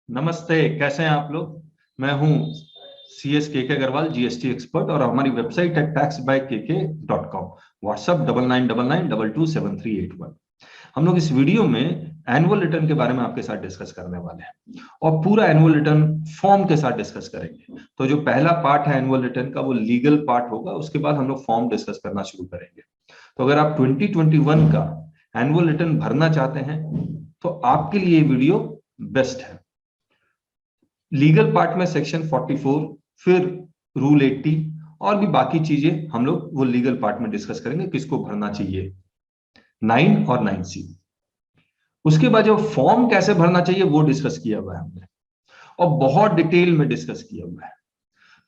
नमस्ते, कैसे हैं आप लोग। मैं हूं CS के अग्रवाल, जीएसटी एक्सपर्ट, और हमारी वेबसाइट है taxbykk.com। व्हाट्सएप 9999227381। हम लोग इस वीडियो में एनुअल रिटर्न के बारे में आपके साथ डिस्कस करने वाले हैं और पूरा एनुअल रिटर्न फॉर्म के साथ डिस्कस करेंगे। तो जो पहला पार्ट है एनुअल रिटर्न का, वो लीगल पार्ट होगा। उसके बाद हम लोग फॉर्म डिस्कस करना शुरू करेंगे। तो अगर आप 2021 का एनुअल रिटर्न भरना चाहते हैं तो आपके लिए ये वीडियो बेस्ट है। लीगल पार्ट में सेक्शन 44, फिर रूल 80 और भी बाकी चीजें हम लोग वो लीगल पार्ट में डिस्कस करेंगे, किसको भरना चाहिए, 9 और 9C। उसके बाद जो फॉर्म कैसे भरना चाहिए वो डिस्कस किया हुआ है हमने, और बहुत डिटेल में डिस्कस किया हुआ है।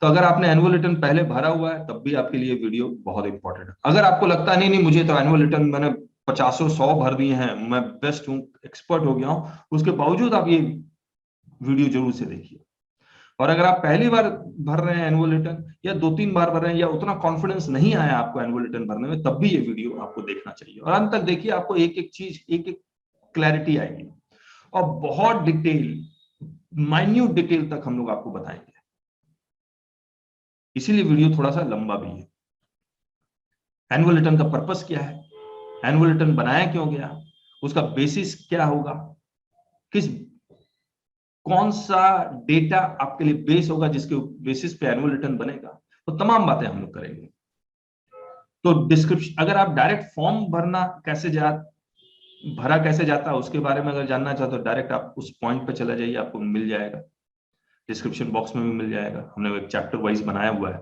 तो अगर आपने एनुअल रिटर्न पहले भरा हुआ है तब भी आपके लिए वीडियो बहुत इंपॉर्टेंट है। अगर आपको लगता है नहीं नहीं मुझे तो एनुअल रिटर्न मैंने 50-100 भर दिए हैं, मैं बेस्ट हूं, एक्सपर्ट हो गया हूं, उसके बावजूद आप ये वीडियो जरूर से देखिए। और अगर आप पहली बार भर रहे हैं एनुअल रिटर्न, या 2-3 बार भर रहे हैं, या उतना कॉन्फिडेंस नहीं आया आपको एनुअल रिटर्न भरने में, तब भी ये वीडियो आपको देखना चाहिए। और अंत तक देखिए, आपको एक एक चीज, एक एक क्लैरिटी आएगी और बहुत डिटेल, माइन्यूट डिटेल तक हम लोग आपको बताएंगे। इसीलिए वीडियो थोड़ा सा लंबा भी है। एनुअल रिटर्न का पर्पस क्या है, एनुअल रिटर्न बनाया क्यों गया, उसका बेसिस क्या होगा, किस कौन सा डेटा आपके लिए बेस होगा जिसके बेसिस पे एनुअल रिटर्न बनेगा, तो तमाम बातें हम लोग करेंगे। तो डिस्क्रिप्शन, अगर आप डायरेक्ट फॉर्म भरा कैसे जाता है उसके बारे में अगर जानना चाहते हो, डायरेक्ट आप उस पॉइंट पे चला जाइए, आपको मिल जाएगा। डिस्क्रिप्शन बॉक्स में भी मिल जाएगा, हमने एक चैप्टर वाइज बनाया हुआ है।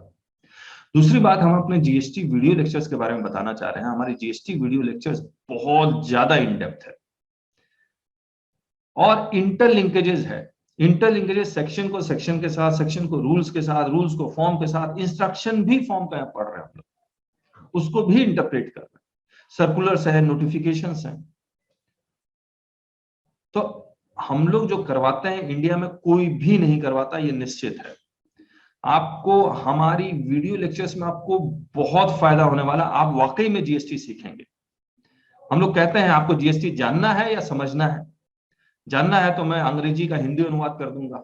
दूसरी बात, हम अपने जीएसटी वीडियो लेक्चर्स के बारे में बताना चाह रहे हैं। हमारी जीएसटी वीडियो लेक्चर्स बहुत ज्यादा इन डेप्थ है और इंटरलिंकेजेस है। इंटरलिंकेजेस सेक्शन को सेक्शन के साथ, सेक्शन को रूल्स के साथ, रूल्स को फॉर्म के साथ, इंस्ट्रक्शन भी फॉर्म का पढ़ रहे हैं हम लोग, उसको भी इंटरप्रेट कर रहे हैं, सर्कुलर्स है, नोटिफिकेशंस हैं। तो हम लोग जो करवाते हैं इंडिया में कोई भी नहीं करवाता, ये निश्चित है। आपको हमारी वीडियो लेक्चर्स में आपको बहुत फायदा होने वाला, आप वाकई में जीएसटी सीखेंगे। हम लोग कहते हैं आपको जीएसटी जानना है या समझना है। जानना है तो मैं अंग्रेजी का हिंदी अनुवाद कर दूंगा,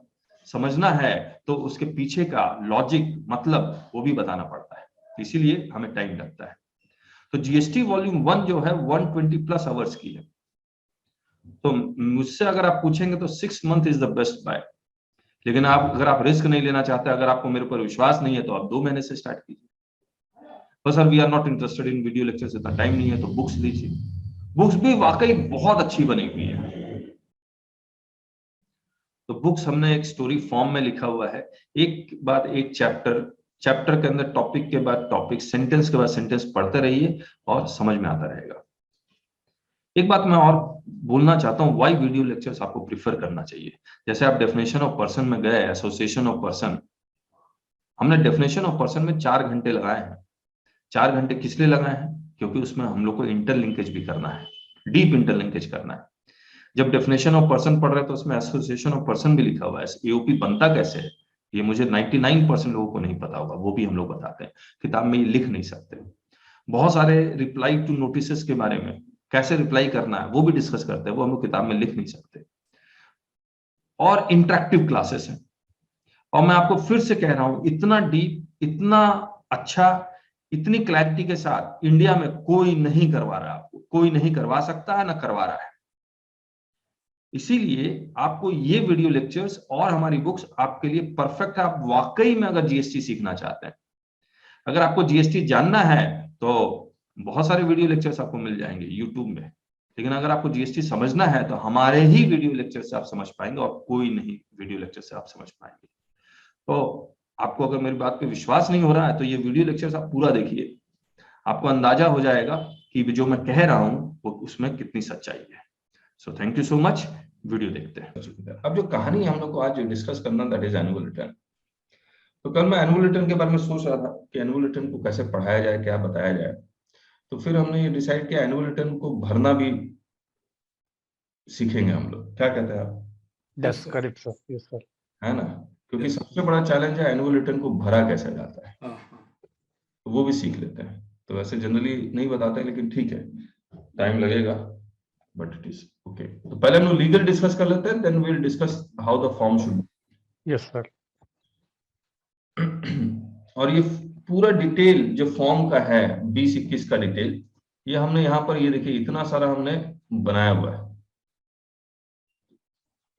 समझना है तो उसके पीछे का लॉजिक, मतलब वो भी बताना पड़ता है, इसीलिए हमें टाइम लगता है। तो जीएसटी वॉल्यूम 1 जो है 120+ आवर्स की है। तो मुझसे अगर आप पूछेंगे तो 6 month is the best buy. लेकिन अगर आप रिस्क नहीं लेना चाहते, अगर आपको मेरे ऊपर विश्वास नहीं है, तो आप 2 महीने से स्टार्ट कीजिए। बस sir we are not interested in video lectures, इतना टाइम नहीं है, तो बुक्स लीजिए। बुक्स भी वाकई बहुत अच्छी बनी हुई है। तो बुक्स हमने एक स्टोरी फॉर्म में लिखा हुआ है, एक बाद एक चैप्टर, चैप्टर के अंदर टॉपिक के बाद टॉपिक, सेंटेंस के बाद सेंटेंस पढ़ते रहिए और समझ में आता रहेगा। एक बात मैं और बोलना चाहता हूँ, व्हाई वीडियो लेक्चर्स आपको प्रीफर करना चाहिए। जैसे आप डेफिनेशन ऑफ पर्सन में गए, एसोसिएशन ऑफ पर्सन, हमने डेफिनेशन ऑफ पर्सन में 4 घंटे लगाए हैं। 4 घंटे किस लिए लगाए हैं, क्योंकि उसमें हम लोग को इंटरलिंकेज भी करना है, डीप इंटरलिंकेज करना है। जब डेफिनेशन ऑफ पर्सन पढ़ रहे हैं तो उसमें एसोसिएशन ऑफ पर्सन भी लिखा हुआ है, एओपी बनता कैसे है, ये मुझे 99% लोगों को नहीं पता होगा, वो भी हम लोग बताते हैं। किताब में ये लिख नहीं सकते। बहुत सारे रिप्लाई टू नोटिस के बारे में, कैसे रिप्लाई करना है वो भी डिस्कस करते हैं, वो हम लोग किताब में लिख नहीं सकते। और इंटरेक्टिव क्लासेस हैं। और मैं आपको फिर से कह रहा हूं, इतना डीप, इतना अच्छा, इतनी क्लैरिटी के साथ इंडिया में कोई नहीं करवा रहा, आपको कोई नहीं करवा सकता है, ना करवा रहा है। इसीलिए आपको ये वीडियो लेक्चर्स और हमारी बुक्स आपके लिए परफेक्ट है। आप वाकई में अगर जीएसटी सीखना चाहते हैं, अगर आपको जीएसटी जानना है तो बहुत सारे वीडियो लेक्चर्स आपको मिल जाएंगे यूट्यूब में। लेकिन अगर आपको जीएसटी समझना है तो हमारे ही वीडियो लेक्चर से आप समझ पाएंगे, और कोई नहीं वीडियो लेक्चर से आप समझ पाएंगे। तो आपको अगर मेरी बात पे विश्वास नहीं हो रहा है तो ये वीडियो लेक्चर्स आप पूरा देखिए, आपको अंदाजा हो जाएगा कि जो मैं कह रहा हूं वो उसमें कितनी सच्चाई है। So thank you so much. Video देखते हैं। अब जो कहानी हम लोग को आज डिस्कस करना, दैट इज एनुअल रिटर्न। तो कल मैं एनुअल रिटर्न के बारे में सोच रहा था कि एनुअल रिटर्न को कैसे पढ़ाया जाए, क्या बताया जाए। तो फिर हमने ये डिसाइड किया एनुअल रिटर्न को भरना भी सीखेंगे हम लोग। क्या कहते हैं आप? Yes correct sir, yes sir. है ना, क्योंकि सबसे बड़ा चैलेंज है एनुअल रिटर्न को भरा कैसे जाता है, तो वो भी सीख लेते हैं। तो वैसे जनरली नहीं बताते, लेकिन ठीक है, टाइम लगेगा, बट इट इज ओके, तो पहले हम लोग लीगल डिस्कस कर लेते हैं, then we will discuss how the form should. Yes sir. और ये पूरा डिटेल जो फॉर्म का है 2021 का डिटेल, ये हमने यहाँ पर, ये देखिए इतना सारा हमने बनाया हुआ है।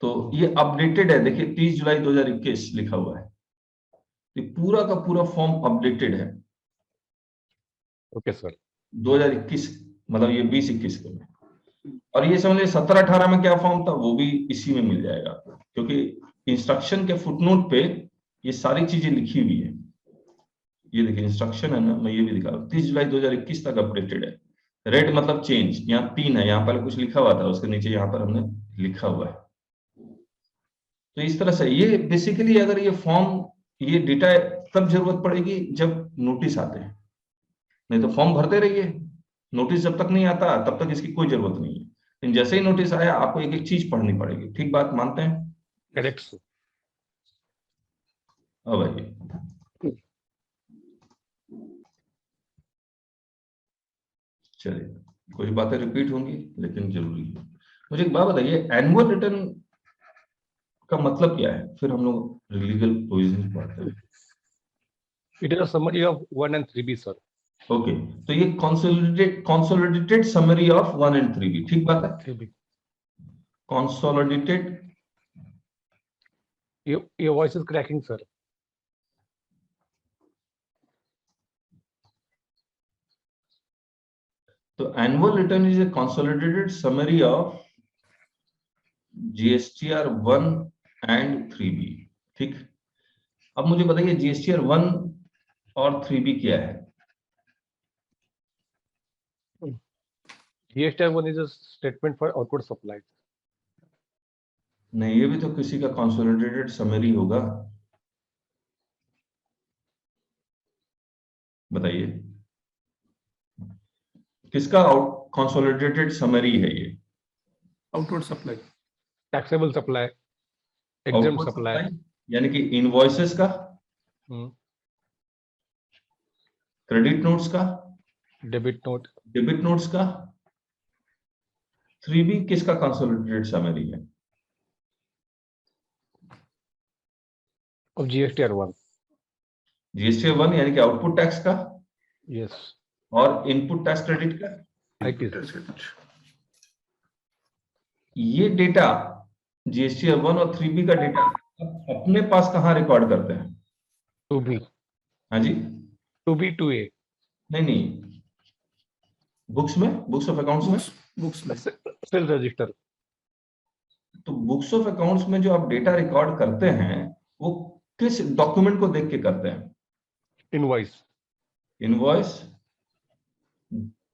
तो ये अपडेटेड है, देखिए 30 जुलाई 2021 लिखा हुआ है। ये पूरा का पूरा फॉर्म अपडेटेड है। Okay sir. 2021 मतलब ये 2021 के में। और ये समझ लीजिए 17-18 में क्या फॉर्म था वो भी इसी में मिल जाएगा, क्योंकि इंस्ट्रक्शन के फुटनोट पे ये सारी चीजें लिखी हुई है। ये देखिए इंस्ट्रक्शन है ना, मैं ये भी दिखा रहा हूँ, 30 जुलाई 2021 तक अपडेटेड है। रेड मतलब चेंज, यहाँ 3 है, यहाँ पर कुछ लिखा हुआ था, उसके नीचे यहाँ पर हमने लिखा हुआ है। तो इस तरह से ये बेसिकली, अगर ये फॉर्म, ये डेटा तब जरूरत पड़ेगी जब नोटिस आते हैं, नहीं तो फॉर्म भरते रहिए, नोटिस जब तक नहीं आता तब तक इसकी कोई जरूरत नहीं है। लेकिन जैसे ही नोटिस आया आपको एक एक चीज पढ़नी पड़ेगी। ठीक बात मानते हैं? Correct sir. अब आइए, चलिए कुछ बातें रिपीट होंगी लेकिन जरूरी है। मुझे एक बात बताइए, एनुअल रिटर्न का मतलब क्या है, फिर हम लोग लीगल प्रोविजन पढ़ते हैं। It is a summary of 1 and 3B sir. Okay, तो ये consolidated summary of 1 and 3B, ठीक बात है? 3B। Consolidated, your voice is cracking sir. तो annual return is a consolidated summary of GSTR 1 and 3B, ठीक। अब मुझे बताइए जीएसटीआर 1 और 3B क्या है? GSTR 1 is a statement for output supply। नहीं, ये भी तो किसी का कंसोलिडेटेड समरी होगा, बताइए किसका कंसोलिडेटेड समरी है ये? Outward supply, taxable supply, exempt supply, यानी कि इनवॉइसेस का, क्रेडिट नोट्स का, डेबिट नोट्स का। 3B किसका कंसोलिडेटेड समरी है? Of GSTR 1। जीएसटीआर 1 यानी कि आउटपुट टैक्स का, यस। और इनपुट टैक्स क्रेडिट का। आईटी। ये डेटा जीएसटीआर 1 और 3B का डेटा अपने पास कहां रिकॉर्ड करते हैं? 2B। हाँ जी, 2B 2A। नहीं, बुक्स में, बुक्स ऑफ अकाउंट्स में, बुक्स में, सेल्स रजिस्टर। तो बुक्स ऑफ अकाउंट्स में जो आप डेटा रिकॉर्ड करते हैं वो किस डॉक्यूमेंट को देख के करते हैं? Invoice,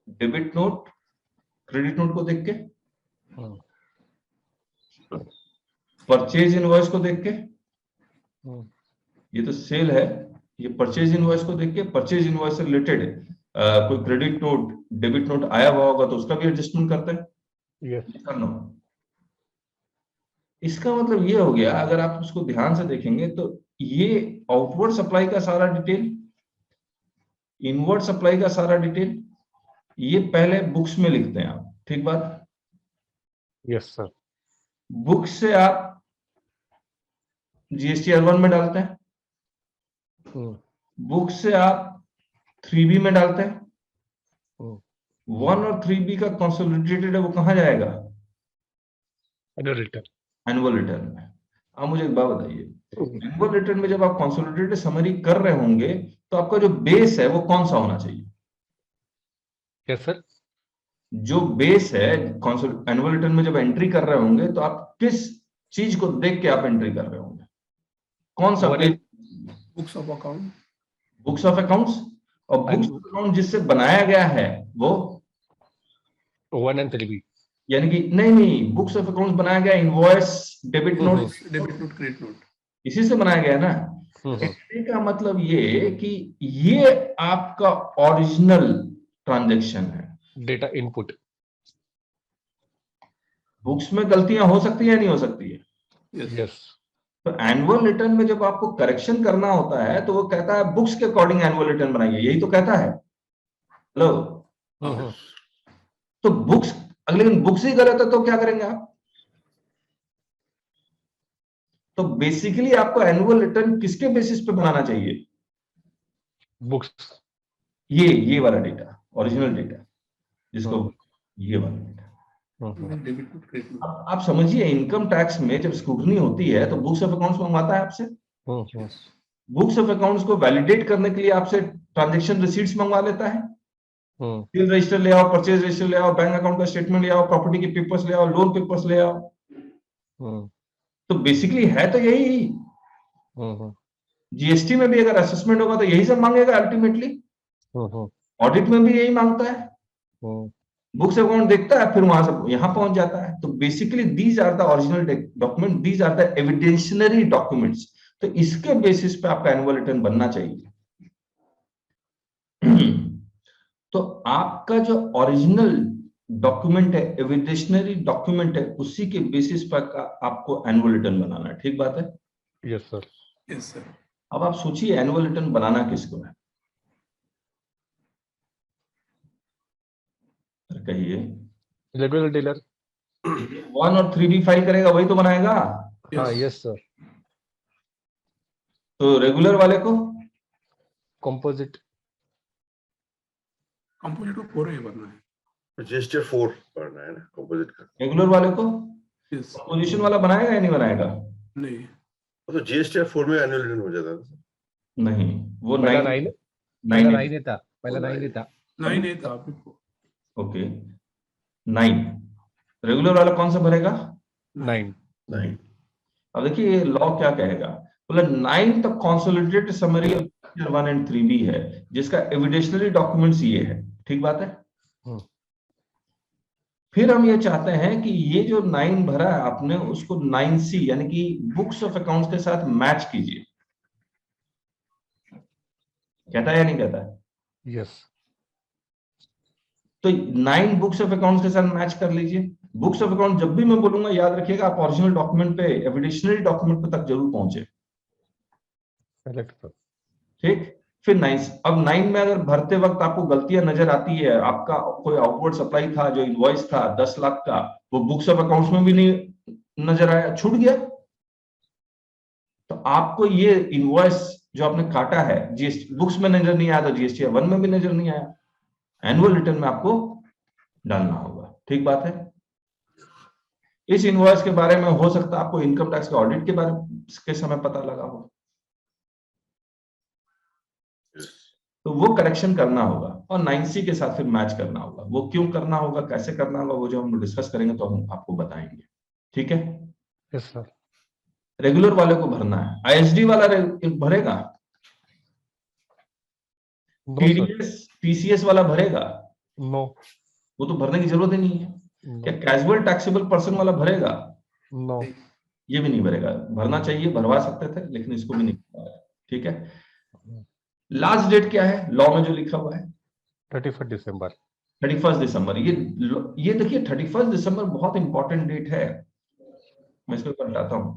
debit note, credit note को देख के, परचेज इनवॉइस को देख के, ये तो सेल है, ये परचेज इनवॉइस को देख के, परचेज इनवॉइस से रिलेटेड कोई क्रेडिट नोट, डेबिट नोट आया हुआ होगा तो उसका भी एडजस्टमेंट करते हैं। यस। इसका मतलब ये हो गया, अगर आप उसको ध्यान से देखेंगे तो ये आउटवर्ड सप्लाई का सारा डिटेल, इनवर्ड सप्लाई का सारा डिटेल, ये पहले बुक्स में लिखते हैं आप, ठीक बात? Yes sir. बुक से आप जीएसटीआर 1 में डालते हैं, बुक से आप 3B में डालते हैं। 1 और 3B का कंसोलिडेटेड है, वो कहां जाएगा? एनुअल रिटर्न में। अब मुझे एक बात बताइए, एनुअल रिटर्न में जब आप कंसोलिडेटेड समरी कर रहे होंगे तो आपका जो बेस है वो कौन सा होना चाहिए? Yes sir. जो बेस है एनुअल रिटर्न में जब एंट्री कर रहे होंगे तो आप किस चीज को देख के आप एंट्री कर रहे होंगे? कौन सा base? Books of account, books of accounts. और बुक्स ऑफ अकाउंट जिससे बनाया गया है वो 1 and 3B। यानी कि नहीं, बुक्स ऑफ अकाउंट्स बनाया गया invoice, debit note, credit note, इसी से बनाया गया है ना। कहने का मतलब ये कि ये आपका ओरिजिनल ट्रांजैक्शन है, डेटा इनपुट। बुक्स में गलतियां हो सकती है, नहीं हो सकती है? यस। तो एनुअल रिटर्न में जब आपको करेक्शन करना होता है तो वो कहता है बुक्स के अकॉर्डिंग एनुअल रिटर्न बनाइए, यही तो कहता है। हेलो, तो बुक्स अगले दिन बुक्स ही गलत है तो क्या करेंगे आप? तो बेसिकली आपको एनुअल रिटर्न किसके बेसिस पे बनाना चाहिए? बुक्स। ये वाला डेटा, ओरिजिनल डेटा, जिसको ये वाला data. Debit note credit note. अब आप समझिए, इनकम टैक्स में जब स्क्रूटनी होती है तो बुक्स ऑफ अकाउंट्स मंगवाता है आपसे। बुक्स ऑफ अकाउंट्स को वैलिडेट करने के लिए आपसे ट्रांजैक्शन रिसीट्स मंगवा लेता है। सेल रजिस्टर ले आओ, परचेज रजिस्टर ले आओ, बैंक अकाउंट का स्टेटमेंट ले आओ, प्रॉपर्टी के पेपर्स ले आओ, लोन पेपर्स ले आओ। तो बेसिकली है तो यही। जीएसटी में भी अगर असेसमेंट होगा तो यही सब मांगेगा अल्टीमेटली। ऑडिट में भी यही मांगता है। बुक्स अकाउंट देखता है, फिर वहां से यहां पहुंच जाता है। तो basically these are the original document, these are the evidentionary documents. तो इसके बेसिस पे आपका एनुअल रिटर्न बनना चाहिए। तो आपका जो ओरिजिनल डॉक्यूमेंट है, एविडेंशनरी डॉक्यूमेंट है, उसी के बेसिस पर आपको एनुअल रिटर्न बनाना है। ठीक बात है? Yes sir. Yes sir. अब आप सोचिए एनुअल रिटर्न बनाना किसको है? कहिए। रेगुलर डीलर 1 और 3B फाइल करेगा वही तो बनाएगा। हाँ यस सर। तो रेगुलर वाले को कंपोजिट कंपोजिट को 4 भरना है। GST 4 भरना है ना कंपोजिट का। रेगुलर वाले को यस। पोजीशन वाला बनाएगा या नहीं बनाएगा? नहीं, वो तो GST 4 में एनुअल रिटर्न हो जाता है। नहीं, वो पहला 9 9 था। पहला 9 था। 9 था आपको। ओके 9। रेगुलर वाला कौन सा भरेगा? 9। अब देखिए ये लॉ क्या कहेगा। बोले 9 तक consolidated summary of 1 and 3B है, जिसका एविडेंशनरी डॉक्यूमेंट्स ये है। ठीक बात है? फिर हम ये चाहते हैं कि ये जो 9 भरा है आपने, उसको 9C यानी कि बुक्स ऑफ अकाउंट्स के साथ मैच कीजिए। कहता है या नहीं कहता है? यस। तो 9 बुक्स ऑफ अकाउंट्स के साथ मैच कर लीजिए। बुक्स ऑफ अकाउंट जब भी मैं बोलूंगा याद रखिएगा, आप ओरिजिनल डॉक्यूमेंट पे, एविडेंशनरी डॉक्यूमेंट पे तक जरूर पहुंचे। ठीक। फिर 9, अब 9 में अगर भरते वक्त आपको गलतियां नजर आती है, आपका कोई आउटवर्ड सप्लाई था, जो इनवॉइस था 10 लाख का, वो बुक्स ऑफ अकाउंट्स में भी नहीं नजर आया, छूट गया, तो आपको ये इनवॉइस जो आपने काटा है जीएसटी बुक्स में नजर नहीं आया, तो जीएसटी 1 में भी नजर नहीं आया, एनुअल रिटर्न में आपको डालना होगा। ठीक बात है? इस इनवॉइस के बारे में हो सकता है आपको इनकम टैक्स के ऑडिट के बारे के समय पता लगा हो, तो वो करेक्शन करना होगा और 9C के साथ फिर मैच करना होगा। वो क्यों करना होगा, कैसे करना होगा, वो जो हम डिस्कस करेंगे तो हम आपको बताएंगे। ठीक है? Yes sir. रेगुलर वाले को भरना है। आईएसडी वाला भरेगा? टीडीएस टीसीएस वाला भरेगा? नो। वो तो भरने की जरूरत ही नहीं है। क्या कैजुअल टैक्सेबल पर्सन वाला भरेगा? नो। ये भी नहीं भरेगा। भरना चाहिए, भरवा सकते थे, लेकिन इसको भी नहीं भरवाया। ठीक है? लास्ट डेट क्या है लॉ में जो लिखा हुआ है? 31 दिसंबर। 31 दिसंबर। ये देखिए 31 दिसंबर बहुत इंपॉर्टेंट डेट है। मैं इसको बताता हूं।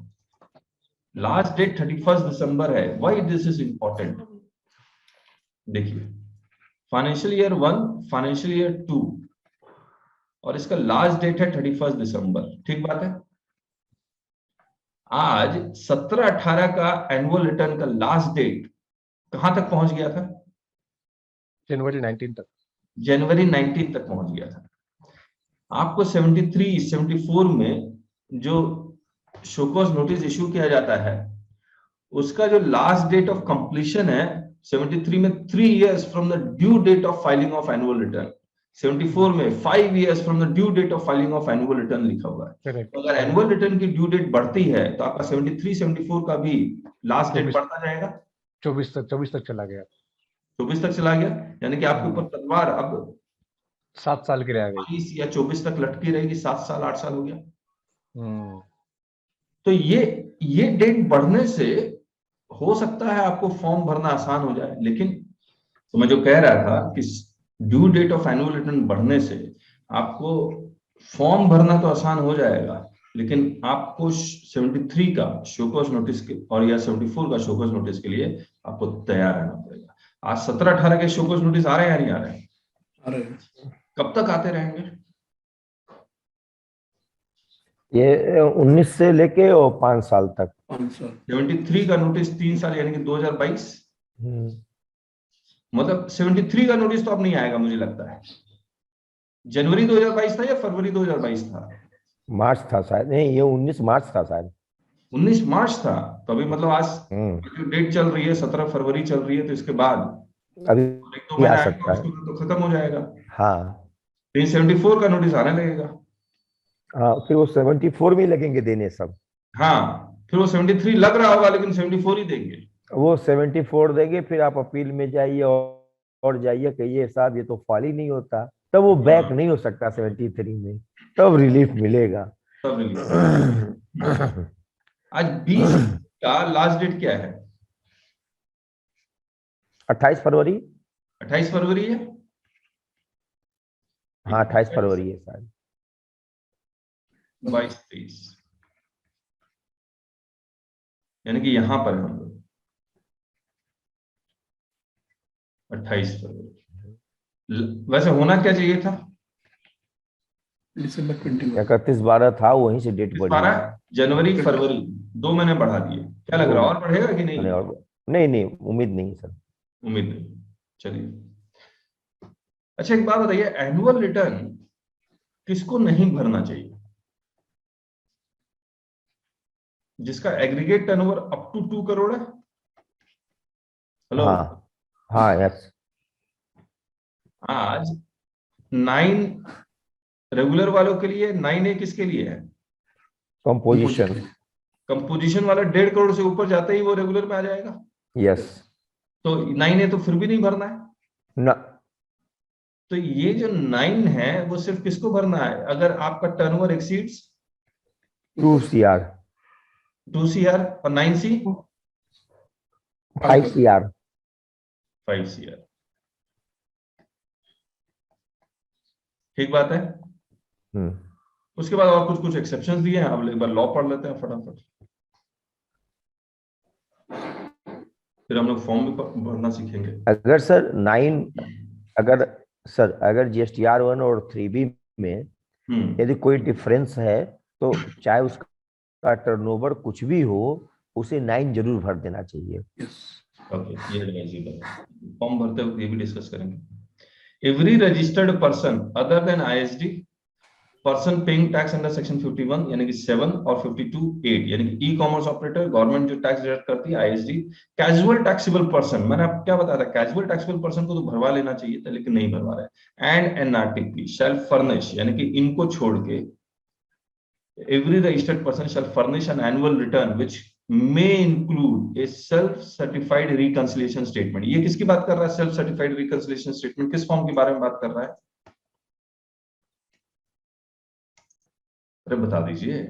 लास्ट डेट 31 दिसंबर है। Why this is important? देखिए, फाइनेंशियल ईयर 1, फाइनेंशियल ईयर 2 और इसका लास्ट डेट है 31 दिसंबर। ठीक बात है? आज 17-18 का एनुअल रिटर्न का लास्ट डेट कहां तक पहुंच गया था? जनवरी 19 तक। जनवरी 19 तक पहुंच गया था। आपको 73, 74 में जो शोकॉज नोटिस इश्यू किया जाता है, उसका जो लास्ट डेट ऑफ कंप्लीशन है 73 में 3 years from the due date of filing of annual return. 74 में 5 years from the due date of filing of annual return लिखा हुआ है। तो अगर एनुअल रिटर्न की ड्यू डेट बढ़ती है तो आपका 73, 74 का भी लास्ट डेट बढ़ता जाएगा। 24 तक चला गया। 24 तक चला गया, यानी कि आपके ऊपर तलवार अब 7 साल के लिए आ गई। 22 या 24 तक लटकी रहेगी। 7 साल 8 साल हो गया। तो ये डेट बढ़ने से हो सकता है आपको फॉर्म भरना आसान हो जाए, लेकिन तो मैं जो कह रहा था कि due date of annual return बढ़ने से आपको फॉर्म भरना तो आसान हो जाएगा, लेकिन आपको 73 का शोकॉज नोटिस के और या 74 का शोकॉज नोटिस के लिए आपको तैयार रहना पड़ेगा। आज 17-18 के शोकॉज नोटिस आ रहे हैं या नहीं आ रहे हैं? आ रहे हैं। कब तक आते रहेंगे? ये 19 से लेके और 5 साल तक। 5 साल 73 का नोटिस 3 साल यानी कि 2022। हम्म, मतलब 73 का नोटिस तो अब नहीं आएगा मुझे लगता है। जनवरी 2022 था या फरवरी 2022 था? मार्च था शायद, नहीं ये 19 मार्च था शायद। 19 मार्च था। तो अभी मतलब आज हम्म, जो डेट चल रही है 17 फरवरी चल रही है, तो इसके बाद एक दो अभी आ महीना आएगा, सकता है। उसके बाद तो खत्म हो जाएगा। हाँ। 374 का नोटिस आने लगेगा। हाँ फिर वो 74 में लगेंगे देने सब। हाँ, फिर वो 73 लग रहा होगा लेकिन 74 ही देंगे। वो 74 देंगे, फिर आप अपील में जाइए और जाइए कहिए साहब ये तो फॉल ही नहीं होता, तब वो बैक हाँ, नहीं हो सकता 73 में, तब रिलीफ मिलेगा। तब रिलीज। आज 20 का लास्ट डेट क्या है? 28 फरवरी। 28 फरवरी है। हाँ 28 फरवरी है शायद। 22 23 यानी कि यहां पर है हम लोग। 28 फरवरी। वैसे होना क्या चाहिए था? दिसंबर 21। 31/12 था, वहीं से डेट इस बढ़ी बार है। जनवरी फरवरी 2 महीने बढ़ा दिए। क्या लग दो रहा है और बढ़ेगा कि नहीं? मैंने और नहीं नहीं, उम्मीद नहीं है सर। उम्मीद नहीं। चलिए, अच्छा एक बात बताइए, एनुअल रिटर्न किसको नहीं भरना चाहिए? जिसका aggregate turnover up to 2 crore है। हेलो। हाँ हाँ यस। आज 9 रेगुलर वालों के लिए, 9A किसके लिए है? कंपोजिशन। कंपोजिशन वाला 1.5 करोड़ से ऊपर जाते ही वो रेगुलर में आ जाएगा। यस। तो 9A तो फिर भी नहीं भरना है। न तो ये जो 9 है वो सिर्फ किसको भरना है? अगर आपका टर्नओवर एक्सीड्स 2 CR 2 CR और 9C 5 CR। 5 CR। ठीक बात है। हम्म। उसके बाद और कुछ कुछ एक्सेप्शंस दिए हैं, अब एक बार लॉ पढ़ लेते हैं फटाफट, फिर हम लोग फॉर्म भी भरना सीखेंगे। अगर सर 9 अगर सर अगर GSTR 1 और 3B में हम्म। यदि कोई डिफरेंस है, तो चाहे उसका टर्नओवर कुछ भी हो, उसे 9 जरूर भर देना चाहिए। यस। ओके, ये एडवाइजेबल है। फॉर्म भरते वक्त ये भी डिस्कस करेंगे। Every registered person other than ISD, person paying tax under section 51 यानी कि 7 और 52(8) यानी कि ई कॉमर्स ऑपरेटर, गवर्नमेंट जो टैक्स डिडक्ट करती है ISD, कैजुअल टैक्सेबल पर्सन, मैंने आपको क्या बताया था, कैजुअल टैक्सेबल पर्सन को तो भरवा लेना चाहिए था लेकिन नहीं भरवा रहा है, एंड NRTP शैल फर्निश, यानी कि इनको छोड़ के every registered person shall furnish an annual return which may include a self certified reconciliation statement। ये किसकी बात कर रहा है? सेल्फ सर्टिफाइड रिकंसिलिएशन स्टेटमेंट किस फॉर्म के बारे में बात कर रहा है? अरे बता दीजिए।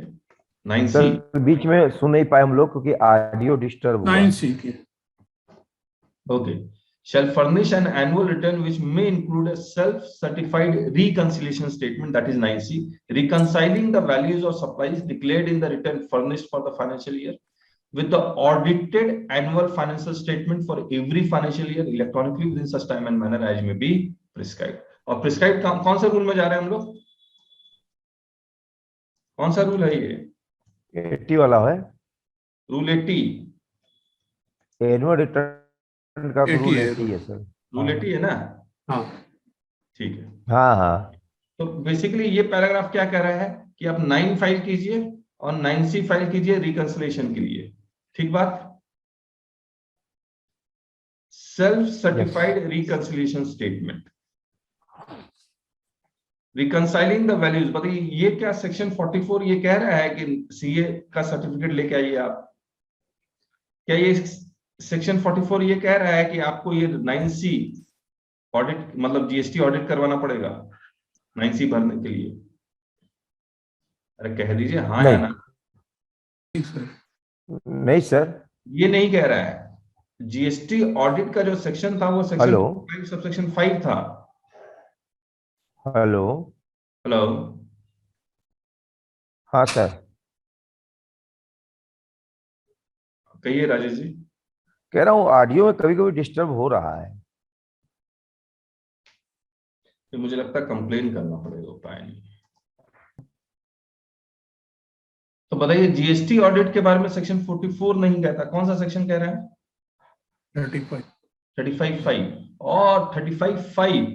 9C। सर बीच में सुन नहीं पाए हम लोग क्योंकि ऑडियो डिस्टर्ब हुआ। 9C के। Okay. Shall furnish an annual return which may include a self-certified reconciliation statement, that is 9C, reconciling the values of supplies declared in the return furnished for the financial year with the audited annual financial statement for every financial year electronically within such time and manner as may be prescribed। और prescribe कौन सा rule में जा रहे हैं हम लोग? कौन सा रूल है ये? 80 वाला है। रूल 80। एनुअल रिटर्न का 80 रूल है 80 है सर। रूल 80 है ना? हाँ। ठीक है। हाँ हाँ। तो बेसिकली ये पैराग्राफ क्या कह रहा है कि आप 9 फाइल कीजिए और 9C फाइल कीजिए रिकंसिलिएशन के लिए। ठीक बात? Self certified reconciliation statement, reconciling the values. बताइए ये क्या सेक्शन 44 ये कह रहा है कि CA का सर्टिफिकेट लेके आइए आप? क्या ये सेक्शन 44 ये कह रहा है कि आपको ये 9C ऑडिट मतलब GST ऑडिट करवाना पड़ेगा 9C भरने के लिए? अरे कह दीजिए हाँ या नहीं ना। ठीक सर। नहीं सर। ये नहीं कह रहा है। GST ऑडिट का जो सेक्शन था वो सेक्शन हेलो 5 सबसेक्शन 5 था। हेलो। हेलो। हाँ सर। कहिए राजेश जी। कह रहा हूँ ऑडियो में कभी कभी डिस्टर्ब हो रहा है। तो मुझे लगता है कंप्लेन करना पड़ेगा, उपाय नहीं। तो बताइए जीएसटी ऑडिट के बारे में सेक्शन 44 नहीं कहता, कौन सा सेक्शन कह रहा है? 35. 35(5). और 35(5)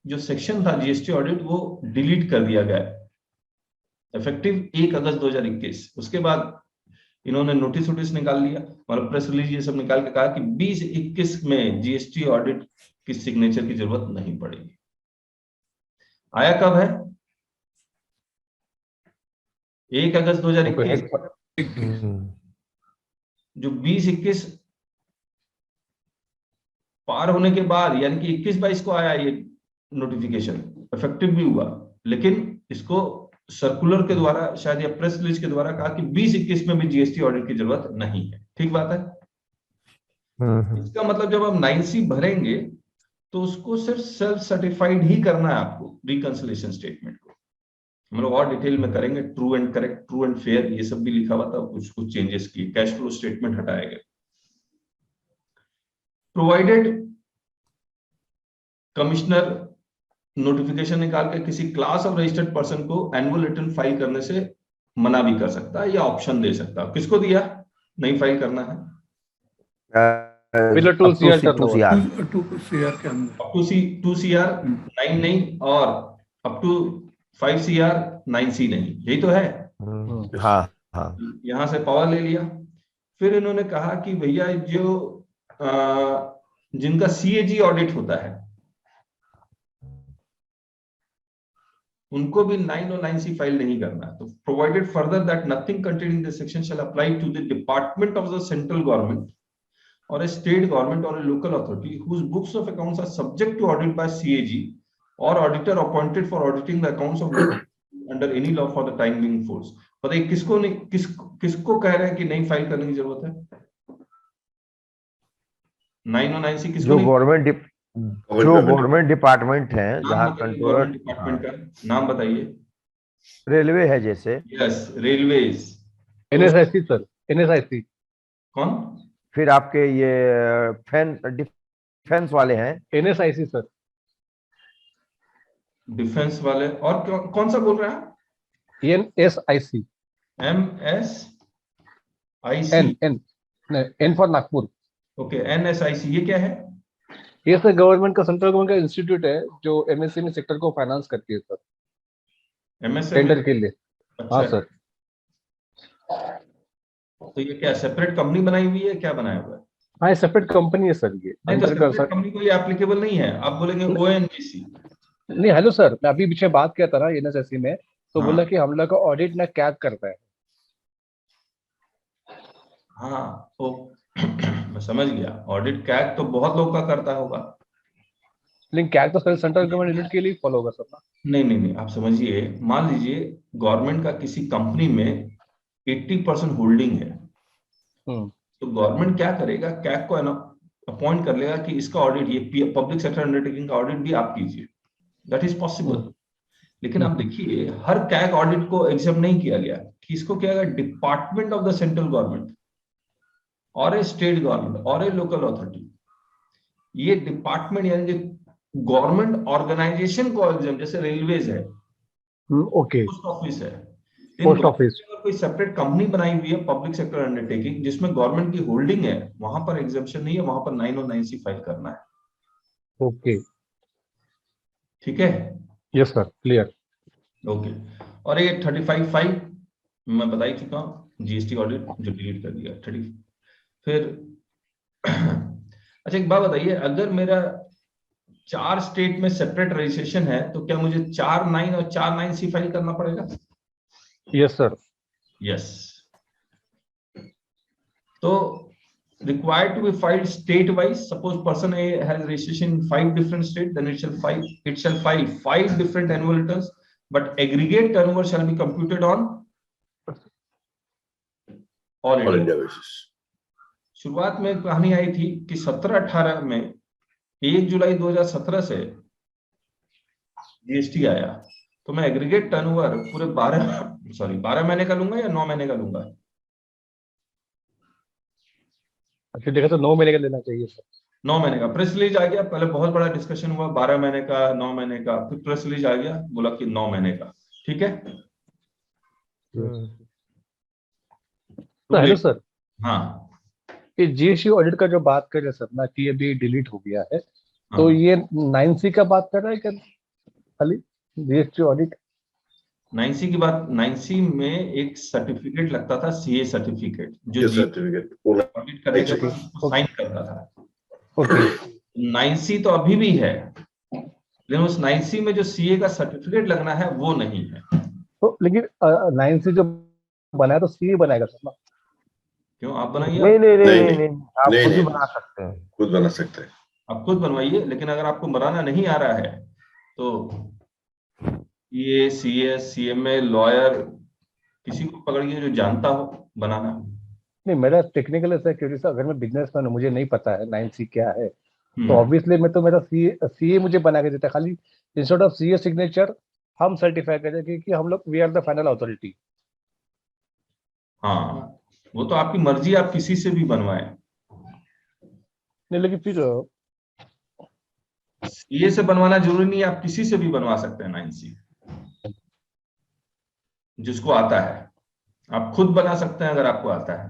जो सेक्शन था जीएसटी ऑडिट वो डिलीट कर दिया गया इफेक्टिव 1 अगस्त 2021। उसके बाद इन्होंने नोटिस निकाल लिया, मतलब प्रेस रिलीज ये सब निकाल के कहा कि 2021 में जीएसटी ऑडिट की सिग्नेचर की जरूरत नहीं पड़ेगी। आया कब है? 1 अगस्त 2021। जो 2021 पार होने के बाद यानी कि 21-22 को आया ये नोटिफिकेशन, इफेक्टिव भी हुआ, लेकिन इसको सर्कुलर के द्वारा शायद या प्रेस रिलीज के द्वारा कहा कि 2021 में भी जीएसटी ऑडिट की जरूरत नहीं है। ठीक बात है। इसका मतलब जब आप 9C भरेंगे तो उसको सिर्फ सेल्फ सर्टिफाइड ही करना है आपको रिकंसिलिएशन स्टेटमेंट को, मतलब और डिटेल में करेंगे। True and correct, true and fair, ये सब भी लिखा हुआ था, कुछ कुछ चेंजेस किए, कैश फ्लो स्टेटमेंट हटाए गए। प्रोवाइडेड कमिश्नर नोटिफिकेशन निकाल के किसी क्लास ऑफ रजिस्टर्ड पर्सन को एनुअल रिटर्न फाइल करने से मना भी कर सकता है या ऑप्शन दे सकता है। किसको दिया नहीं फाइल करना है? बिलो 2 CR 2 CR के अंदर. अप टू CR 9 नहीं, और अप टू 5 CR 9C नहीं, यही तो है। हाँ हाँ, यहां से पावर ले लिया। फिर इन्होंने कहा कि भैया जो जिनका CAG ऑडिट होता है उनको भी 9 और 9C फाइल नहीं करना है। तो provided further that nothing contained in this section shall apply to the department of the central government or a state government or a local authority whose books of accounts are subject to audit by CAG or auditor appointed for auditing the accounts of under any law for the time being force। बताइए किसको नहीं, किसको कह रहे हैं कि नहीं file करने की जरूरत है? 9 और 9C किसको? जो गवर्नमेंट डिपार्टमेंट है, जहाँ कंट्रोलर। गवर्नमेंट डिपार्टमेंट का नाम बताइए। रेलवे है जैसे। Yes, railways. NSIC sir, NSIC। कौन? फिर आपके ये डिफेंस वाले हैं। NSIC सर, डिफेंस वाले। और कौन सा बोल रहा है? NSIC। MSIC। N for Nagpur. Okay, NSIC ये क्या है? ये सर गवर्नमेंट का, सेंट्रल गवर्नमेंट का इंस्टीट्यूट है जो MSME सेक्टर को फाइनेंस करती है सर, MSME टेंडर के लिए। अच्छा। हाँ सर। तो ये क्या सेपरेट कंपनी बनाई हुई है, क्या बनाया हुआ है? हाँ, ये सेपरेट कंपनी है सर। ये नहीं तो अंदर का सेपरेट कंपनी को ये एप्लीकेबल नहीं है। आप बोलेंगे ONGC। नहीं, हेलो सर, मैं अभी पीछे बात किया था ना NSIC में, तो हाँ। बोला कि हम लोग का ऑडिट ना कैग करता है। हाँ तो मैं समझ गया, ऑडिट कैग तो बहुत लोग का करता होगा, लेकिन कैग तो सर सेंट्रल गवर्नमेंट यूनिट के लिए फॉलो होगा सर ना। नहीं, आप समझिए, मान लीजिए गवर्नमेंट का किसी कंपनी में 80% होल्डिंग है, तो गवर्नमेंट क्या करेगा, कैग को अपॉइंट कर लेगा कि इसका ऑडिट, ये पब्लिक सेक्टर अंडरटेकिंग का ऑडिट भी आप कीजिए। That is possible. लेकिन आप देखिए हर कैग ऑडिट को एग्जाम नहीं किया गया, कि इसको किया गया department of the central government और ए स्टेट गवर्नमेंट और ए लोकल अथॉरिटी। ये डिपार्टमेंट यानी गवर्नमेंट ऑर्गेनाइजेशन को एग्जाम, जैसे रेलवेज है, ओके, पोस्ट ऑफिस है, पोस्ट ऑफिस, कोई सेपरेट कंपनी बनाई हुई है पब्लिक सेक्टर अंडरटेकिंग जिसमें गवर्नमेंट की होल्डिंग है, वहां पर एग्जाम्पशन नहीं है, वहां पर 9 और 9C फाइल करना है। ओके, ठीक है। Yes sir, clear. ओके। और ये 35(5) मैं बता ही चुका हूँ, जीएसटी ऑडिट जो डिलीट कर दिया 30। फिर अच्छा एक बात बताइए, अगर मेरा 4 स्टेट में सेपरेट रजिस्ट्रेशन है तो क्या मुझे 4(9) और 4(9C) फाइल करना पड़ेगा? Yes sir. यस। तो required to be filed state wise. Suppose person A has registration in 5 different states, then it shall file 5 different annual returns, but aggregate turnover shall be computed on all India basis. शुरुआत में कहानी आई थी कि 17-18 में 1 जुलाई 2017 से GST आया, तो मैं एग्रीगेट टर्नओवर पूरे 12 महीने का लूंगा या 9 महीने का लूंगा? अच्छा, देखा तो 9 महीने का लेना चाहिए सर। 9 महीने का। प्रेस रिलीज आ गया, पहले बहुत बड़ा डिस्कशन हुआ 12 महीने का, 9 महीने का, फिर प्रेस रिलीज आ गया बोला कि 9 महीने का। ठीक है। तो हेलो सर, हाँ ये जीएसटी ऑडिट का जो बात कर रहे हैं सर ना कि अभी डिलीट हो गया है, तो हाँ। ये 9C का बात कर रहा है क्या खाली जीएसटी ऑडिट? 9C की बात, 9C में एक सर्टिफिकेट लगता था, सीए सर्टिफिकेट, जो ये जी सर्टिफिकेट ऑडिट करने के ओके बाद उसको साइन करता था। ओके 9C तो अभी भी है, लेकिन उस 9C में जो सीए का सर्टिफिकेट लगना है वो नहीं है। तो लेकिन 9C जो बनाया तो सी बनाएगा सर ना? क्यों, आप बनाइए, नहीं नहीं नहीं नहीं नहीं नहीं नहीं, आप नहीं खुद ही नहीं बना सकते हैं। खुद बना सकते हैं। आप खुद बनवाइए, लेकिन अगर आपको बनाना नहीं आ रहा है तो ये सीए, सीएमए, लॉयर, किसी को पकड़िए जो जानता हो बनाना। नहीं, मेरा टेक्निकल ऐसा क्यूरियस, अगर मैं बिजनेसमैन हूँ, मुझे नहीं पता है 9C क्या है, तो हम्म, ऑब्वियसली मैं तो मेरा सीए मुझे बना के देता है खाली। इंस्टेड ऑफ सीए सिग्नेचर हम सर्टिफाई करें कि हम लोग we are the final authority. हाँ वो तो आपकी मर्जी, आप किसी से भी बनवाएं। नहीं लेकिन फिर सीए से बनवाना जरूरी नहीं है, आप किसी से भी बनवा सकते हैं 9C, जिसको आता है। आप खुद बना सकते हैं अगर आपको आता है,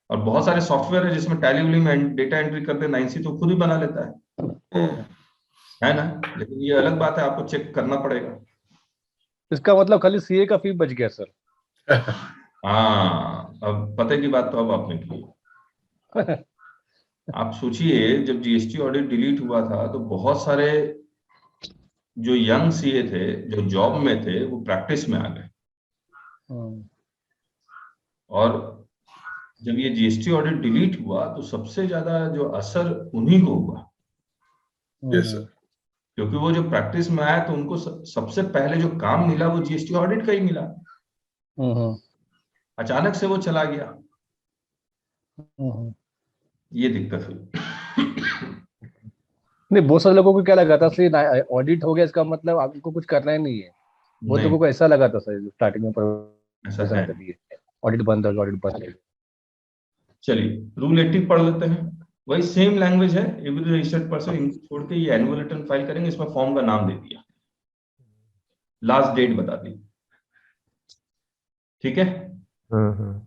और बहुत सारे सॉफ्टवेयर है जिसमें टैली उली में डेटा एंट्री करते हैं, 9C तो खुद ही बना लेता हम्म, है ना। लेकिन ये अलग बात है, आपको चेक करना पड़ेगा। इसका मतलब खाली सीए का फी बच गया सर। हाँ, अब पते की बात तो अब आपने की। आप सोचिए, जब जीएसटी ऑडिट डिलीट हुआ था तो बहुत सारे जो यंग सीए थे, जो जॉब में थे, वो प्रैक्टिस में आ गए। और जब ये जीएसटी ऑडिट डिलीट हुआ तो सबसे ज्यादा जो असर उन्हीं को हुआ, यस सर। क्योंकि वो जो प्रैक्टिस में आया तो उनको सबसे पहले जो काम मिला वो जीएसटी ऑडिट का ही मिला। अचानक से वो चला गया, ये दिक्कत हुई। नहीं, बहुत सारे लोगों को क्या लगा था सर, ऑडिट हो गया इसका मतलब आपको कुछ करना ही नहीं है। बहुत नहीं, लोगों को ऐसा लगा था सर स्टार्टिंग में ऐसा प्रोविजन है। कर दिए, ऑडिट बंद हो, ऑडिट बंद हो। चलिए रूल 80 पढ़ लेते हैं। वही सेम लैंग्वेज है, एवरी रजिस्टर्ड पर्सन, इनको छोड़ के ये एनुअल रिटर्न फाइल करेंगे। इसमें फॉर्म का नाम दे दिया, लास्ट डेट बता दी, ठीक है। हम्म।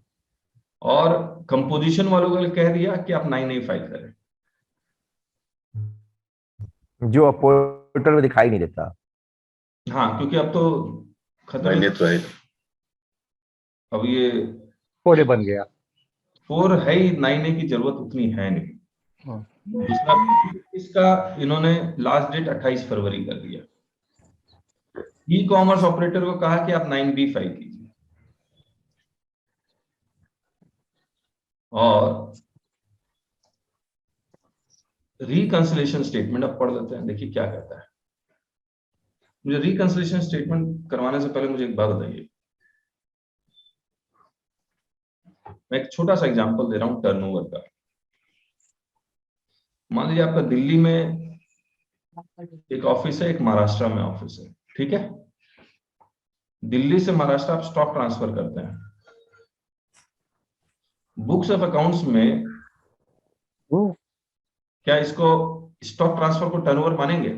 और कंपोजिशन वालों को कह दिया कि आप 9A फाइल करें। जो अब पोर्टल में दिखाई नहीं देता। हाँ, क्योंकि अब तो खत्म ही, मैंने तो है। अब ये कोडे बन गया। 4 है ही, 9A की जरूरत उतनी है नहीं। हाँ। दूसरा, इसका इन्होंने लास्ट डेट 28 फरवरी कर दिया। ई कॉमर्स ऑपरेटर को कहा कि आप 9B फाइल कीजिए। और रिकंसिलेशन स्टेटमेंट अब पढ़ लेते हैं, देखिए क्या कहता है। मुझे रिकंसिलेशन स्टेटमेंट करवाने से पहले मुझे एक बात बताइए। मैं एक छोटा सा एग्जांपल दे रहा हूं टर्नओवर का। मान लीजिए आपका दिल्ली में एक ऑफिस है, एक महाराष्ट्र में ऑफिस है, ठीक है। दिल्ली से महाराष्ट्र आप स्टॉक ट्रांसफर करते हैं। बुक्स ऑफ अकाउंट्स में क्या इसको, स्टॉक ट्रांसफर को टर्नओवर मानेंगे?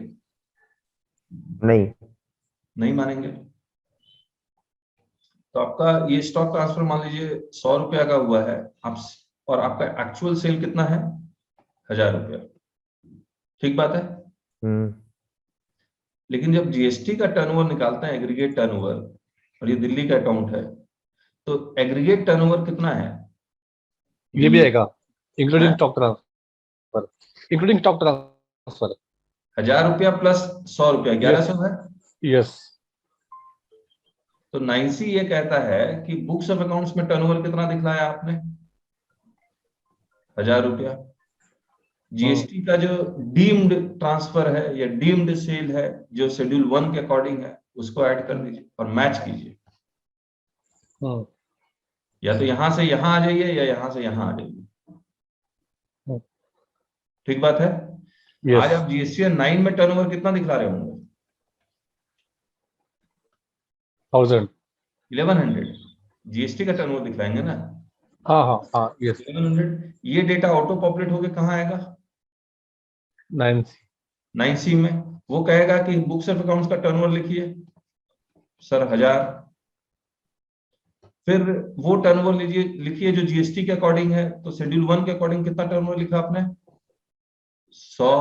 नहीं। नहीं मानेंगे। तो आपका ये स्टॉक ट्रांसफर मान लीजिए 100 रुपया का हुआ है, आप, और आपका एक्चुअल सेल कितना है, 1000 रुपया, ठीक बात है। हम्म। लेकिन जब जीएसटी का टर्नओवर निकालते हैं, एग्रीगेट टर्नओवर, और ये दिल्ली का अकाउंट है, तो एग्रीगेट टर्नओवर कितना है? ये भी आएगा इंक्लूडिंग हाँ? Stock transfer, including stock transfer. 1000 रुपया प्लस 100 रुपया, 1100 है। यस। तो 9C ये कहता है कि बुक्स ऑफ अकाउंट्स में टर्नओवर कितना दिखलाया आपने, 1000 रुपया। जीएसटी का जो डीम्ड ट्रांसफर है या डीम्ड सेल है, जो शेड्यूल 1 के अकॉर्डिंग है, उसको ऐड कर दीजिए और मैच कीजिए। या तो यहां से यहां आ जाइए या यहां से यहां आ जाइए, ठीक बात है। आज यस। आप जीएसटी 9 में टर्नओवर कितना दिखला रहे होंगे? 1000। 1100। जीएसटी का टर्नओवर दिखलाएंगे ना, हाँ हाँ हाँ, यस। 1100। ये डेटा ऑटो पॉपुलेट होके कहाँ आएगा? 9C। 9C में। वो कहेगा कि बुक्स ऑफ अकाउंट्स का टर्नओवर लिखिए, सर 1000। फिर वो टर्नओवर लीजिए, लिखिए जो जीएसटी के अकॉर्डिंग है। तो शेड्यूल 1 के अकॉर्डिंग कितना टर्नओवर लिखा आपने? 100।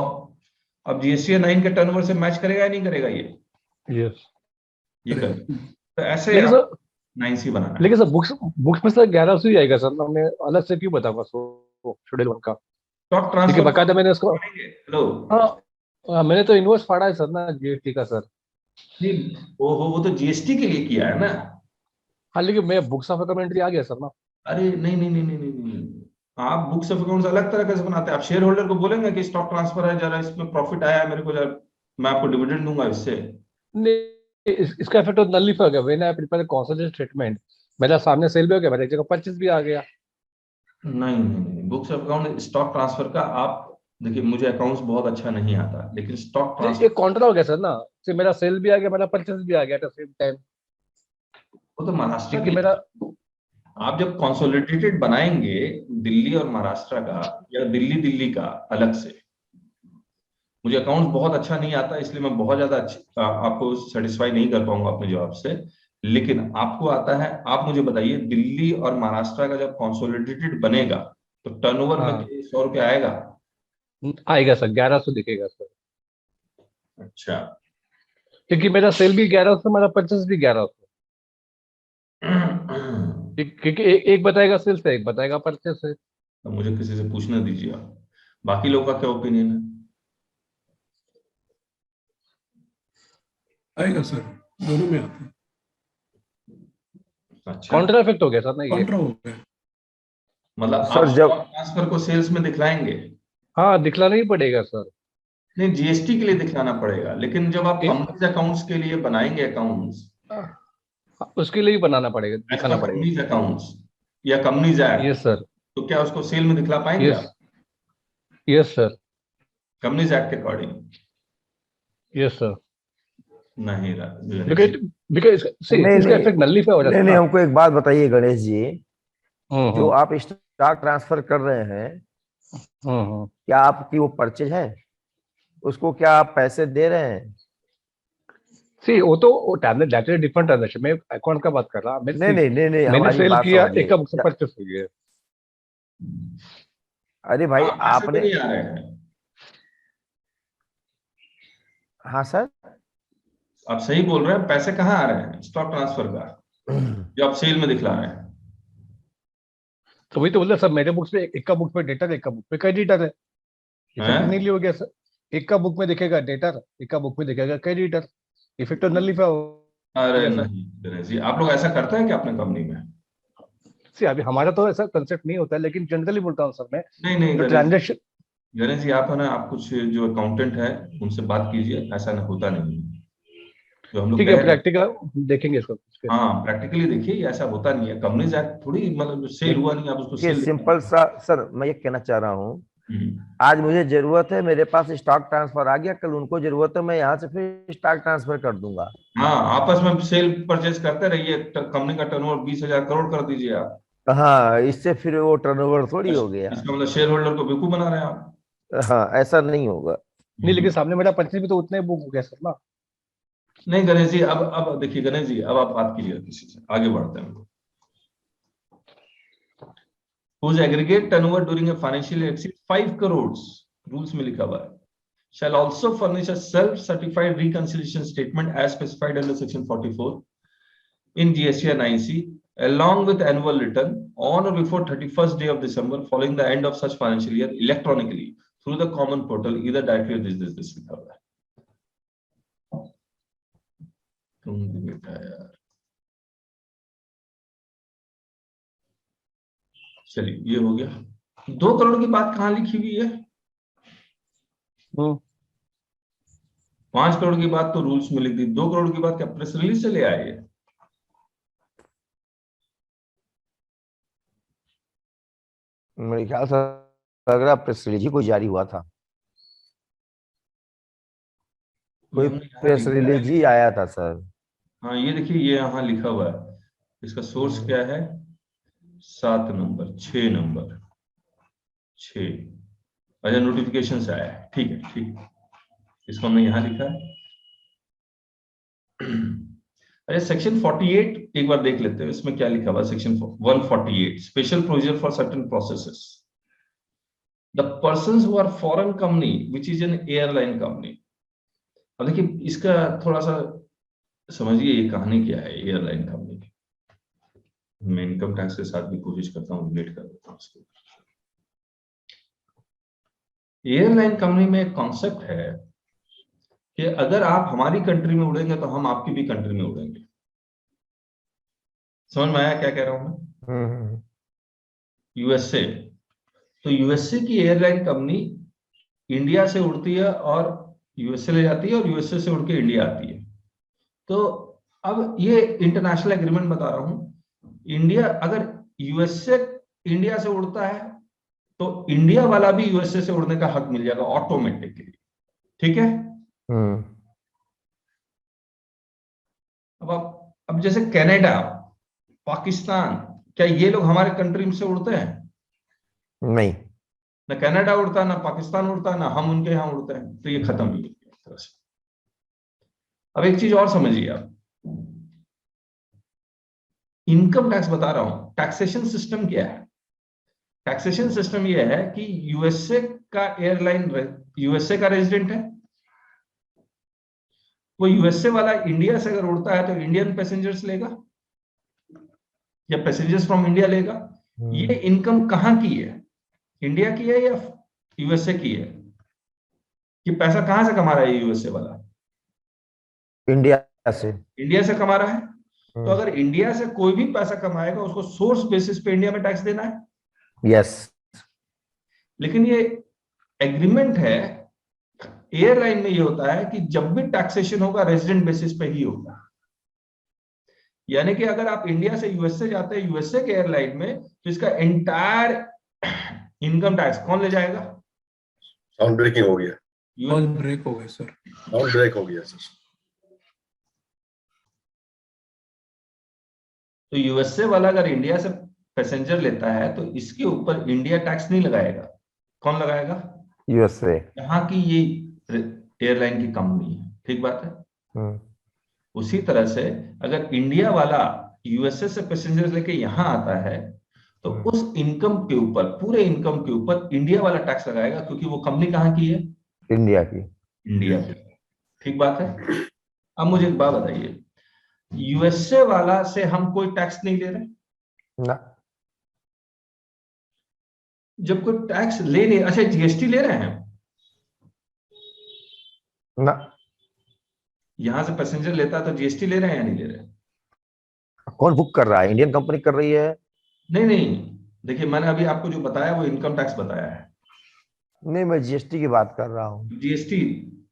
अब जीएसटी 9 के टर्नओवर से मैच करेगा या नहीं करेगा ये? यस। ये कर, तो ऐसे लेकिन आप सर 9C बनाना है। लेकिन सर बुक्स में सर 1100 ही आएगा सर, मैं अलग से क्यों बताऊंगा उसको शेड्यूल 1 का? स्टॉक ठीक है, ट्रांसफर बकायदा मैंने उसको, हेलो हाँ मैंने तो इन्वॉइस फाड़ा है सर ना जीएसटी का सर। नहीं, वो तो जीएसटी के लिए किया है ना। हाँ लेकिन मैं बुक्स ऑफ कमेंट्री आ गया सर ना। अरे नहीं नहीं नहीं नहीं नहीं नहीं, आप बुक्स ऑफ अकाउंट्स अलग तरह से बनाते हैं। आप शेयर होल्डर को बोलेंगे कि स्टॉक ट्रांसफर है, जरा इसमें प्रॉफिट आया है मेरे को, जरा मैं आपको डिविडेंड दूंगा इससे। नहीं इसका इफेक्ट तो नलिफाई हो गया when I prepare consolidated statement, मेरा सामने सेल भी हो गया, मेरा एक जगह परचेज भी आ गया। नहीं नहीं नहीं, books of account stock transfer का आप देखिए, मुझे अकाउंट्स बहुत अच्छा नहीं आता, लेकिन स्टॉक ट्रांसफर एक कॉन्ट्रा हो गया सर ना, से मेरा सेल भी आ गया, मेरा परचेज भी आ गया एट द सेम टाइम, वो तो महाराष्ट्र के क्योंकि लिए। मेरा आप जब कंसोलिडेटेड बनाएंगे दिल्ली और महाराष्ट्र का, या दिल्ली दिल्ली का अलग से, मुझे अकाउंट्स बहुत अच्छा नहीं आता, इसलिए मैं बहुत ज्यादा आपको सेटिस्फाई नहीं कर पाऊंगा अपने जवाब से। लेकिन आपको आता है, आप मुझे बताइए दिल्ली और महाराष्ट्र का जब कंसोलिडेटेड बनेगा तो टर्नओवर में हाँ 100 रुपये आएगा। आएगा सर, 1100 दिखेगा सर, अच्छा। क्योंकि मेरा सेल भी 1100, मेरा परचेज भी 1100, क्योंकि एक बताएगा सेल से, एक बताएगा परचेज से। तो मुझे किसी से पूछना दीजिए आप, बाकी लोगों का क्या ओपिनियन है? आएगा सर, दोनों में आता है। अच्छा, काउंटर इफेक्ट हो गया सर ना ये। कॉन्ट्रा हो गया। मतलब आप सर जब स्टॉक ट्रांसफर को सेल्स में दिखलाएंगे? हाँ दिखलाना ही पड़ेगा सर। नहीं, जीएसटी के लिए दिखलाना पड़ेगा, लेकिन जब आप ए, कंपनीज अकाउंट्स के लिए बनाएंगे अकाउंट्स, उसके लिए ही बनाना पड़ेगा, एज दिखाना पर पड़ेगा। कंपनीज अकाउंट्स या कंपनीज एक्ट, यस सर। तो क्या उसको सेल में दिखला पाएंगे यस। आप यस सर। कंपनीज एक्ट के अकॉर्डिंग? Yes sir. नहीं गणेश बिकॉज जी। बिकॉज नहीं इसका नहीं इफेक्ट नल्लीफाई हो जाता नहीं है नहीं, ना। हमको एक बात बताइए गणेश जी, जो हम्म आप स्टॉक ट्रांसफर कर रहे हैं, हम्म। क्या आपकी वो परचेज है? उसको क्या आप पैसे दे रहे हैं? सी वो तो वो tablet that is different transaction, मैं अकाउंट का बात कर रहा मैं नहीं सी, नहीं नहीं नहीं, मैंने हमारी सेल बात किया, समझिए। एक का बुक से परचेस हो गया। अरे भाई हाँ, पैसे तो आपने, नहीं आ रहे हैं। हाँ सर। आप सही बोल रहे हैं, पैसे कहाँ आ रहे हैं स्टॉक ट्रांसफर का, जो आप सेल में दिखला रहे हैं? तो वही तो बोल रहा सर, मेरे बुक्स में एक का बुक में डेटर, एक का बुक में क्रेडिटर है, इफेक्ट नहीं हैं? लिया हो गया सर। एक का बुक में दिखेगा डेटर, एक का बुक में दिखेगा क्रेडिटर, इफेक्ट तो नल्लीफाई हो अरे गया सर। नहीं गणेश जी, आप लोग ऐसा करते हैं क्या अपने कंपनी में? सी अभी हमारा तो ऐसा कंसेप्ट नहीं होता है, लेकिन जनरली बोलता हूँ सर मैं, नहीं नहीं जो गणेश, ट्रांजेक्शन। गणेश जी आप है ना, आप कुछ जो अकाउंटेंट है उनसे बात कीजिए, ऐसा ना होता नहीं है। जो हम लोग ठीक कह है, रहे हैं, प्रैक्टिकल देखेंगे इसको। हाँ प्रैक्टिकली देखिए, ये ऐसा होता नहीं है। कंपनीज एक्ट थोड़ी, मतलब जो सेल हुआ नहीं आप उसको ये सेल। सिंपल सा सर, मैं ये कहना चाह रहा हूँ, आज मुझे जरूरत है, मेरे पास स्टॉक ट्रांसफर आ गया, कल उनको जरूरत है, मैं यहाँ से फिर स्टॉक ट्रांसफर कर दूंगा। हाँ, आपस में सेल परचेज करते रहिए, कंपनी का टर्नओवर 20,000 करोड़ कर दीजिए आप। हाँ, इससे फिर वो टर्नओवर थोड़ी हो गया। इसका मतलब शेयर होल्डर को बेवकूफ बना रहे हैं आप। हाँ, ऐसा नहीं होगा। नहीं लेकिन सामने मेरा परचेज भी तो उतने बुक हो गया सर ना। नहीं गणेश जी, अब देखिए गणेश जी, अब आप बात कीजिए किसी से, आगे बढ़ते हैं। whose aggregate turnover during a financial year exceeds 5 crores, rules में लिखा हुआ है, shall also furnish a self-certified reconciliation statement as specified under section 44 in GST 9C along with annual return on or before 31st day of December following the end of such financial year electronically through the common portal either directly or this लिखा हुआ है। तुम भी बेटा यार, चलिए ये हो गया। 2 करोड़ की बात कहाँ लिखी हुई है? 5 करोड़ की बात तो रूल्स में लिख दी, 2 करोड़ की बात क्या प्रेस रिलीज से ले आए हैं? मेरे ख्याल से लग रहा प्रेस रिलीज ही कोई जारी हुआ था, कोई हमने यहाँ प्रेस लिखा है। रिलीज ही आया था सर। हाँ ये देखिए, ये यहाँ लिखा हुआ है, इसका सोर्स क्या है? 7 नंबर 6 नंबर 6, अच्छा नोटिफिकेशन से आया है, ठीक है ठीक है, इसको हमने यहाँ लिखा है। अरे सेक्शन 48 एक बार देख लेते हैं, इसमें क्या लिखा हुआ है। Section 148 special provision for certain processes, the persons who are foreign company which is an airline company. अब देखिए इसका थोड़ा सा समझिए ये कहानी क्या है एयरलाइन कंपनी की। मैं इनकम टैक्स के साथ भी कोशिश करता हूँ रिलेट कर देता हूँ इसको। एयरलाइन कंपनी में एक कॉन्सेप्ट है कि अगर आप हमारी कंट्री में उड़ेंगे तो हम आपकी भी कंट्री में उड़ेंगे। समझ में आया क्या कह रहा हूं मैं? यूएसए, तो यूएसए की एयरलाइन कंपनी इंडिया से उड़ती है और यूएसए ले जाती है और यूएसए से उड़ के इंडिया आती है। तो अब ये इंटरनेशनल एग्रीमेंट बता रहा हूं, इंडिया अगर यूएसए इंडिया से उड़ता है तो इंडिया वाला भी यूएसए से उड़ने का हक मिल जाएगा ऑटोमेटिकली। ठीक है। अब जैसे कनाडा, पाकिस्तान, क्या ये लोग हमारे कंट्री से उड़ते हैं? नहीं, ना कनाडा उड़ता, ना पाकिस्तान उड़ता, ना हम उनके यहां उड़ते हैं। तो ये खत्म ही है तरह से। अब एक चीज और समझिए आप, इनकम टैक्स बता रहा हूं, टैक्सेशन सिस्टम क्या है? टैक्सेशन सिस्टम ये है कि यूएसए का एयरलाइन यूएसए का रेजिडेंट है, वो यूएसए वाला इंडिया से अगर उड़ता है तो इंडियन पैसेंजर्स लेगा या पैसेंजर्स फ्रॉम इंडिया लेगा। ये इनकम कहां की है? इंडिया की है या यूएसए की है? ये पैसा कहां से कमा रहा है यूएसए वाला? इंडिया से। इंडिया से कमा रहा है। तो अगर इंडिया से कोई भी पैसा कमाएगा उसको सोर्स बेसिस पे इंडिया में टैक्स देना है। यस। लेकिन ये एग्रीमेंट है, एयरलाइन में ये होता है कि जब भी टैक्सेशन होगा रेजिडेंट बेसिस पे ही होगा। यानी कि अगर आप इंडिया से यूएसए जाते हैं यूएसए के एयरलाइन में, तो इसका एंटायर इनकम टैक्स कौन ले जाएगा? साउंड ब्रेकिंग हो गया। साउंड ब्रेक हो गया सर। साउंड ब्रेक हो गया सर। तो यूएसए वाला अगर इंडिया से पैसेंजर लेता है तो इसके ऊपर इंडिया टैक्स नहीं लगाएगा। कौन लगाएगा? यूएसए। यहाँ की ये एयरलाइन की कंपनी है। ठीक बात है। उसी तरह से अगर इंडिया वाला यूएसए से पैसेंजर लेके यहाँ आता है तो उस इनकम के ऊपर, पूरे इनकम के ऊपर इंडिया वाला टैक्स लगाएगा, क्योंकि वो कंपनी कहाँ की है? इंडिया की। इंडिया की। ठीक बात है। अब मुझे एक बात बताइए, यूएसए वाला से हम कोई टैक्स नहीं ले रहे ना। जब कोई टैक्स ले नहीं, अच्छा जीएसटी ले रहे हैं ना। यहां से पैसेंजर लेता है तो जीएसटी ले रहे हैं या नहीं ले रहे? कौन बुक कर रहा है? इंडियन कंपनी कर रही है। नहीं, देखिए मैंने अभी आपको जो बताया वो इनकम टैक्स बताया है। नहीं, मैं जीएसटी की बात कर रहा हूँ। जीएसटी,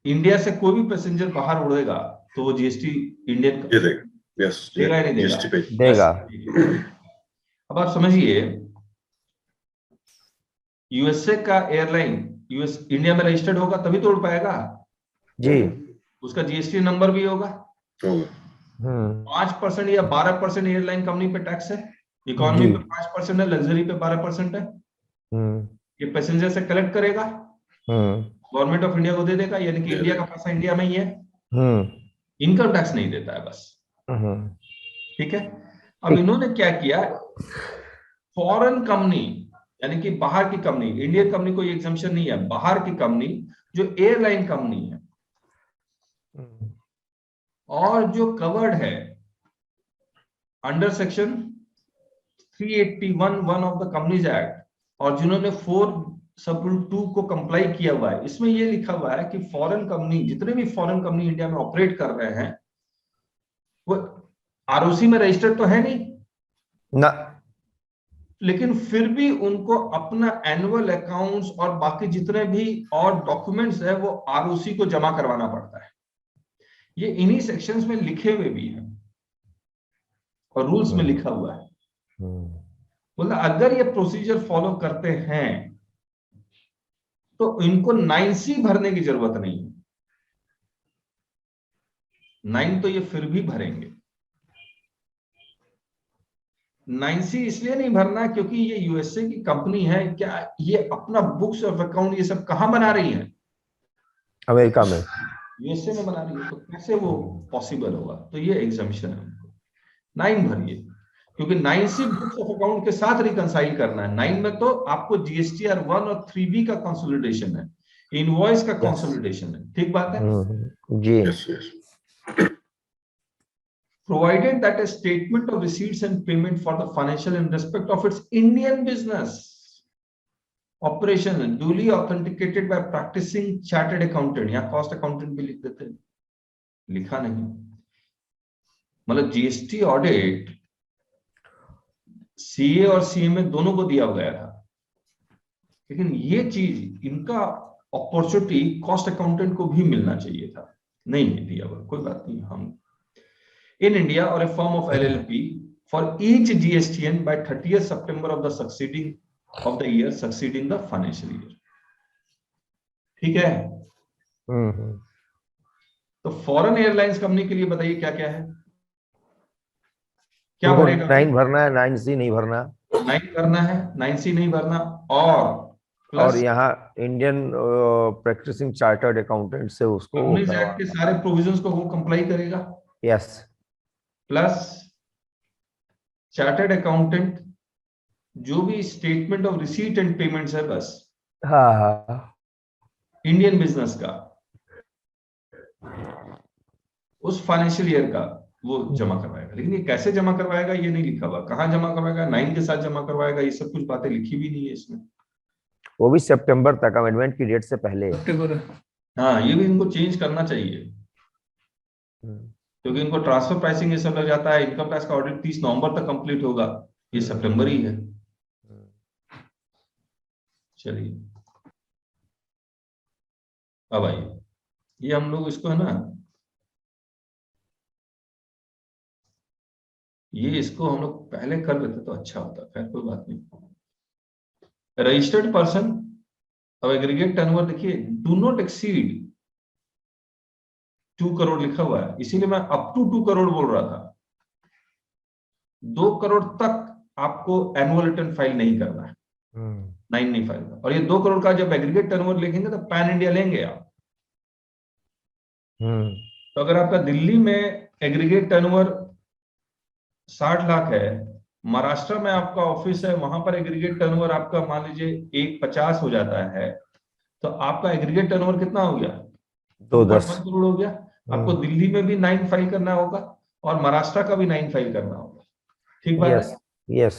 इंडिया से कोई भी पैसेंजर बाहर उड़ेगा तो वो जीएसटी इंडियन देगा या नहीं देगा? देगा। अब आप समझिए, यूएसए का एयरलाइन यूएस इंडिया में रजिस्टर्ड होगा तभी तो उड़ पाएगा जी। उसका जीएसटी नंबर भी होगा। 5% या 12% एयरलाइन कंपनी पे टैक्स है, इकोनॉमी पे 5% है, लग्जरी पे 12% है। ये पैसेंजर से कलेक्ट करेगा, गवर्नमेंट ऑफ इंडिया को दे देगा, यानी कि इंडिया का पैसा इंडिया में ही है। इनकम टैक्स नहीं देता है बस। ठीक है। अब इन्होंने क्या किया, फॉरेन कंपनी यानी कि बाहर की कंपनी, इंडियन कंपनी कोई एग्जम्पशन नहीं है, बाहर की कंपनी जो एयरलाइन कंपनी है और जो कवर्ड है under section 381(1) of the companies act, और जिन्होंने 4(2) को कंप्लाई किया हुआ है, इसमें ये लिखा हुआ है कि फॉरेन कंपनी, जितने भी फॉरेन कंपनी इंडिया में ऑपरेट कर रहे हैं वो आरओसी में रजिस्टर्ड तो है नहीं ना, लेकिन फिर भी उनको अपना एनुअल अकाउंट्स और बाकी जितने भी और डॉक्यूमेंट्स है वो आरओसी को जमा करवाना पड़ता है। ये इन्हीं सेक्शंस में लिखे हुए भी हैं और रूल्स में लिखा हुआ है। बोला अगर ये प्रोसीजर फॉलो करते हैं तो इनको 9C भरने की जरूरत नहीं है। 9 तो ये फिर भी भरेंगे। 9C इसलिए नहीं भरना क्योंकि ये यूएसए की कंपनी है, क्या ये अपना बुक्स ऑफ अकाउंट ये सब कहां बना रही है? अमेरिका में। यूएसए में बना रही है, तो कैसे वो पॉसिबल होगा? तो ये एग्जामिशन है उनको। 9 भरिए, क्योंकि 9C बुक्स ऑफ अकाउंट के साथ रिकंसाइल करना है। 9 में तो आपको जीएसटीआर 1 और 3B का कंसोलिडेशन है, इनवॉइस का कंसोलिडेशन है। ठीक बात है? जी। Yes, yes. Provided that a statement of receipts and payment for the financial in respect of its Indian business operation duly authenticated by practicing chartered accountant, या cost accountant भी लिख देते हैं, लिखा नहीं। मतलब जीएसटी ऑडिट सीए और CMA दोनों को दिया गया था, लेकिन ये चीज इनका अपॉर्चुनिटी कॉस्ट अकाउंटेंट को भी मिलना चाहिए था, नहीं दिया हुआ। कोई बात नहीं, हम in India or a firm of LLP for each GSTN by 30th September of the succeeding of the year succeeding the financial year। ठीक है? तो फॉरेन एयरलाइंस कंपनी के लिए बताइए क्या क्या है, क्या भरेगा? 9 भरना है, 9C नहीं भरना, 9 करना है, 9C नहीं भरना, और यहाँ इंडियन प्रैक्टिसिंग चार्टर्ड अकाउंटेंट से उसको कंपनीज एक्ट के सारे प्रोविजंस को वो कंप्लाई करेगा। यस। प्लस चार्टर्ड अकाउंटेंट जो भी statement of receipt and payments है, बस हाँ इंडियन बिजनेस का उस फाइनेंशियल ईयर का वो जमा करवाएगा। लेकिन ये कैसे जमा करवाएगा ये नहीं लिखा हुआ, कहाँ जमा करवाएगा, 9 के साथ जमा करवाएगा, ये सब कुछ बातें लिखी भी नहीं है इसमें। वो भी सितंबर तक, अमेंडमेंट की डेट से पहले। हाँ, ये भी इनको चेंज करना चाहिए, क्योंकि इनको ट्रांसफर प्राइसिंग ये सब लग जाता है। इनकम टैक्स का ऑडिट 30 नवंबर तक कंप्लीट होगा, ये सितंबर ही है। चलिए अब आइए, ये हम लोग इसको है ना, ये इसको हम लोग पहले कर लेते तो अच्छा होता। खैर कोई बात नहीं। रजिस्टर्ड पर्सन, अब एग्रीगेट टर्नओवर देखिए, डू नॉट एक्सीड 2 करोड़ लिखा हुआ है, इसीलिए मैं अप टू 2 करोड़ बोल रहा था। 2 करोड़ तक आपको एनुअल रिटर्न फाइल नहीं करना है, 9 नहीं फाइल करना। और ये 2 करोड़ का जब एग्रीगेट टर्नओवर लिखेंगे तो पैन इंडिया लेंगे आप। तो अगर आपका दिल्ली में एग्रीगेट टर्नओवर 60 लाख है, महाराष्ट्र में आपका ऑफिस है, वहां पर एग्रीगेट टर्नओवर आपका मान लीजिए 150 हो जाता है, तो आपका एग्रीगेट टर्नओवर कितना हो गया? 2.1 करोड़ हो गया। आपको दिल्ली में भी 9 फाइल करना होगा और महाराष्ट्र का भी 9 फाइल करना होगा। ठीक बात है? Yes.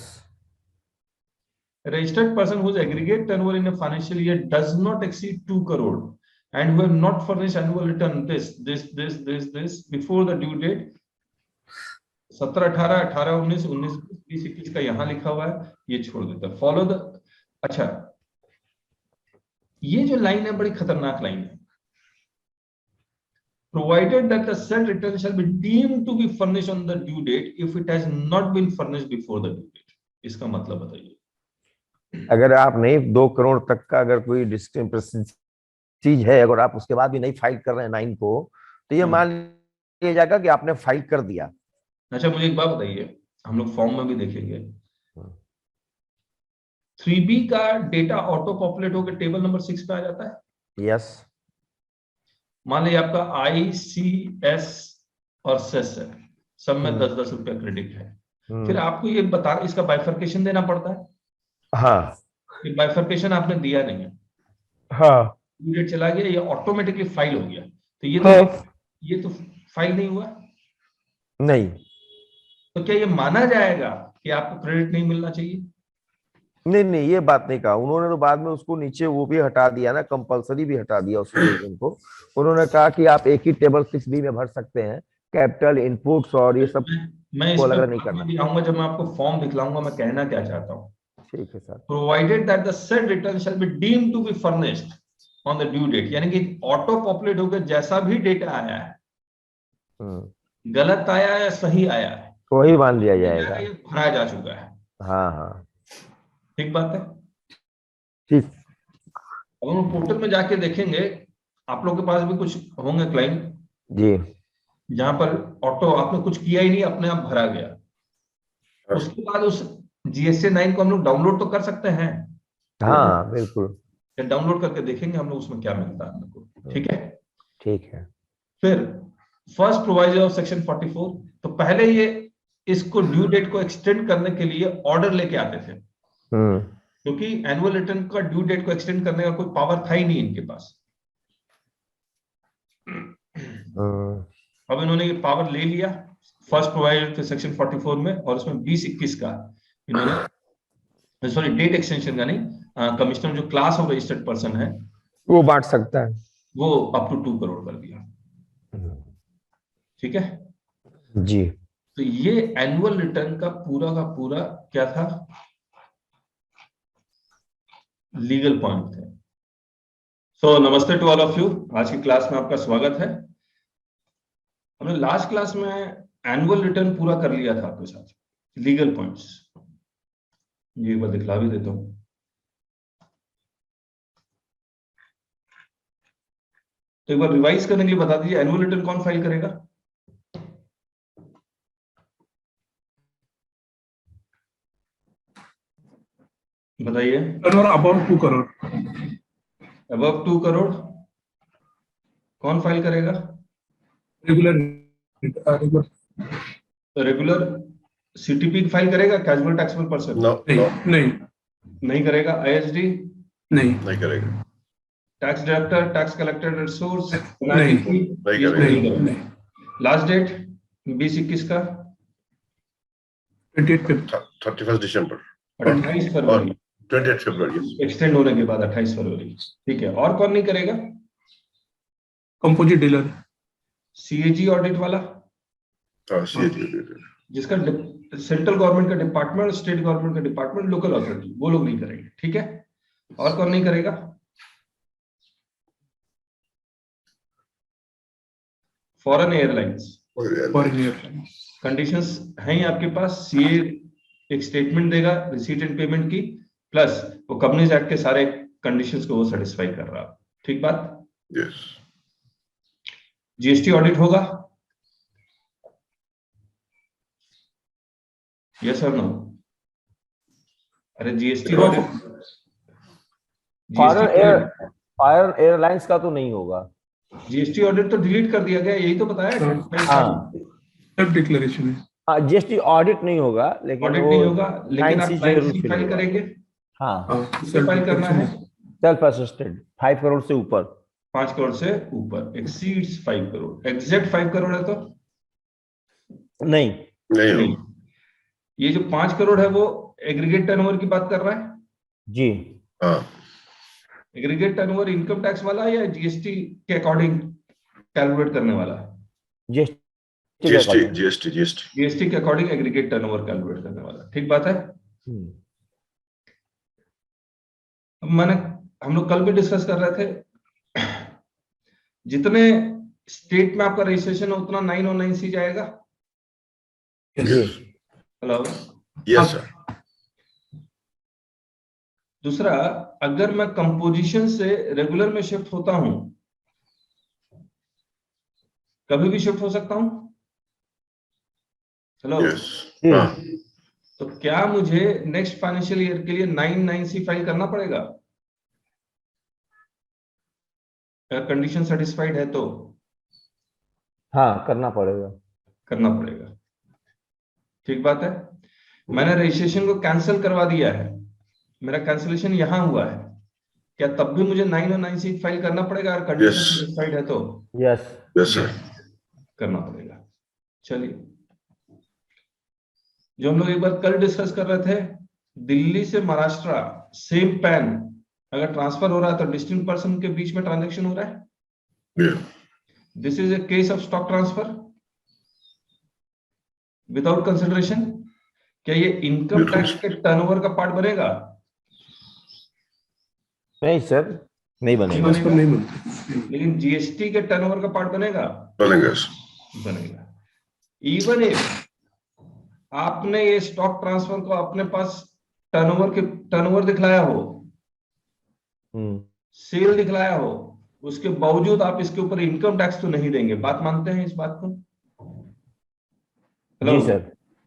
Registered person whose aggregate turnover in a financial year does not exceed 2 crore and who have not furnished annual return this before the due date 17, 18, 18, 19, 19, 20, 21 का यहाँ लिखा हुआ है, ये छोड़ देता। फॉलो द, अच्छा ये जो लाइन है बड़ी खतरनाक लाइन है। Provided that the said return shall be deemed to be furnished on the due date if it has not been furnished before the due date। इसका मतलब बताइए। अगर आप नहीं 2 करोड़ तक का अगर कोई चीज है, अगर आप उसके बाद भी नहीं फाइल कर रहे हैं 9 को, तो ये मान लिया जाएगा कि आपने फाइल कर दिया। अच्छा मुझे एक बात बताइए, हम लोग फॉर्म में भी देखेंगे 3B का डेटा ऑटो पॉपुलेट होकर टेबल नंबर 6 पे आ जाता है। यस। मान लीजिए आपका ICS और सेस है, सब में 10-10 रुपया क्रेडिट है, फिर आपको ये बता इसका बाइफर्केशन देना पड़ता है। हाँ, बाइफर्केशन आपने दिया नहीं है, हाँ, डेट चला गया, ये ऑटोमेटिकली फाइल हो गया, तो ये तो फाइल नहीं हुआ नहीं। तो क्या ये माना जाएगा कि आपको क्रेडिट नहीं मिलना चाहिए? नहीं, ये बात नहीं कहा उन्होंने, तो बाद में उसको नीचे वो भी हटा दिया ना, कंपलसरी भी हटा दिया उस प्रोविजन को। उन्होंने कहा कि आप एक ही टेबल 6B में भर सकते हैं, कैपिटल इनपुट्स और ये सब मैं को अलग नहीं करना। आऊंगा जब मैं आपको फॉर्म दिखलाऊंगा, मैं कहना क्या चाहता हूँ। ठीक है sir. Provided that the said return shall be deemed to be furnished on the due date, यानी कि ऑटो पॉपुलेट होकर जैसा भी डेटा आया है, गलत आया है या सही आया है, वही मान लिया जाएगा, ये भरा जा चुका है। हाँ हाँ, ठीक बात है। ठीक। अब हम पोर्टल में जाके देखेंगे, आप लोग के पास भी कुछ होंगे क्लाइंट जी, जहां पर ऑटो आपने कुछ किया ही नहीं, अपने आप भरा गया। उसके बाद उस GST 9 को हम लोग डाउनलोड तो कर सकते हैं। हाँ बिल्कुल, डाउनलोड करके देखेंगे हम लोग उसमें क्या मिलता है हम लोग को। ठीक है, ठीक है। फिर फर्स्ट प्रोवाइजर ऑफ सेक्शन 44, तो पहले ये इसको ड्यू डेट को एक्सटेंड करने के लिए ऑर्डर लेके आते थे, क्योंकि एनुअल रिटर्न का ड्यू डेट को एक्सटेंड करने का कोई पावर था ही नहीं इनके पास। अब इन्होंने ये पावर ले लिया फर्स्ट प्रोवाइडर के सेक्शन 44 में, और उसमें 2021 का इन्होंने, सॉरी डेट एक्सटेंशन का नहीं, कमिश्नर जो क्लास ऑफ रजिस्टर्ड पर्सन है वो बांट सकता है, वो अप टू 2 करोड़ कर दिया। ठीक है जी। तो ये एनुअल रिटर्न का पूरा क्या था, लीगल पॉइंट थे। सो नमस्ते टू ऑल ऑफ यू, आज की क्लास में आपका स्वागत है। हमने लास्ट क्लास में एनुअल रिटर्न पूरा कर लिया था आपके साथ, लीगल पॉइंट्स। ये एक बार दिखला भी देता हूं। तो एक बार रिवाइज करने के लिए बता दीजिए, एनुअल रिटर्न कौन फाइल करेगा? बताइए। अबाउट 2 करोड़। अबव 2 करोड़ कौन फाइल करेगा? रेगुलर सीटीपी फाइल करेगा, कैजुअल टैक्सेबल पर्सन? नहीं करेगा। आईएसडी? नहीं करेगा। Tax director, tax collector, resource? नहीं करेगा। लास्ट डेट 2021 का 31 दिसंबर, 28 फरवरी, 28 फरवरी एक्सटेंड होने के बाद 28 फरवरी। ठीक है, और कौन नहीं करेगा? कंपोजिट डीलर, सीएजी ऑडिट वाला, जिसका सेंट्रल गवर्नमेंट का डिपार्टमेंट, स्टेट गवर्नमेंट का डिपार्टमेंट, लोकल अथॉरिटी, वो लोग नहीं करेंगे। ठीक है, और कौन नहीं करेगा? Foreign airlines. कंडीशंस हैं आपके पास, सीए एक स्टेटमेंट देगा रिसीट एंड पेमेंट की, प्लस वो कंपनीज एक्ट के सारे कंडीशंस को वो सेटिस्फाई कर रहा है। ठीक बात? यस। जीएसटी ऑडिट होगा? यस और नो? अरे जीएसटी ऑडिट, फायर एयरलाइंस का तो नहीं होगा। जीएसटी ऑडिट तो डिलीट कर दिया गया, यही तो बताया। हाँ, सब डिक्लेरेशन है। हाँ, जीएसटी ऑडिट नहीं होगा, लेकिन ऑडिट नहीं होगा, लेकिन आप 9C फाइल करेंगे। हाँ, किससे फाइल करना है? सेल्फ असिस्टेड 5 करोड़ से ऊपर, 5 करोड़ से ऊपर, एक्सीड्स 5 करोड़, एग्जैक्ट 5 करोड़ है तो नहीं। ये जो 5 करोड़ है वो एग्रीगेट टर्नओवर की बात कर रहा है जी। हाँ, एग्रीगेट टर्नओवर इनकम टैक्स वाला या जीएसटी के अकॉर्डिंग कैलकुलेट करने वाला? जीएसटी के अकॉर्डिंग एग्रीगेट टर्नओवर कैलकुलेट करने वाला। ठीक बात है। हम लोग कल भी डिस्कस कर रहे थे, जितने स्टेट में आपका रजिस्ट्रेशन है उतना 909C जाएगा। हेलो? Yes sir. दूसरा, अगर मैं कंपोजिशन से रेगुलर में शिफ्ट होता हूं, कभी भी शिफ्ट हो सकता हूं। हेलो? तो क्या मुझे नेक्स्ट फाइनेंशियल ईयर के लिए 99C फाइल करना पड़ेगा? अगर कंडीशन सेटिस्फाइड है तो हाँ, करना पड़ेगा। ठीक बात है। मैंने रजिस्ट्रेशन को कैंसिल करवा दिया है, मेरा कैंसिलेशन यहां हुआ है, क्या तब भी मुझे 909C फाइल करना पड़ेगा अगर कंडीशन सेटिस्फाइड है तो? यस सर, करना पड़ेगा। चलिए, जो हम लोग एक बार कल डिस्कस कर रहे थे, दिल्ली से महाराष्ट्र सेम पैन अगर ट्रांसफर हो रहा है तो डिस्टिंक्ट पर्सन के बीच में ट्रांजैक्शन हो रहा है। This is a case of stock transfer without consideration. क्या ये इनकम टैक्स के टर्नओवर का पार्ट बनेगा? नहीं सर, नहीं बनेगा। लेकिन जीएसटी के टर्नओवर का पार्ट बनेगा। इवन इफ आपने ये स्टॉक ट्रांसफर को अपने पास टर्नओवर दिखलाया हो, सेल दिखलाया हो, उसके बावजूद आप इसके ऊपर इनकम टैक्स तो नहीं देंगे। बात मानते हैं इस बात को? जी सर,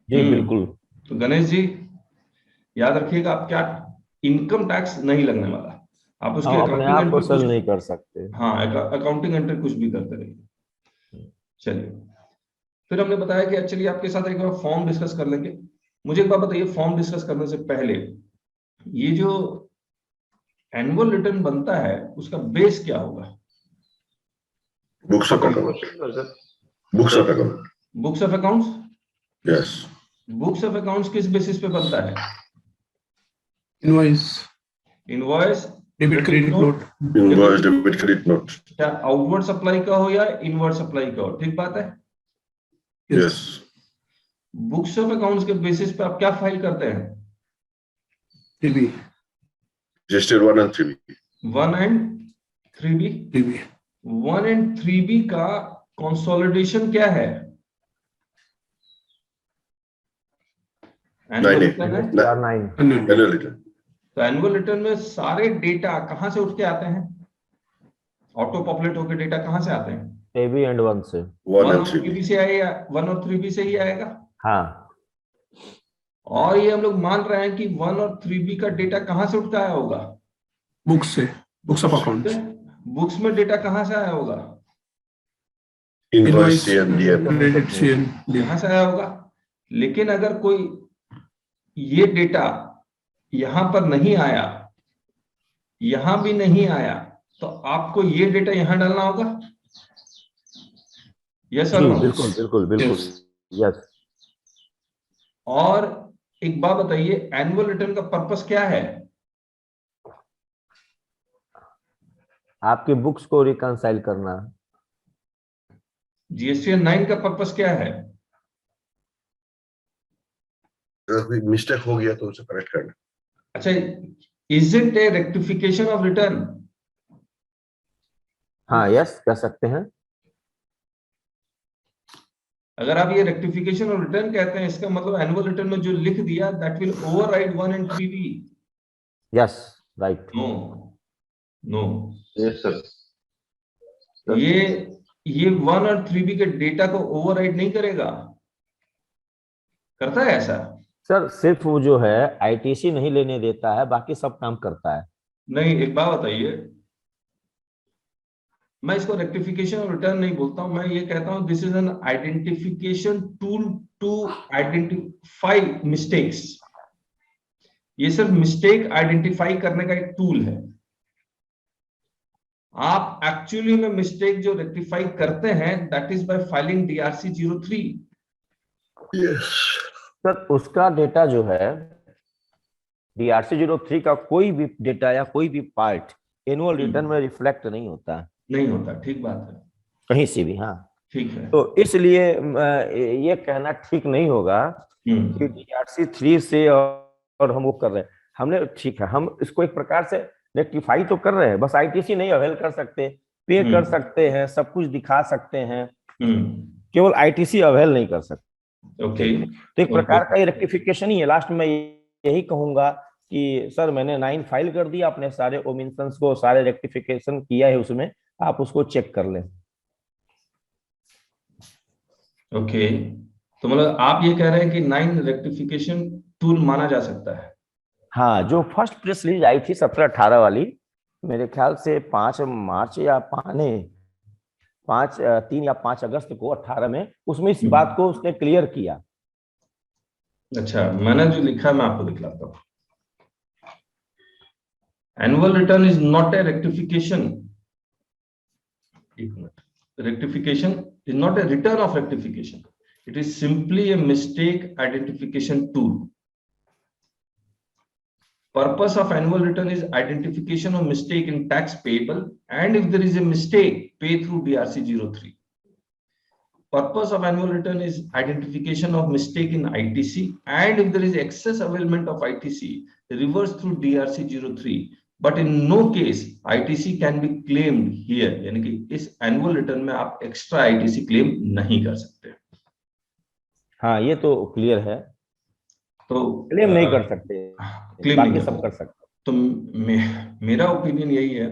जी बिल्कुल। तो गणेश जी याद रखिएगा, आप क्या इनकम टैक्स नहीं लगने वाला, आप उसकी अपने आप को सेल नहीं कर सकते। हाँ, अकाउंटिंग एंट्री कुछ भी करते रहिए। चलिए, फिर हमने बताया कि एक्चुअली आपके साथ एक बार फॉर्म डिस्कस कर लेंगे। मुझे एक बात बताइए, फॉर्म डिस्कस करने से पहले ये जो एनुअल रिटर्न बनता है उसका बेस क्या होगा? Books of account. Books of account. Books of accounts. Yes. Books of accounts किस बेसिस पे बनता है? Invoice, invoice, debit credit note. Invoice, debit, credit note. क्या आउटवर्ड सप्लाई का हो या इनवर्ड सप्लाई का हो, ठीक बात है। Yes. बुक्स ऑफ अकाउंट्स के बेसिस पे आप क्या फाइल करते हैं? 3B, Register 1 and 3B. 1 and 3B। 3B. 1 and 3B का कंसोलिडेशन क्या है? एनुअल रिटर्न है। 9 Annual return. तो एनुअल रिटर्न में सारे डेटा कहां से उठ के आते हैं? ऑटो पॉपुलेट होकर डेटा कहां से आते हैं? AB and 1 से। 1 1 and और 3B. 3B से आएगा, 1 और 3B से ही आएगा। हाँ, और ये हम लोग मान रहे हैं कि 1 और 3B का डेटा कहां से उठ के आया होगा? Books से, books of accounts. बुक्स में डेटा कहां से आया होगा? Invoice C and D. Credit C and D. यहां से आया होगा। लेकिन अगर कोई ये डेटा यहां पर नहीं आया, यहां भी नहीं आया, तो आपको ये डेटा यहां डालना होगा। यस और जी, नो? बिल्कुल बिल्कुल बिल्कुल। Yes. यस। और एक बात बताइए, एनुअल रिटर्न का पर्पस क्या है? आपके बुक्स को रिकंसाइल करना। GSTN 9 का पर्पस क्या है? अगर कोई मिस्टेक हो गया तो उसे करेक्ट करना. अच्छा, is it A rectification of return? हाँ, यस, कह सकते हैं। अगर आप ये रेक्टिफिकेशन ऑफ रिटर्न कहते हैं, इसका मतलब एनुअल रिटर्न में जो लिख दिया that will override 1 and 3B। Yes, right. No, no, yes sir. ये 1 और 3B के डेटा को ओवरराइड नहीं करेगा। करता है ऐसा? सर, सिर्फ वो जो है ITC नहीं लेने देता है, बाकी सब काम करता है। नहीं, एक बात बताइए, मैं इसको रेक्टिफिकेशन और रिटर्न नहीं बोलता हूं, मैं ये कहता हूं this is an identification tool to identify mistakes. ये सिर्फ मिस्टेक आइडेंटिफाई करने का एक टूल है। आप एक्चुअली में मिस्टेक जो रेक्टिफाई करते हैं that is by filing DRC 03। Yes. Sir, उसका डेटा जो है DRC 03 का कोई भी डेटा या कोई भी पार्ट एनुअल रिटर्न में रिफ्लेक्ट नहीं होता है, नहीं होता, ठीक बात है, कहीं से भी। हाँ, ठीक है। तो इसलिए ये कहना ठीक नहीं होगा कि DRC 3 से और हम वो कर रहे हैं। हमने, ठीक है, हम इसको एक प्रकार से रेक्टिफाई तो कर रहे हैं, बस ITC नहीं अवेल कर सकते, पे कर सकते हैं, सब कुछ दिखा सकते हैं, केवल ITC अवेल नहीं कर सकते। ओके, तो एक प्रकार का ये रेक्टिफिकेशन ही है। लास्ट में यही कहूंगा कि सर, मैंने 9 फाइल कर दिया, आपने सारे ओमिशंस को, सारे रेक्टिफिकेशन किया है उसमें, आप उसको चेक कर लें। ओके, तो मतलब आप ये कह रहे हैं कि 9 रेक्टिफिकेशन टूल माना जा सकता है? हाँ, जो फर्स्ट प्रेस रिलीज आई थी 17-18 वाली, मेरे ख्याल से 5 मार्च या 3 या 5 अगस्त को 18 में, उसमें इस बात को उसने क्लियर किया। अच्छा, मैंने जो लिखा मैं आपको दिखलाता हूँ। Annual return is not a rectification. एक minute, rectification is not a return of rectification, it is simply a mistake identification tool. Purpose of annual return is identification of mistake in tax payable, and if there is a mistake, pay through DRC 03. Purpose of annual return is identification of mistake in ITC, and if there is excess availment of ITC, reverse through DRC 03. But in no case ITC can be claimed here. यानी कि इस annual return में आप extra ITC claim नहीं कर सकते। हाँ, ये तो क्लियर है, तो क्लेम नहीं कर सकते, क्लेम बाकी नहीं सब कर कर सकते। तो मेरा ओपिनियन यही है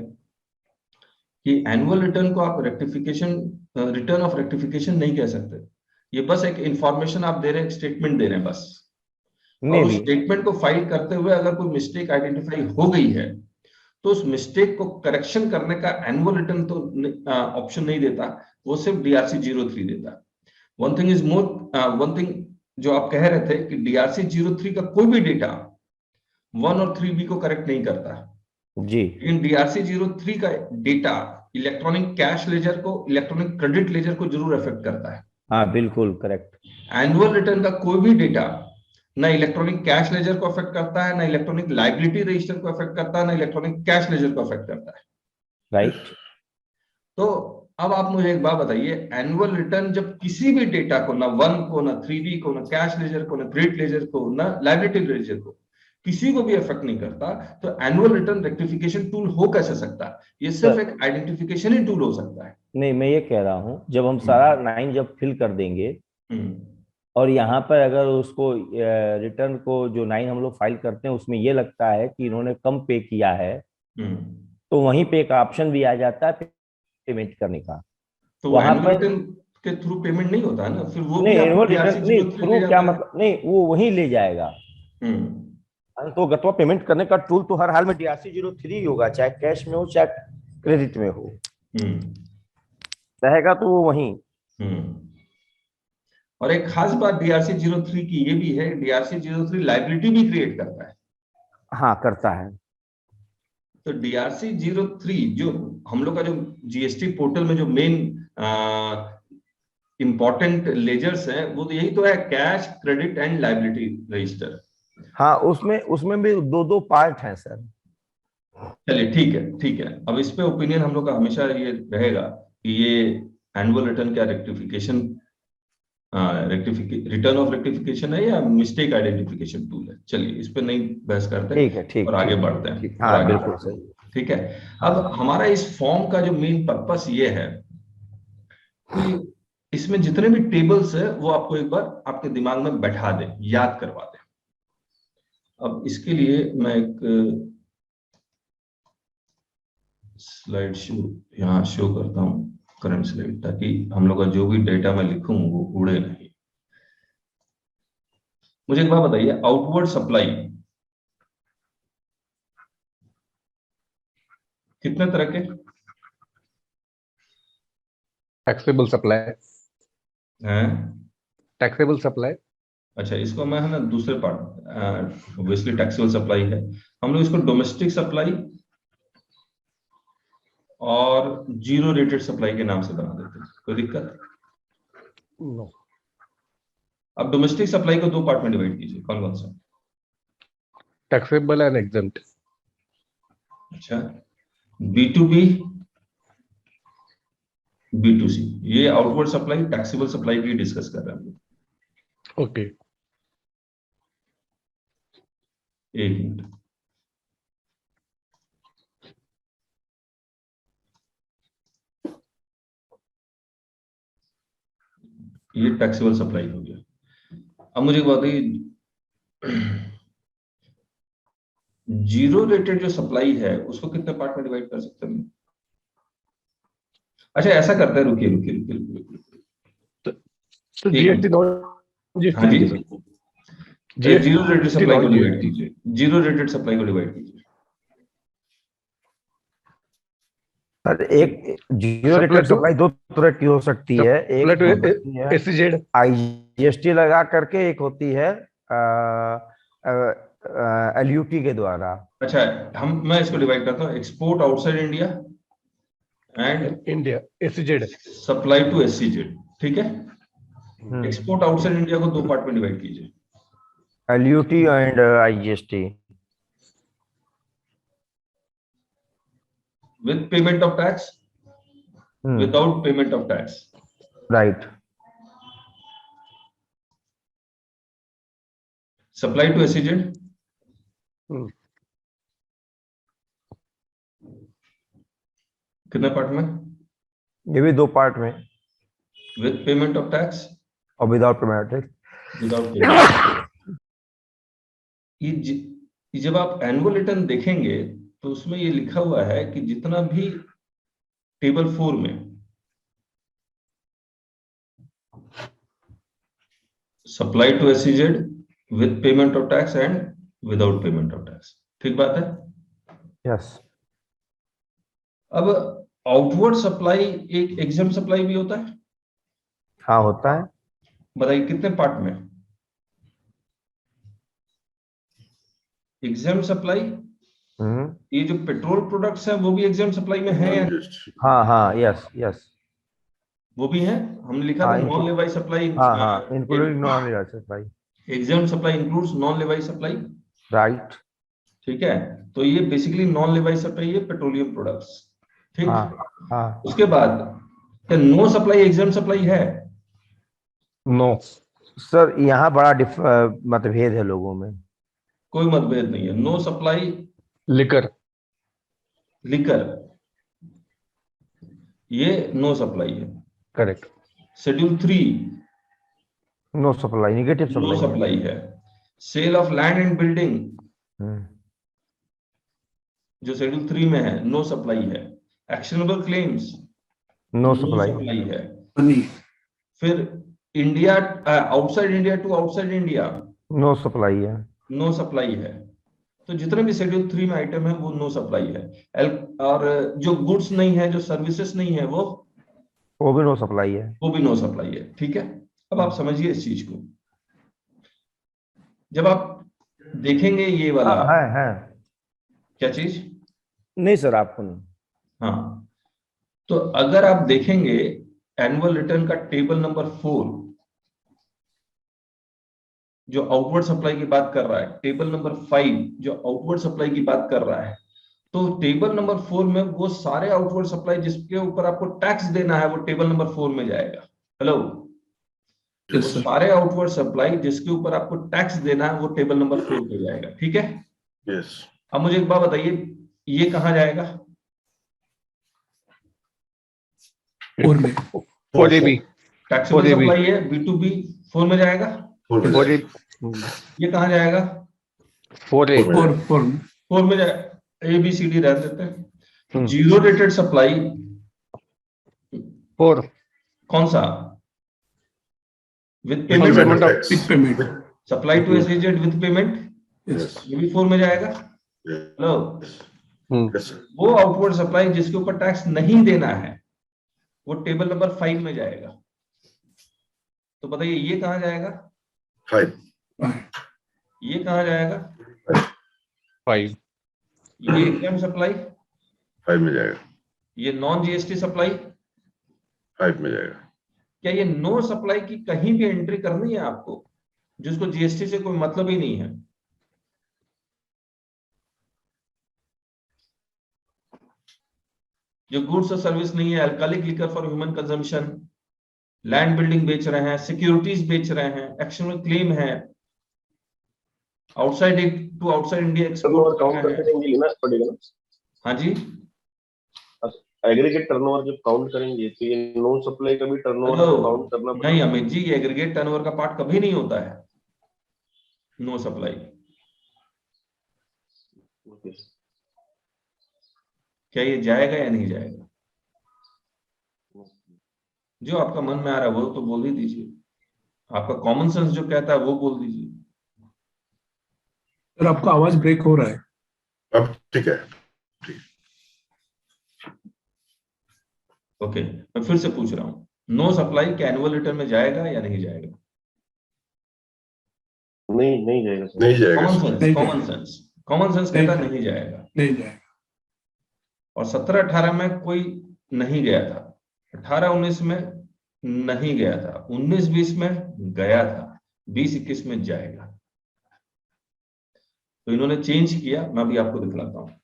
कि एनुअल रिटर्न को आप रेक्टिफिकेशन, रिटर्न ऑफ रेक्टिफिकेशन नहीं कह सकते। ये बस एक इंफॉर्मेशन आप दे रहे हैं, एक स्टेटमेंट दे रहे हैं बस। और उस स्टेटमेंट को फाइल करते हुए अगर कोई मिस्टेक आइडेंटिफाई हो गई है तो उस मिस्टेक को करेक्शन करने का एनुअल रिटर्न तो ऑप्शन नहीं देता, वो सिर्फ DRC 03 देता है। वन थिंग जो आप कह रहे थे कि DRC 03 का कोई भी डेटा 1 और 3B को करेक्ट नहीं करता जी। लेकिन DRC 03 का डेटा इलेक्ट्रॉनिक कैश लेजर को, इलेक्ट्रॉनिक क्रेडिट लेजर को जरूर अफेक्ट करता है। हाँ बिल्कुल करेक्ट। एनुअल रिटर्न का कोई भी डेटा ना इलेक्ट्रॉनिक कैश लेजर को अफेक्ट करता है, ना इलेक्ट्रॉनिक लायबिलिटी रजिस्टर को अफेक्ट करता है, ना इलेक्ट्रॉनिक कैश लेजर को अफेक्ट करता है। राइट। तो अब आप मुझे एक बात बताइए, एनुअल रिटर्न जब किसी भी डेटा को, ना 1 को, ना 3B को, ना कैश लेजर को, ना क्रेडिट लेजर को, ना लायबिलिटी लेजर को, किसी को भी अफेक्ट नहीं करता, तो एनुअल रिटर्न रेक्टिफिकेशन टूल हो कैसे सकता है? ये सिर्फ एक आइडेंटिफिकेशन ही टूल हो सकता है। नहीं, मैं ये कह रहा हूँ जब हम सारा 9 जब फिल कर देंगे और यहाँ पर अगर उसको रिटर्न को जो 9 हम लोग फाइल करते हैं उसमें ये लगता है कि इन्होंने कम पे किया है, तो वहीं पे एक ऑप्शन भी आ जाता है पेमेंट करने का। तो वहां पर रिटर्न के थ्रू पेमेंट नहीं होता है ना, फिर वो नहीं, भी एनुअल रिटर्न नहीं थ्रू क्या मतलब, नहीं वो वहीं ले जाएगा। तो गतवा पेमेंट करने का टूल तो हर हाल में DRC 03 होगा, चाहे कैश में हो चाहे क्रेडिट में हो, रहेगा तो वो वहीं। और एक खास बात DRC 03 की ये भी है, DRC 03 लायबिलिटी भी क्रिएट करता है। हाँ करता है। तो DRC 03 जो हम लोग का जो GST पोर्टल में जो मेन इंपॉर्टेंट लेजर्स हैं, वो तो यही तो है, cash, credit and liability register. हाँ उसमें भी दो पार्ट हैं सर। चलिए ठीक है। अब इस पे ओपिनियन हम लोग का हमेशा ये रहेगा कि ये एनुअल रिटर्न क्या रिटर्न ऑफ रेक्टिफिकेशन है या मिस्टेक आइडेंटिफिकेशन टूल है। चलिए इस पे नहीं बहस करते, ठीक और आगे बढ़ते हैं। हाँ बिल्कुल सही। ठीक है। अब हमारा इस फॉर्म का जो मेन पर्पस ये है कि इसमें जितने भी टेबल्स है वो आपको एक बार आपके दिमाग में बैठा दे, याद करवा दे। अब इसके लिए मैं एक स्लाइड शो यहाँ शो करता हूँ, करंट स्लाइड, ताकि हम लोग का जो भी डेटा मैं लिखूं वो उड़े नहीं। मुझे एक बात बताइए, आउटवर्ड सप्लाई कितने तरह के? Taxable supply. हैं? Taxable supply. अच्छा, इसको मैं है ना दूसरे पार्ट, ऑब्वियसली टैक्सेबल सप्लाई है, हम लोग इसको डोमेस्टिक सप्लाई और जीरो रेटेड सप्लाई के नाम से बना देते हैं। कोई दिक्कत? नो। अब डोमेस्टिक सप्लाई को दो पार्ट में डिवाइड कीजिए, कौन कौन सा? Taxable and exempt. अच्छा, B2B, B2C, ये आउटवर्ड सप्लाई, टैक्सेबल सप्लाई की डिस्कस कर रहे हैं हम लोग। ओके। एक मिनट, ये टैक्सेबल सप्लाई हो गया। अब मुझे एक बात बताइए, जीरो रेटेड जो सप्लाई है उसको कितने पार्ट में डिवाइड कर सकते हैं? अच्छा ऐसा करते हैं, रुकिए रुकिए रुकिए रुकिए, तो जीएसटी हाँ जी, जीरो रेटेड सप्लाई को डिवाइड कीजिए, जीरो रेटेड सप्लाई को डिवाइड कीजिए। सर एक जीरो रेटेड सप्लाई दो तरह की हो सकती है, एक एससीजेड IGST लगा करके, एक होती है LUT के द्वारा। अच्छा, मैं इसको डिवाइड करता हूँ, export outside India and India SCZ, supply to SCZ। ठीक है, एक्सपोर्ट आउटसाइड इंडिया को दो पार्ट में डिवाइड कीजिए, LUT and IGST। with payment of tax, without payment of tax, right? supply to SCZ, कितने पार्ट में? ये भी दो पार्ट में, with payment of tax और विदाउट पेमेंट। without payment। ये जब आप एनुअल रिटर्न देखेंगे तो उसमें ये लिखा हुआ है कि जितना भी टेबल 4 में supply to SCZ with payment of tax and without payment of tax, ठीक बात है? यस। अब आउटवर्ड सप्लाई एक एग्जाम सप्लाई भी होता है? हाँ होता है। बताइए कितने पार्ट में? एग्जाम सप्लाई, ये जो पेट्रोल प्रोडक्ट्स हैं वो भी एग्जाम सप्लाई में है या नहीं? हाँ हाँ, यस यस। वो भी है, हमने लिखा था हाँ नॉन लेवाई सप्लाई। हाँ हाँ, इंक्लूडिंग नॉन रिवर्सल भाई। Exempt supply includes non levy supply. Right. ठीक है, तो ये बेसिकली नॉन लेवाई सप्लाई है पेट्रोलियम प्रोडक्ट्स। ठीक, हाँ हाँ। उसके बाद क्या नो सप्लाई एग्जाम सप्लाई है? नो सर यहाँ बड़ा मतभेद है लोगों में। कोई मतभेद नहीं है। नो सप्लाई लिकर, लिकर, ये नो सप्लाई है। Correct. Schedule 3 no supply, negative no supply है। सप्लाई है। Sale of land and building hmm, जो शेड्यूल 3 में है नो सप्लाई है। Actionable claims no no supply. Supply है। मनी, फिर India, outside India to outside India no supply है। No supply है। तो जितने भी शेड्यूल 3 में आइटम है वो नो सप्लाई है। और जो गुड्स नहीं है, जो सर्विसेज नहीं है, वो भी नो सप्लाई है। वो भी नो सप्लाई है। ठीक है, अब आप समझिए इस चीज को। जब आप देखेंगे ये वाला, है। क्या चीज? नहीं सर, आपको नहीं। हाँ, तो अगर आप देखेंगे एनुअल रिटर्न का टेबल नंबर 4 जो आउटवर्ड सप्लाई की बात कर रहा है, टेबल नंबर 5 जो आउटवर्ड सप्लाई की बात कर रहा है, तो टेबल नंबर 4 में वो सारे आउटवर्ड सप्लाई जिसके ऊपर आपको टैक्स देना है वो टेबल नंबर 4 में जाएगा। हेलो, yes, तो sir. सारे आउटवर्ड सप्लाई जिसके ऊपर आपको टैक्स देना है वो टेबल नंबर 4 पे जाएगा। ठीक है, Yes. अब मुझे एक बात बताइए, ये कहां जाएगा? और में 4AB, टैक्सेबल 4AB, सप्लाई है, B2B 4 में जाएगा। Four में 4AB, ये कहां जाएगा? 4A, और 4 में जाएगा। ABCD रहने देते हैं। हम्म। जीरो रेटेड सप्लाई 4, कौन सा? With With payment, payment of- big payment, supply to SEZ with payment, yes, ये भी 4 में जाएगा। Yes. Hello, Yes, sir. वो आउटवर्ड सप्लाई जिसके ऊपर टैक्स नहीं देना है वो टेबल नंबर 5 में जाएगा। तो बताइए ये कहां जाएगा? Five. ये कहां जाएगा? 5, ये एग्जाम सप्लाई, Five में जाएगा. ये नॉन जीएसटी सप्लाई। Five में जाएगा. क्या ये नो सप्लाई की कहीं भी एंट्री करनी है आपको जिसको जीएसटी से कोई मतलब ही नहीं है? जो गुड्स और सर्विस नहीं है, alcoholic liquor for human consumption, land building बेच रहे हैं, सिक्योरिटीज बेच रहे हैं, एक्शनल क्लेम है, outside to outside India export कर रहे हैं। लेना पड़ेगा ना, हाँ जी, एग्रीगेट टर्नओवर जब काउंट करेंगे तो ये नॉन सप्लाई का भी टर्नओवर हेलो, काउंट करना नहीं पड़ेगा। अमित जी, ये एग्रीगेट टर्नओवर का पार्ट कभी नहीं होता है नो सप्लाई। Okay. क्या ये जाएगा या नहीं जाएगा? जो आपका मन में आ रहा है वो तो बोल ही दीजिए, आपका कॉमन सेंस जो कहता है वो बोल दीजिए। सर आपका आवाज ब्रेक हो रहा है। अब ठीक है. ओके, मैं फिर से पूछ रहा हूँ, नो सप्लाई क्या एनुअल रिटर्न में जाएगा या नहीं जाएगा? नहीं जाएगा सर। नहीं जाएगा. Common sir. सेंस, नहीं कॉमन सेंस, कॉमन सेंस कहता है नहीं जाएगा। नहीं जाएगा। और 17-18 में कोई नहीं गया था, 18-19 में नहीं गया था, 19-20 में गया था, 20-21 में जाएगा। तो इन्होंने चेंज किया, मैं अभी आपको दिखलाता हूँ।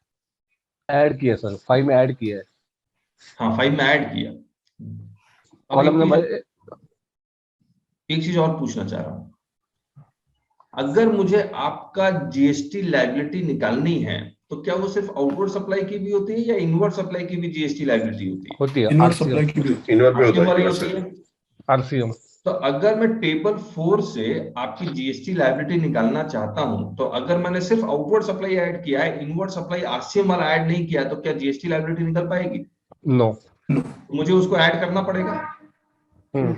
ऐड किया सर, 5 में ऐड किया है। हाँ, 5 में ऐड किया। अब कॉलम नंबर एक चीज और पूछना चाह रहा हूं, अगर मुझे आपका जीएसटी लायबिलिटी निकालनी है तो क्या वो सिर्फ आउटवर्ड सप्लाई की भी होती है या इनवर्ड सप्लाई की भी जीएसटी लायबिलिटी होती है? इनवर्ड सप्लाई की भी होती है। इनवर्ड में होता RCM वाली है. होती है। RCM। तो अगर मैं टेबल 4 से आपकी जीएसटी लायबिलिटी निकालना चाहता हूं, तो अगर मैंने सिर्फ आउटवर्ड सप्लाई ऐड किया है, इनवर्ड सप्लाई आरसीएम वाला ऐड नहीं किया, तो क्या जीएसटी लायबिलिटी निकल पाएगी? नो। मुझे उसको ऐड करना पड़ेगा। हम्म,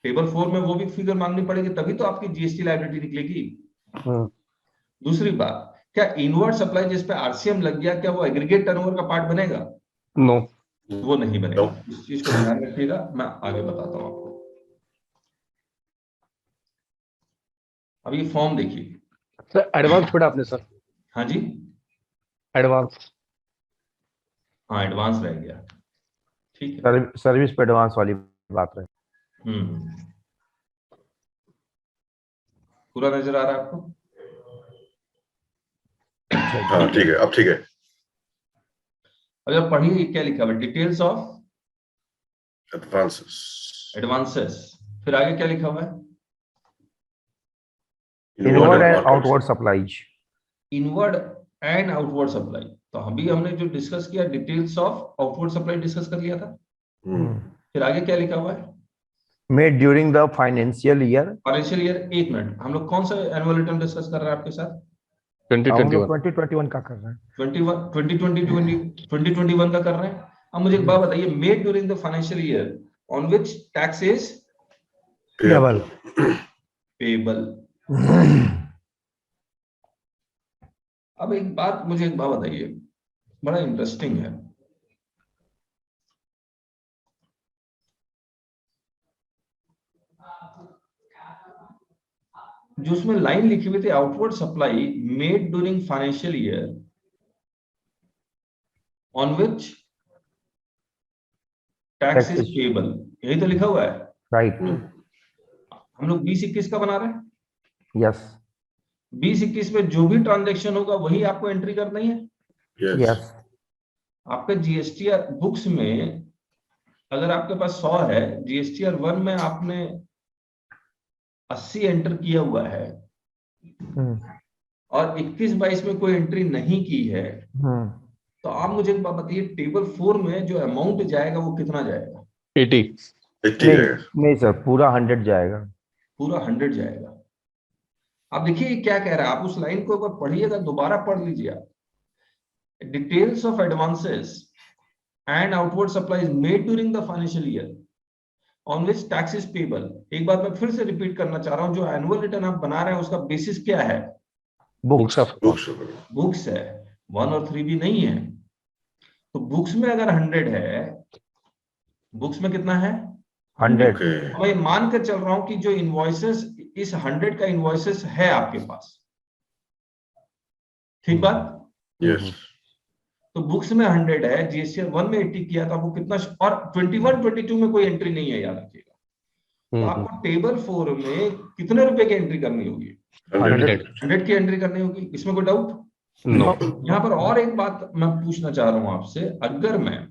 टेबल 4 में वो भी फिगर मांगनी पड़ेगी, तभी तो आपकी जीएसटी लायबिलिटी निकलेगी। हम्म, दूसरी बात, क्या इनवर्ड सप्लाई जिस पे आरसीएम लग गया, क्या वो एग्रीगेट टर्नओवर का पार्ट बनेगा? नो। वो नहीं बनेगा। इस चीज को ध्यान रखिएगा, मैं आगे बताता हूँ आपको। अब ये फॉर्म देखिए। सर एडवांस पढ़ा आपने सर, हाँ जी, एडवांस। हाँ एडवांस रह गया, ठीक है। सर्विस पे एडवांस वाली बात है। पूरा नजर आ रहा है आपको? हाँ ठीक है, अब ठीक है। अगर पढ़िए क्या लिखा हुआ है, डिटेल्स ऑफ एडवांसेस, एडवांसेस, फिर आगे क्या लिखा हुआ है, inward and outward supplies. Inward and outward supply. तो अभी हमने जो डिस्कस किया details of outward supply discuss कर लिया था। फिर आगे क्या लिखा हुआ है, made during the financial year. Financial year. एक मिनट, हम लोग कौन सा एनुअल रिटर्न डिस्कस कर रहे हैं आपके साथ? 2021 2021 का कर रहे हैं। 2021 का कर रहे हैं। अब मुझे एक बात बताइए, made during the financial year on which tax is payable. अब मुझे एक बात बताइए, बड़ा इंटरेस्टिंग है। जो उसमें लाइन लिखी हुई थी, outward supply made during financial year on which tax is payable, यही तो लिखा हुआ है। राइट। हम लोग 20-21 का बना रहे हैं। यस 20-21 में जो भी ट्रांजैक्शन होगा वही आपको एंट्री करना ही है। यस। आपके जीएसटीआर बुक्स में अगर आपके पास 100 है, जीएसटीआर 1 में आपने 80 एंटर किया हुआ है और 21-22 में कोई एंट्री नहीं की है, तो आप मुझे एक बात बताइए, टेबल 4 में जो अमाउंट जाएगा वो कितना जाएगा? 80। नहीं सर, पूरा 100 जाएगा। पूरा 100 जाएगा। आप देखिए क्या कह रहा है, आप उस लाइन को एक बार पढ़िएगा, दोबारा पढ़ लीजिए आप। Details of advances and outward supplies made during the financial year on which tax is payable. एक बात मैं फिर से रिपीट करना चाह रहा हूं, जो एनुअल रिटर्न आप बना रहे हैं उसका बेसिस क्या है? बुक्स ऑफ बुक्स है, 1 और 3 भी नहीं है। तो बुक्स में अगर 100 है, बुक्स में कितना है? 100। मैं मान कर चल रहा हूं कि जो इनवॉइसेस, इस 100 का इनवॉइसेस है आपके पास, ठीक बात? यस। तो बुक्स में 100 है, जीएसटीआर 1 में 80 किया, तो आपको कितना, और 21-22 में कोई एंट्री नहीं है, याद रखिएगा। तो आपको टेबल 4 में कितने रुपए की एंट्री करनी होगी? 100 की एंट्री करनी होगी, इसमें कोई डाउट? नो। यहाँ पर और एक बात मैं पूछना चाह रहा हूं आपसे, अगर मैं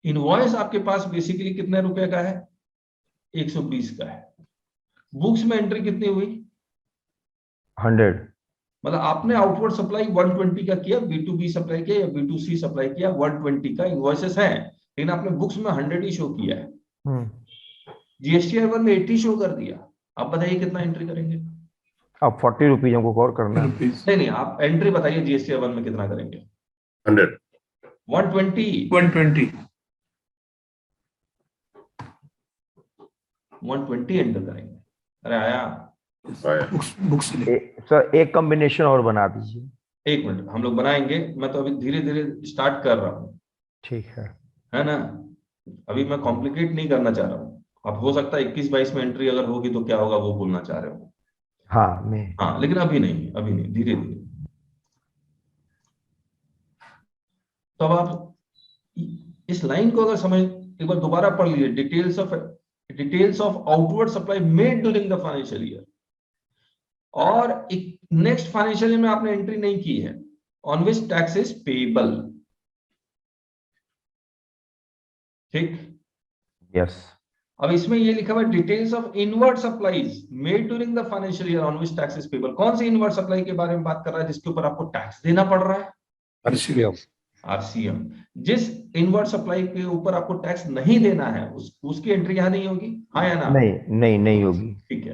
इनवॉइस आपके पास बेसिकली कितने रुपए का है? 120 का है। बुक्स में एंट्री कितनी हुई? 100। मतलब आपने आउटवर्ड सप्लाई 120 का किया, B2B सप्लाई किया या B2C सप्लाई किया, 120 का इनवॉइसेस है, लेकिन आपने बुक्स में 100 ही शो किया है। जीएसटीआर 1 में 80 शो कर दिया। आप बताइए कितना एंट्री करेंगे? अब 40 रुपीज हमको और करना है। नहीं, आप एंट्री बताइए, जीएसटीआर 1 में कितना करेंगे? 100 120 एंटर करेंगे। अरे आया बुक्स सर एक कॉम्बिनेशन और बना दीजिए। एक मिनट, हम लोग बनाएंगे, मैं तो अभी धीरे धीरे स्टार्ट कर रहा हूँ, ठीक है ना? अभी मैं कॉम्प्लिकेट नहीं करना चाह रहा हूँ। अब हो सकता है 21-22 में एंट्री अगर होगी तो क्या होगा वो बोलना चाह रहे हो। हाँ लेकिन अभी नहीं, धीरे धीरे। तो अब आप इस लाइन को अगर समझ, एक बार दोबारा पढ़ लीजिए, details of outward supply made during the financial year, और नेक्स्ट फाइनेंशियल ईयर में आपने एंट्री नहीं की है, on which tax is payable. ठीक? यस। अब इसमें ये लिखा हुआ है, details of inward supplies made during the financial year on which tax is payable. कौन सी इनवर्ड सप्लाई के बारे में बात कर रहा है जिसके ऊपर आपको टैक्स देना पड़ रहा है? आरसीएम। जिस इनवर्ड सप्लाई के ऊपर आपको टैक्स नहीं देना है, उसकी एंट्री यहां नहीं होगी, हाँ या ना? नहीं होगी। ठीक है।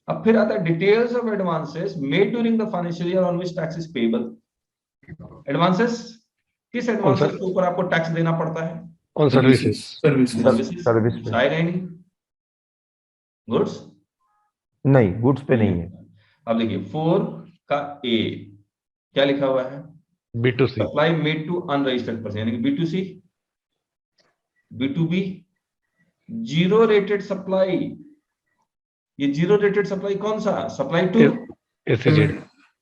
अब फिर आता है details of advances made during the financial year on which tax is payable. Advances, किस एडवांसेस के ऊपर आपको टैक्स देना पड़ता है? On services. सर्विसेज आएगा ही नहीं। गुड्स? नहीं, गुड्स पे नहीं है। अब देखिए 4 का ए क्या लिखा हुआ है? B2C। Supply made to unregistered person, यानी कि B2C। B2B zero rated supply, ये जीरो रेटेड सप्लाई कौन सा, सप्लाई टू SEZ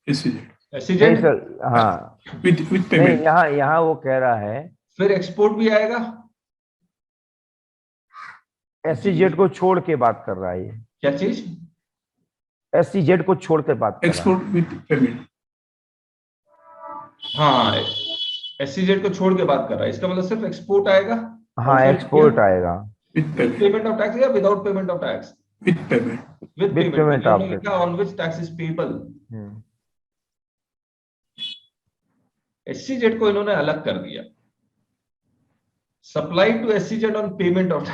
SEZ नहीं एसईजेड, सर, हाँ with नहीं, payment. यहाँ वो कह रहा है फिर एक्सपोर्ट भी आएगा, SEZ को छोड़ के बात कर रहा है ये, क्या चीज, SEZ को छोड़ के बात कर रहा है। Export with payment. हाँ एसईजेड को छोड़ के बात कर रहा है, इसका मतलब सिर्फ एक्सपोर्ट आएगा, हाँ एक्सपोर्ट आएगा With payment. Payment of tax या without payment of tax, With payment. With With payment payment of लिखा on which tax is payable. Hmm, SEZ को इन्होंने अलग कर दिया, supply to SEZ on payment of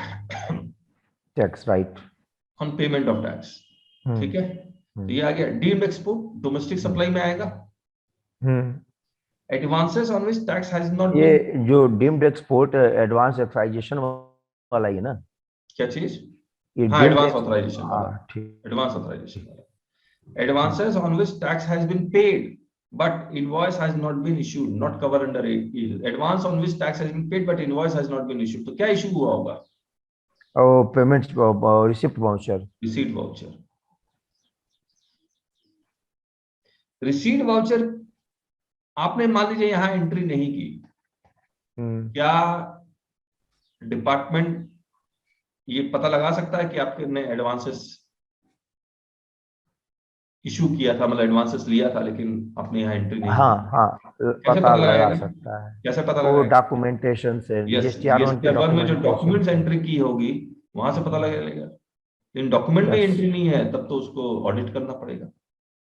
tax right, on payment of tax, ठीक है। तो ये आ गया डीम्ड एक्सपोर्ट, डोमेस्टिक सप्लाई में आएगा। Advances on which tax has not ये जो डीम्ड एक्सपोर्ट एडवांस एक्साइजेशन वाला ही है ना, क्या चीज, ये हाँ deemed एडवांस ex- ऑथराइजेशन वाला, हाँ ठीक, एडवांस ऑथराइजेशन वाला। Advances on which tax has been paid but invoice has not been issued, not covered under advance on which tax has been paid but invoice has not been issued, तो क्या issue हुआ होगा, और payment receipt voucher, receipt voucher. Receipt voucher आपने मान लीजिए यहाँ entry नहीं की, क्या डिपार्टमेंट ये पता लगा सकता है कि आपने एडवांसेस इशू किया था, मतलब एडवांसेस लिया था लेकिन आपने यहाँ एंट्री नहीं हाँ की? हाँ कैसे पता लगा लगाएगा? सकता है, कैसे पता वो लगाएगा? डॉक्यूमेंटेशन से GSTR में जो डॉक्यूमेंट्स एंट्री की होगी वहां से पता लगेगा, लेकिन डॉक्यूमेंट में Yes. एंट्री नहीं है तब तो उसको ऑडिट करना पड़ेगा,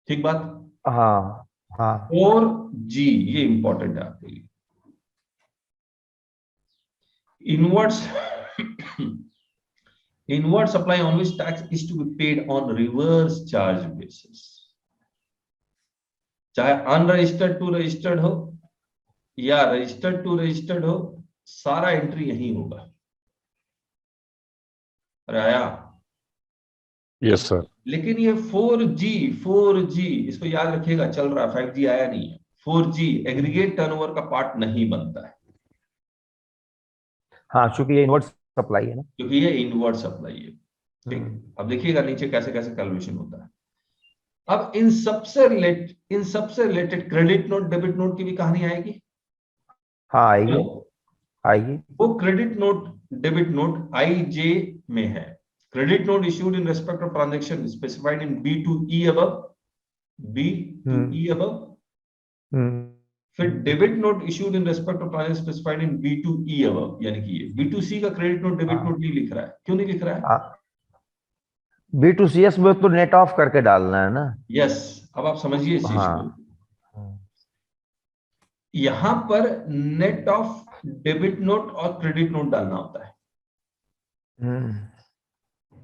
ठीक बात। हाँ हाँ, और जी ये इंपॉर्टेंट है आपके लिए, inwards inward supply on which tax is to be paid on reverse charge basis, चाहे अनरजिस्टर्ड टू रजिस्टर्ड हो या रजिस्टर्ड टू रजिस्टर्ड हो, सारा एंट्री यही होगा। अरे आया, यस सर, लेकिन ये 4G इसको याद रखिएगा, चल रहा 5G आया नहीं है, 4G एग्रीगेट टर्नओवर का पार्ट नहीं बनता है, हाँ चूंकि ये इनवर्ट सप्लाई है ना, क्योंकि ये इनवर्ड सप्लाई है, ठीक। अब देखिएगा नीचे कैसे कैसे कैलकुलेशन होता है। अब इन सबसे related credit note debit note की भी कहानी आएगी, हाँ आएगी आएगी, वो credit note debit note IJ में है। Credit note issued in respect of transaction specified in B2E above, फिर debit note issued in respect of transaction specified in B2E above, यानी कि ये B2C का क्रेडिट नोट डेबिट नोट नहीं लिख रहा है, क्यों नहीं लिख रहा है? B2CS में तो नेट ऑफ करके डालना है ना। यस, अब आप समझिए इस चीज हाँ। को, यहां पर नेट ऑफ डेबिट नोट और क्रेडिट नोट डालना होता है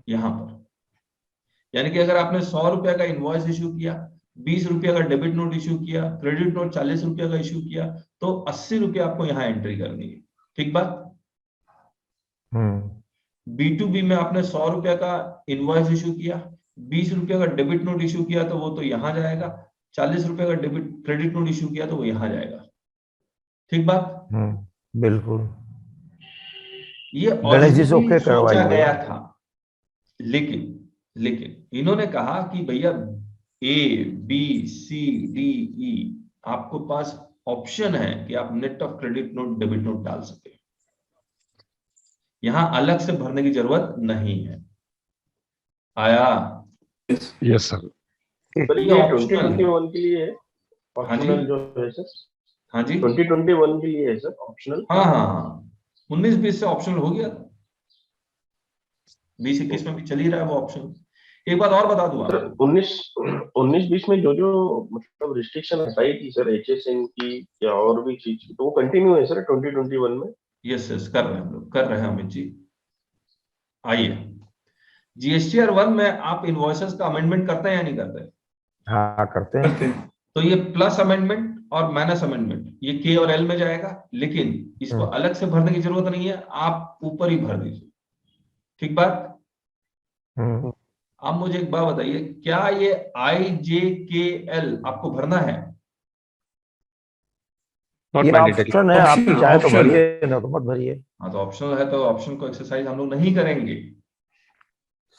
यहां पर, यानी कि अगर आपने 100 रुपया का इनवॉइस इशू किया, 20 रुपया का डेबिट नोट इशू किया, क्रेडिट नोट 40 रुपया का इशू किया, तो 80 रुपया आपको यहां एंट्री करनी है, ठीक बात। B2B में आपने 100 रुपया का इनवॉइस इशू किया, 20 रुपया का डेबिट नोट इशू किया तो वो तो यहां जाएगा, 40 रुपया का डेबिट क्रेडिट नोट इशू किया तो वो यहां जाएगा, ठीक बात। बिल्कुल, ये गणेश जी से originally ओके सोचा करवाइए। गया था, लेकिन इन्होंने कहा कि भैया ABCDE आपको पास ऑप्शन है कि आप net of credit note debit note डाल सके, यहां अलग से भरने की जरूरत नहीं है। आया? यस सर, पर ये ये optional है। 2021 के लिए है, हाँ जी, ऑप्शनल जो है सर, हाँ जी, 2021 के लिए है सर ऑप्शनल। हाँ 19-20 से ऑप्शनल हो गया, 20-21 में भी चल ही रहा है वो ऑप्शन। एक बात और बता दूं सर आपको, 19-20 में जो मतलब रिस्ट्रिक्शन हटाई थी सर HSN की या और भी चीज, तो वो कंटिन्यू है सर 2021 में। यस कर रहे हैं हम लोग, कर रहे हैं अमित जी। आइए, GSTR 1 में आप इनवॉइसेस का अमेंडमेंट करते हैं या नहीं करते? हाँ करते हैं। तो ये प्लस अमेंडमेंट और माइनस अमेंडमेंट ये K और L में जाएगा, लेकिन इसको अलग से भरने की जरूरत नहीं है, आप ऊपर ही भर दीजिए, ठीक बात। आप मुझे एक बात बताइए, क्या ये IJKL आपको भरना है? नॉट ये मैंडेटरी, ऑप्शन है, आप Optional, चाहे तो optional। भरिए ना तो मत भरिए। हाँ तो ऑप्शनल है तो ऑप्शन को एक्सरसाइज हम लोग नहीं करेंगे।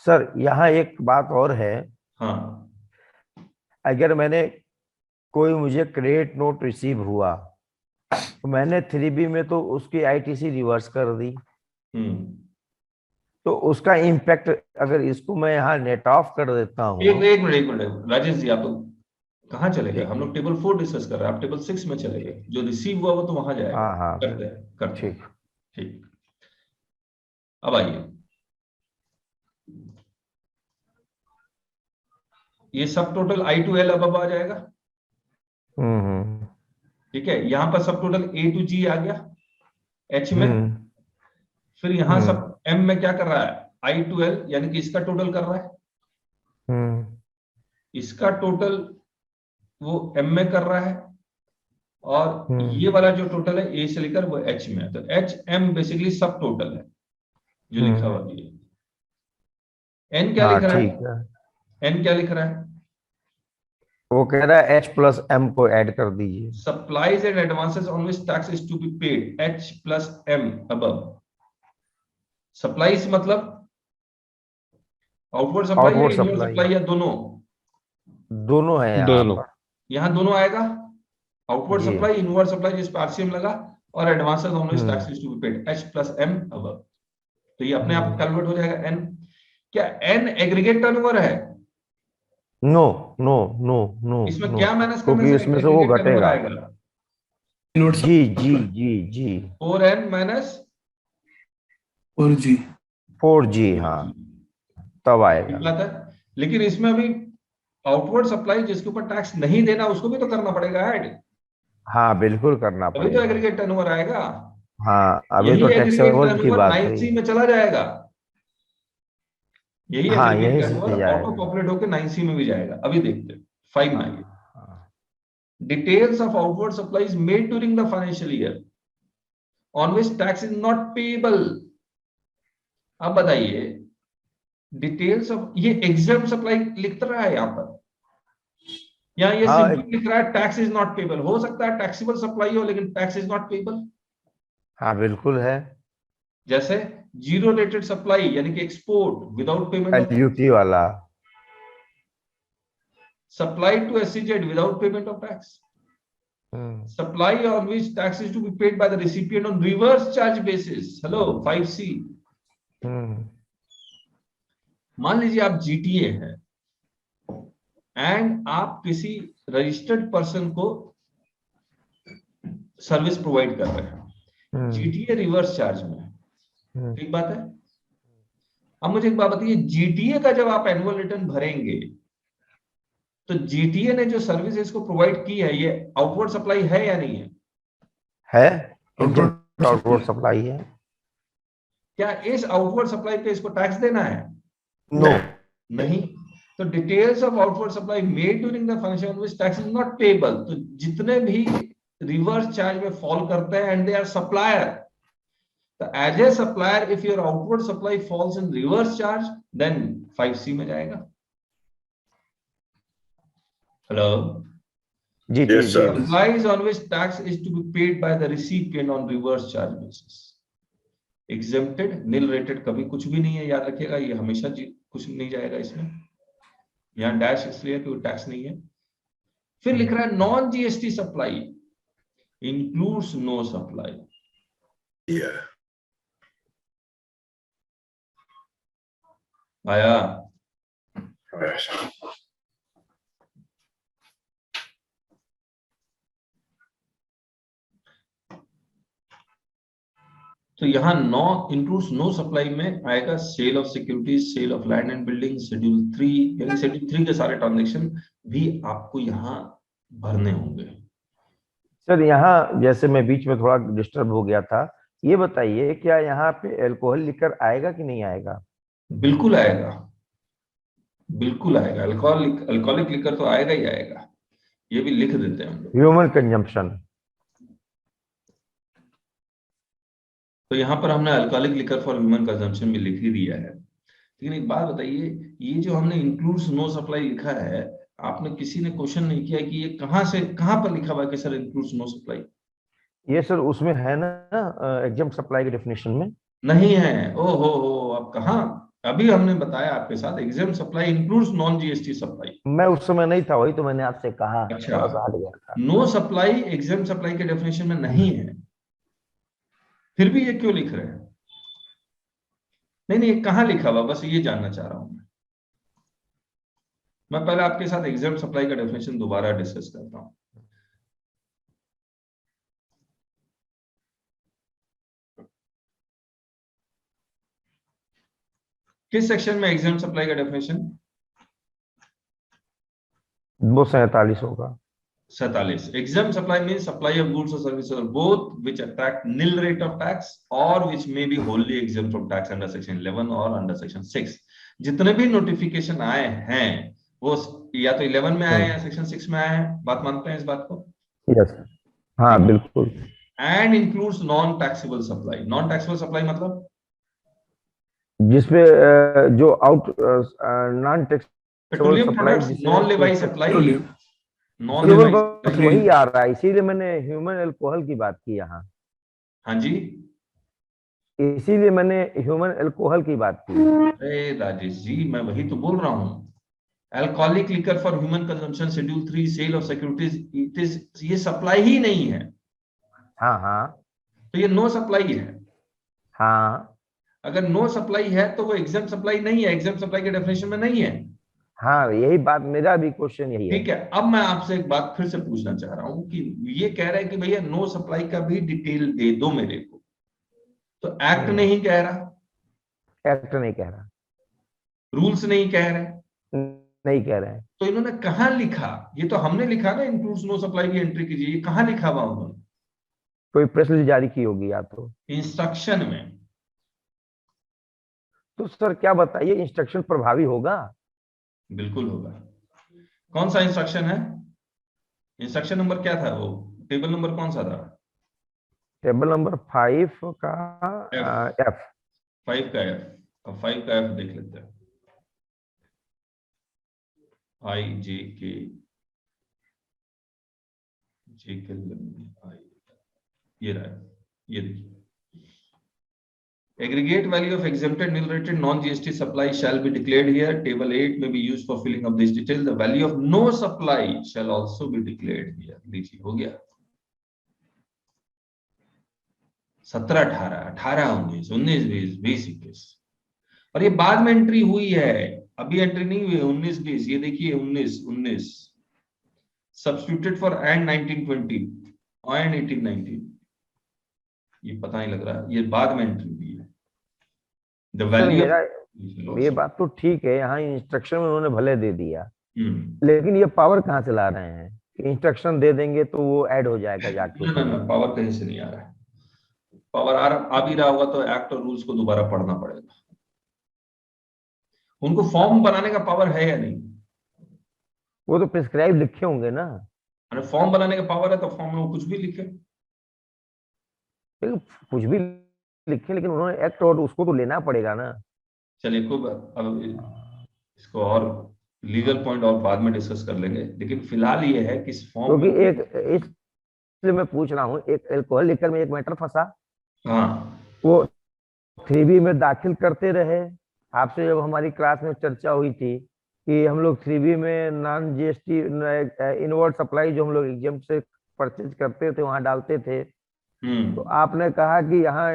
सर यहाँ एक बात और है, हाँ अगर कोई मुझे क्रेडिट नोट रिसीव हुआ तो मैंने 3B में तो उसकी ITC रिवर्स कर दी, तो उसका इम्पैक्ट अगर इसको मैं यहाँ नेट ऑफ कर देता हूँ। एक मिनट राजेश जी, आप कहाँ चले गए? ठीक हम लोग टेबल 4 डिस्कस कर रहे हैं, आप टेबल 6 में चले गए। जो रिसीव हुआ वो तो वहां जाएगा। हाँ हाँ करते हैं ठीक। ठीक। अब आइए, ये सब टोटल I to L अब आ जाएगा। ठीक है, यहां पर सब टोटल A to G आ गया H में। फिर यहां सब M में क्या कर रहा है? I to L, यानी कि इसका टोटल कर रहा है। इसका टोटल वो M में कर रहा है, और ये वाला जो टोटल है A से लेकर वो H में है। तो HM बेसिकली सब टोटल है जो लिखा हुआ है। N क्या लिख रहा है? N क्या लिख रहा है? वो कह रहा है H+M को ऐड कर दीजिए। Supplies and advances on which tax is to be paid, H+M above। Supplies मतलब आउटवर्ड सप्लाई या इनवर्ड सप्लाई या दोनों है दोनों। यहाँ दोनों आएगा। आउटवर्ड सप्लाई, इनवर्ड सप्लाई जिस पर RCM लगा, और advances on which tax is to be paid, H+M above। तो ये अपने आप कैलकुलेट हो जाएगा। N क्या N एग्रीगेट टर्नओवर है? नो इसमें क्या माइनस करने क्योंकि इसमें से वो घटेगा। जी 4N माइनस 4G। हाँ तब आएगा। बात है। लेकिन इसमें अभी आउटवर्ड सप्लाई जिसके ऊपर टैक्स नहीं देना उसको भी तो करना पड़ेगा ऐड। हाँ बिल्कुल करना अभी पड़ेगा। तो एग्रीगेट टर्नओवर आएगा। हाँ अभी यही तो टैक्सेबल की बात है। 9C में चला जाएगा। यही हाँ एग्रीगेट यही टर्नओवर से ऑटो पॉपुलेट होकर 9C में भी जाएगा। अभी देखते हैं 5 में आइए। Details of outward supplies made during the financial year on which tax is not payable. अब बताइए, डिटेल्स ऑफ, ये एग्जाम सप्लाई लिख रहा है यहाँ पर, या ये सिंपल लिख रहा है टैक्स इज नॉट पेएबल। हो सकता है टैक्सेबल सप्लाई हो लेकिन टैक्स इज नॉट पेएबल। हाँ बिल्कुल है। जैसे जीरो रेटेड सप्लाई यानी कि एक्सपोर्ट विदाउट पेमेंट LUT वाला, supply to SEZ without payment of tax, supply on which tax is to be paid by the recipient on reverse charge basis. Hello 5C। मान लीजिए आप GTA है and आप किसी registered person को service provide कर रहे हैं, GTA रिवर्स चार्ज में, ठीक बात है। अब मुझे एक बात बताइए, GTA का जब आप एनुअल रिटर्न भरेंगे तो GTA ने जो सर्विस इसको प्रोवाइड की है, ये आउटवर्ड सप्लाई है या नहीं है? आउटवर्ड सप्लाई है। क्या इस आउटवर्ड सप्लाई पे इसको टैक्स देना है? नो नहीं। तो details of outward supply made during the function on which tax is not payable, तो जितने भी रिवर्स चार्ज में फॉल करते हैं एंड दे आर सप्लायर, तो as a supplier if your outward supply falls in reverse charge then 5C में जाएगा। Hello जी Yes, sir. supplies on which tax is to be paid by the recipient on reverse charge basis, exempted, nil rated, कभी कुछ भी नहीं है, याद रखिएगा, ये हमेशा कुछ नहीं जाएगा इसमें। यहाँ डैश इसलिए कि टैक्स नहीं है। फिर लिख रहा है non GST supply includes no supply. Yeah. आया? Yes. तो यहाँ नो इंक्लूड्स नो सप्लाई में आएगा sale of securities, sale of land and building, schedule 3, यानी शेड्यूल 3 के सारे ट्रांजैक्शन भी आपको यहाँ भरने होंगे। सर यहाँ जैसे मैं बीच में थोड़ा डिस्टर्ब हो गया था, ये बताइए क्या यहाँ पे अल्कोहल लिकर आएगा कि नहीं आएगा? बिल्कुल आएगा, बिल्कुल आएगा। अल्कोहलिक लिकर तो आएगा ही आएगा, ये भी लिख देते हैं हम लोग। ह्यूमन कंजम्पशन, तो यहाँ पर हमने alcoholic liquor for human consumption भी लिख ही दिया है। लेकिन एक बात बताइए, ये जो हमने इंक्लूड्स नो सप्लाई लिखा है, आपने किसी ने क्वेश्चन नहीं किया कि ये कहाँ पर लिखा हुआ है कि सर इंक्लूड्स नो सप्लाई? ये सर उसमें है ना एग्जाम सप्लाई के डेफिनेशन में। नहीं है। ओ हो, अब कहाँ, अभी हमने बताया आपके साथ exempt supply includes non GST supply. मैं उस समय नहीं था, वही तो मैंने आपसे कहा, अच्छा, थोड़ा सा हट गया था। नो सप्लाई एग्जाम सप्लाई के डेफिनेशन में नहीं है, फिर भी ये क्यों लिख रहे हैं? नहीं नहीं, ये कहाँ लिखा हुआ, बस ये जानना चाह रहा हूं मैं पहले आपके साथ एग्जाम सप्लाई का डेफिनेशन दोबारा डिस्कस करता हूं। किस सेक्शन में एग्जाम सप्लाई का डेफिनेशन? 247 होगा। 47। Exempt supply mean supply of goods और services both which attract nil rate of tax और which may be wholly exempt from tax under section 11 और अंडर सेक्शन 6। जितने भी नोटिफिकेशन आए हैं वो या तो 11 में आए हैं या सेक्शन 6 में आए हैं, बात मानते हैं इस बात को? यस, हाँ बिल्कुल। And includes non taxable supply. Non taxable supply मतलब जिसपे जो out non taxable petroleum supply, products, non levy supply, petroleum non केवल लेवाई बस सप्लाई। वही आ रहा है, इसीलिए मैंने ह्यूमन अल्कोहल की बात की यहाँ, हाँ जी, इसीलिए मैंने ह्यूमन अल्कोहल की बात की। अरे राजेश जी, मैं वही तो बोल रहा हूँ। Alcoholic liquor for human consumption schedule 3 sale of securities, it is, ये सप्लाई ही नहीं है, हाँ हाँ तो ये नो सप्लाई है। हाँ अगर नो सप्लाई है तो वो एग्जाम सप्लाई नहीं है, एग्जाम सप्लाई के डेफिनेशन में नहीं है। हाँ, यही बात, मेरा भी क्वेश्चन यही है। ठीक है, अब मैं आपसे एक बात फिर से पूछना चाह रहा हूं कि ये कह रहे हैं कि भैया नो सप्लाई का भी डिटेल दे दो मेरे को, तो एक्ट नहीं कह रहा, एक्ट नहीं कह रहा, रूल्स नहीं कह रहे, नहीं कह रहे हैं। तो इन्होंने कहां लिखा? ये तो हमने लिखा ना इंक्लूड्स नो सप्लाई की एंट्री कीजिए, ये कहां लिखा हुआ उन्होंने? कोई प्रेस रिलीज जारी की होगी या तो। इंस्ट्रक्शन में। तो सर क्या बताइए, इंस्ट्रक्शन प्रभावी होगा? बिल्कुल होगा। कौन सा इंस्ट्रक्शन है? इंस्ट्रक्शन नंबर क्या था वो, टेबल नंबर कौन सा था? टेबल नंबर 5 का एफ। 5 का एफ। अब 5 का एफ देख लेते हैं। IJK, ये रहा है, ये देखिए। Aggregate value of exempted nil rated non GST supply shall be declared here. Table 8 may be used for filling of this detail. The value of no supply shall also be declared here. लीजिए, हो गया। 17, 18, 18, 19, 19, 20, 20, 21, और ये बाद में entry हुई है, अभी एंट्री नहीं हुई है। 19, 20, ये देखिए 19, 19 सब्स्टिट्यूटेड फॉर एंड 19, 20 एंड 18, 19, ये पता नहीं लग रहा, ये बाद में एंट्री हुई है। द वैल्यू, ये बात तो ठीक है, यहाँ इंस्ट्रक्शन में उन्होंने भले दे दिया, लेकिन ये पावर कहाँ से ला रहे हैं? इंस्ट्रक्शन दे देंगे तो वो ऐड हो जाएगा जाके। ना, पावर कहीं से नहीं आ रहा है। पावर आ भी रहा होगा तो एक्ट और रूल्स को दोबारा पढ़ना पड़ेगा। उनको फॉर्म बनाने का पावर है या नहीं? वो तो प्रिस्क्राइब लिखे होंगे ना। अरे फॉर्म बनाने का पावर है तो फॉर्म में वो कुछ भी लिखे, कुछ भी लिखे, लेकिन उन्होंने एक्ट और उसको तो लेना पड़ेगा ना। चलिए खूब, अब इसको और लीगल पॉइंट और बाद में डिस्कस कर लेंगे, लेकिन फिलहाल ये है कि इस फॉर्म क्योंकि में, एक इसलिए मैं पूछ रहा हूँ, एक अल्कोहल लेकर में एक मैटर फंसा। हाँ, वो 3B में दाखिल करते रहे। आपसे जब हमारी क्लास में चर्चा हुई थी कि हम लोग 3B में नॉन GST इनवर्ड सप्लाई जो हम लोग एग्जाम से परचेज करते थे वहां डालते थे, तो आपने कहा कि यहाँ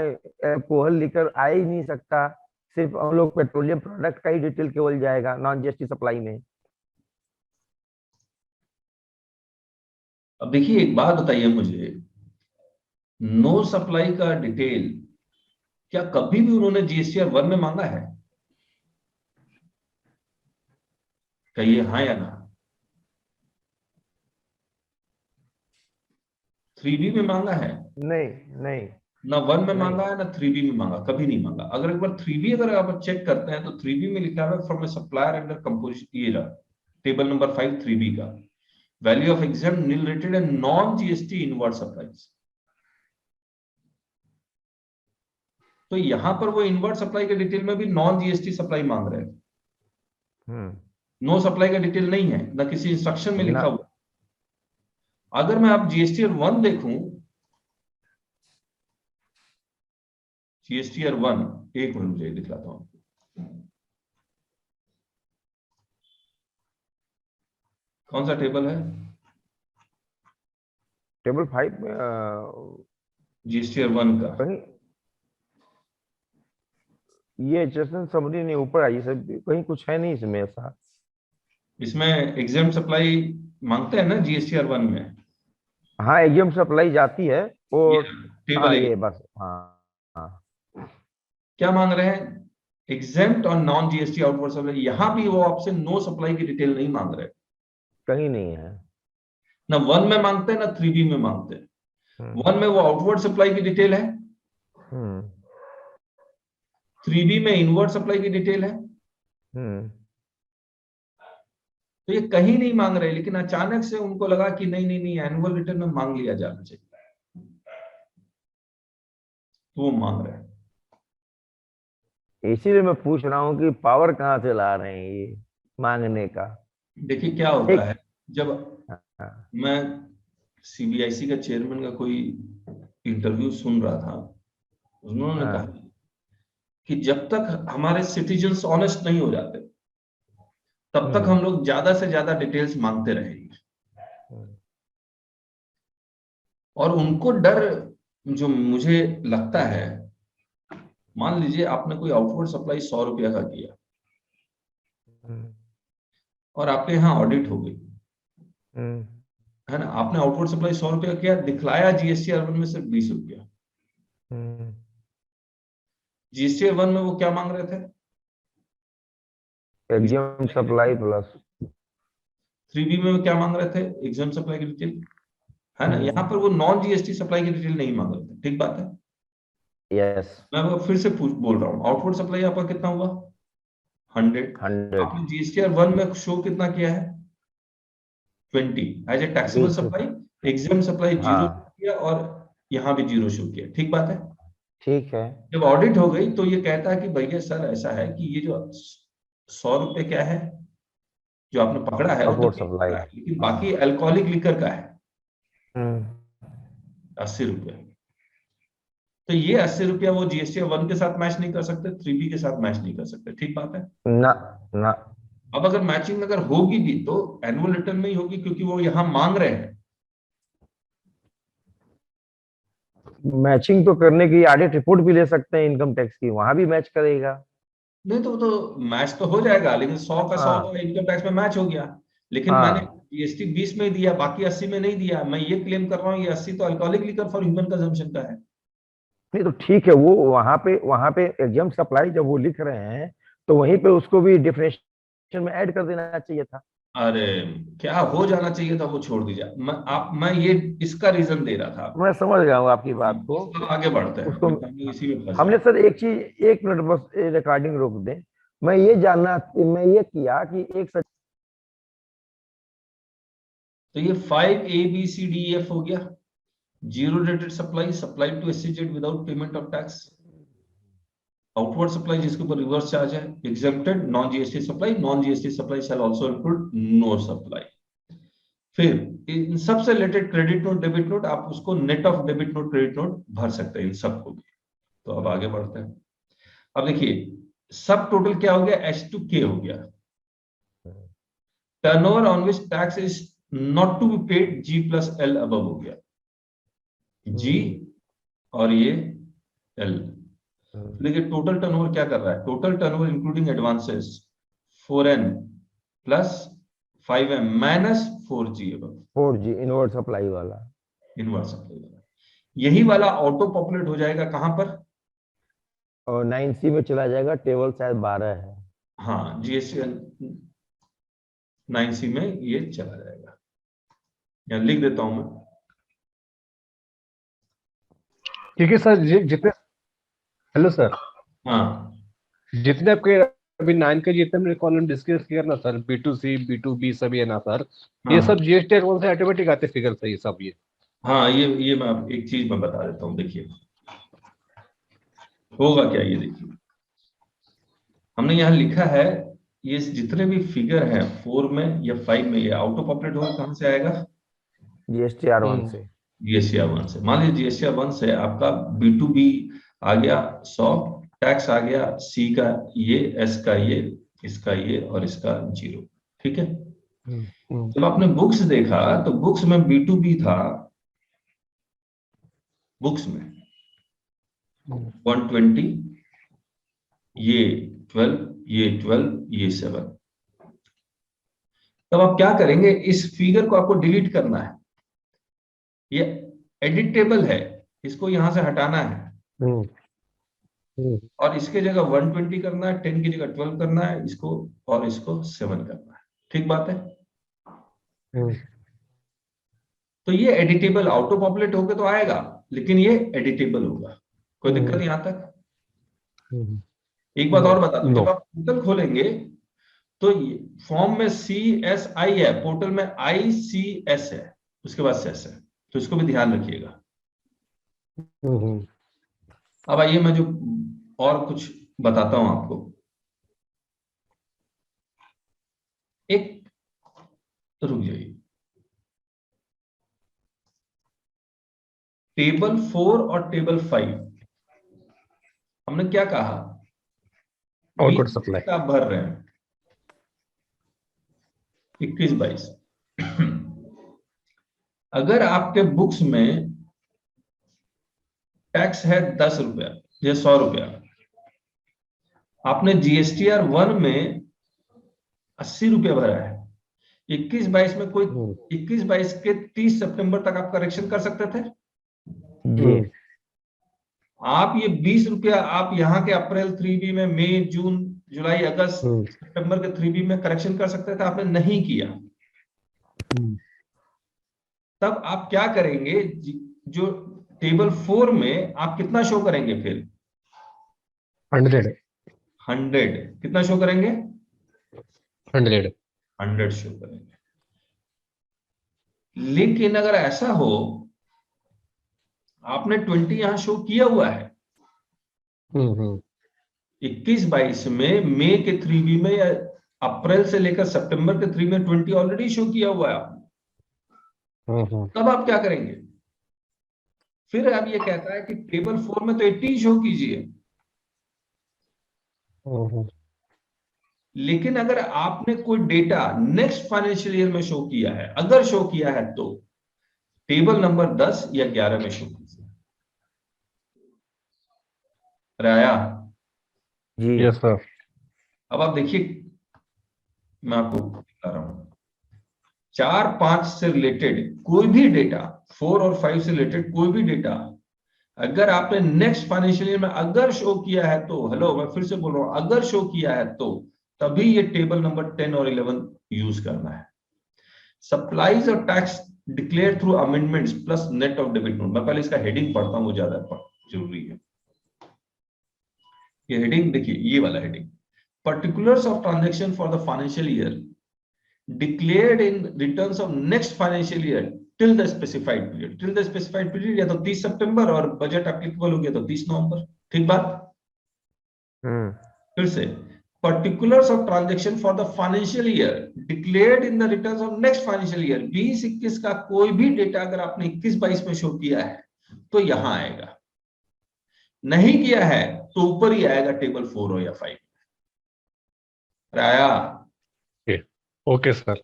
अल्कोहल लेकर आ ही नहीं सकता, सिर्फ हम लोग पेट्रोलियम प्रोडक्ट का ही डिटेल केवल जाएगा नॉन GST सप्लाई में। अब देखिए एक बात बताइए मुझे, नो सप्लाई का डिटेल क्या कभी भी उन्होंने GSTR 1 में मांगा है? कहिए हाँ या ना। 3B में मांगा है? नहीं नहीं, ना 1 में मांगा है ना 3B में मांगा, कभी नहीं मांगा। अगर एक बार 3B अगर आप चेक करते हैं तो 3B में लिखा हुआ है from a supplier under composition, ये रहा टेबल नंबर 5 3B का, value of exempt nil rated and non GST inward supplies. तो यहां पर वो इनवर्ड सप्लाई के डिटेल में भी नॉन GST सप्लाई मांग रहे हैं, नो सप्लाई का डिटेल नहीं है, ना किसी इंस्ट्रक्शन में लिखा हुआ। अगर मैं आप GSTR 1 देखूं GSTR 1 एक मिनट मुझे दिखलाता हूँ। कौन सा टेबल है? टेबल 5 में GSTR 1 का कहीं ये एडजस्टमेंट समरी नहीं ऊपर आई सब कहीं कुछ है नहीं इसमें ऐसा। इसमें एग्जाम सप्लाई मांगते हैं ना GSTR 1 में। हाँ एग्जाम सप्लाई जाती है वो। ये टेबल हाँ है। ये बस हाँ हाँ क्या मांग रहे हैं? एग्जेम्प्ट और नॉन GST आउटवर्ड सप्लाई। यहां भी वो आपसे नो सप्लाई की डिटेल नहीं मांग रहे, कहीं नहीं है। ना 1 में मांगते हैं ना 3B में मांगते हैं। 1 में वो आउटवर्ड सप्लाई की डिटेल है, हम्म 3B में इनवर्ड सप्लाई की डिटेल है। हम्म तो ये कहीं नहीं मांग रहे, लेकिन अचानक से उनको लगा कि नहीं नहीं नहीं एनुअल रिटर्न में मांग लिया जाना चाहिए, तो वो मांग रहे हैं। इसीलिए मैं पूछ रहा हूँ कि पावर कहाँ से ला रहे हैं ये मांगने का। देखिए क्या होता एक है, जब हाँ, मैं CBIC का चेयरमैन का कोई इंटरव्यू सुन रहा था, उन्होंने हाँ, कहा कि जब तक हमारे सिटीजन्स ऑनेस्ट नहीं हो जाते तब तक हम लोग ज्यादा से ज्यादा डिटेल्स मांगते रहेंगे। और उनको डर, जो मुझे लगता है, मान लीजिए आपने कोई आउटवर्ड सप्लाई 100 रुपया का किया और आपके यहाँ ऑडिट हो गई, है ना, आपने आउटवर्ड सप्लाई 100 रुपया किया, दिखलाया GSTR 1 में सिर्फ 20 रुपया। GSTR 1 में वो क्या मांग रहे थे? एग्जाम सप्लाई प्लस 3B में वो क्या मांग रहे थे? एग्जाम सप्लाई की डिटेल, है ना। यहाँ पर वो नॉन GST सप्लाई की डिटेल नहीं मांग रहे थे, ठीक बात है। यस मैं वो फिर से बोल रहा हूँ, आउटवर्ड सप्लाई आपका कितना हुआ? 100। 100 आपने GSTR 1 में शो कितना किया है? 20 as a taxable 20 supply. Exempt supply 0 हाँ किया और यहाँ भी 0 शो किया, ठीक बात है। ठीक है। जब ऑडिट हो गई तो ये कहता है कि भैया सर ऐसा है कि ये जो 100 रुपए क्या है जो आपने पकड़ा है, वो तो अपवर्ड ठीक सप्लाई पकड़ा है, लेकिन बाकी अल्कोहलिक लिकर का है 80 रुपया। तो ये 80 रुपया वो GSTR 1 के साथ मैच नहीं कर सकते, 3B के साथ मैच नहीं कर सकते, ठीक बात है। ना ना अब अगर मैचिंग अगर होगी भी तो एनुअल रिटर्न में ही होगी, क्योंकि वो यहाँ मांग रहे हैं। मैचिंग तो करने की ऑडिट रिपोर्ट भी ले सकते हैं इनकम टैक्स की, वहां भी मैच करेगा। नहीं तो मैच तो हो जाएगा, लेकिन 100 का 100 हाँ तो इनकम टैक्स में मैच हो गया, लेकिन मैंने हाँ GST 20 में ही दिया, बाकी 80 में नहीं दिया। मैं ये क्लेम कर रहा हूँ ये 80 तो alcoholic liquor for human consumption का है। नहीं तो ठीक है वो वहां पे एग्जाम सप्लाई जब वो लिख रहे हैं तो वहीं पे उसको भी डिफरेंशियल में ऐड कर देना चाहिए था। अरे क्या हो जाना चाहिए था वो छोड़ दीजिए। मैं ये इसका रीजन दे रहा था आपको। मैं समझ गया हूँ आपकी बात को। अब आगे बढ़ते हैं, उसको हम लोग इसी में फंस हमने जाए। सर एक चीज 1 मिनट बस रिकॉर्डिंग रोक दें। मैं ये किया कि एक तो ये 5 ABCDEF हो गया। Zero rated supply, supply to SEZ without payment of tax. Outward supply जिसके ऊपर रिवर्स चार्ज है, exempted non GST supply, non GST supply shall also include no supply. फिर इन सबसे related credit note debit note, आप उसको net off debit note credit note भर सकते हैं इन सबको भी। तो अब आगे बढ़ते हैं। अब देखिए सब टोटल क्या हो गया? H2K हो गया। Turnover on which tax is not to be paid G+L above हो गया। G और ये L। देखिए टोटल टर्नओवर क्या कर रहा है? Total turnover including advances 4N plus 5M minus 4G above. 4G inward supply वाला इनवर्स सप्लाई वाला, यही वाला ऑटो पॉपुलेट हो जाएगा कहां पर? और 9C में चला जाएगा, टेबल शायद 12 है। हाँ GST 9C में ये चला जाएगा, यहाँ लिख देता हूं मैं। ठीक है सर, जितने, हेलो सर, हाँ जितने आपके अभी 9 के जितने हमने कॉलम डिस्कस किया ना सर, B2C B2B सभी है ना सर, ये हाँ सब GST अकाउंट से ऑटोमेटिक आते फिगर सर, ये सब ये। हाँ ये मैं एक चीज मैं बता देता हूँ। देखिए होगा क्या, ये देखिए हमने यहाँ लिखा है ये जितने भी फिगर है 4 में या 5 में, ये ऑटो पॉपुलेट होगा कहां से आएगा? GSTR 1 से। GSTR 1 से। मान लीजिए GSTR 1 से आपका B2B आ गया 100, टैक्स आ गया सी का ये, एस का ये, इसका ये और इसका 0। ठीक है। जब आपने बुक्स देखा तो बुक्स में B2B था, बुक्स में 120, ये 12, ये 12, ये 7। तब आप क्या करेंगे, इस फिगर को आपको डिलीट करना है, ये एडिटेबल है, इसको यहां से हटाना है और इसके जगह 120 करना है, 10 की जगह 12 करना है इसको, और इसको 7 करना है। ठीक बात है। तो ये एडिटेबल, ऑटो पॉपुलेट होके तो आएगा, लेकिन ये एडिटेबल होगा। कोई दिक्कत यहां तक? एक बात और बता दूं, जब आप पोर्टल खोलेंगे तो फॉर्म में CSI है, पोर्टल में ICS है, उसके बाद सेस है, तो इसको भी ध्यान रखिएगा। अब आइए मैं जो और कुछ बताता हूं आपको। एक रुक जाइए, टेबल 4 और टेबल 5 हमने क्या कहा, आउटपुट सप्लाई आप भर रहे हैं 21-22। अगर आपके बुक्स में टैक्स है 10 रुपया या 100 रुपया, आपने GSTR 1 में 80 रुपया भरा है, 21-22 में कोई 21-22 के 30 सितंबर तक आप करेक्शन कर सकते थे। आप ये 20 रुपया आप यहाँ के अप्रैल 3B में, मई, जून, जुलाई, अगस्त, सितंबर के 3B में करेक्शन कर सकते थे, आपने नहीं किया। तब आप क्या करेंगे, जो टेबल 4 में आप कितना शो करेंगे फिर? 100 कितना शो करेंगे? 100 शो करेंगे। लेकिन अगर ऐसा हो, आपने 20 यहां शो किया हुआ है, 21-22 में, मई के 3B में या अप्रैल से लेकर सितंबर के 3 में 20 ऑलरेडी शो किया हुआ है आपने। तब आप क्या करेंगे? फिर अब ये कहता है कि टेबल 4 में तो 80 शो कीजिए, लेकिन अगर आपने कोई डेटा नेक्स्ट फाइनेंशियल ईयर में शो किया है, अगर शो किया है तो टेबल नंबर 10 या 11 में शो कीजिए। राया जी यस सर। अब आप देखिए, मैं आपको बता रहा हूं, 4-5 से रिलेटेड कोई भी डेटा, 4 और 5 से रिलेटेड कोई भी डेटा अगर आपने नेक्स्ट फाइनेंशियल ईयर में अगर शो किया है तो, हेलो मैं फिर से बोल रहा हूं, अगर शो किया है तो तभी ये टेबल नंबर 10 और 11 यूज करना है। सप्लाईज और tax declare through amendments plus net off debit note. मैं पहले इसका हेडिंग पढ़ता हूं, वो ज्यादा जरूरी है। ये हेडिंग देखिए, ये वाला heading, particulars of transaction for the financial year declared in returns of next financial year till the specified period। till the specified period या तो 30 सितंबर और बजट एप्लीकेबल हो गया तो 30 नवंबर। ठीक बात? फिर से, particulars of transaction for the financial year declared in the returns of next financial year। 20-21 का कोई भी डेटा अगर आपने 21-22 में शो किया है तो यहां आएगा, नहीं किया है तो ऊपर ही आएगा टेबल 4 हो या 5। राया ओके सर।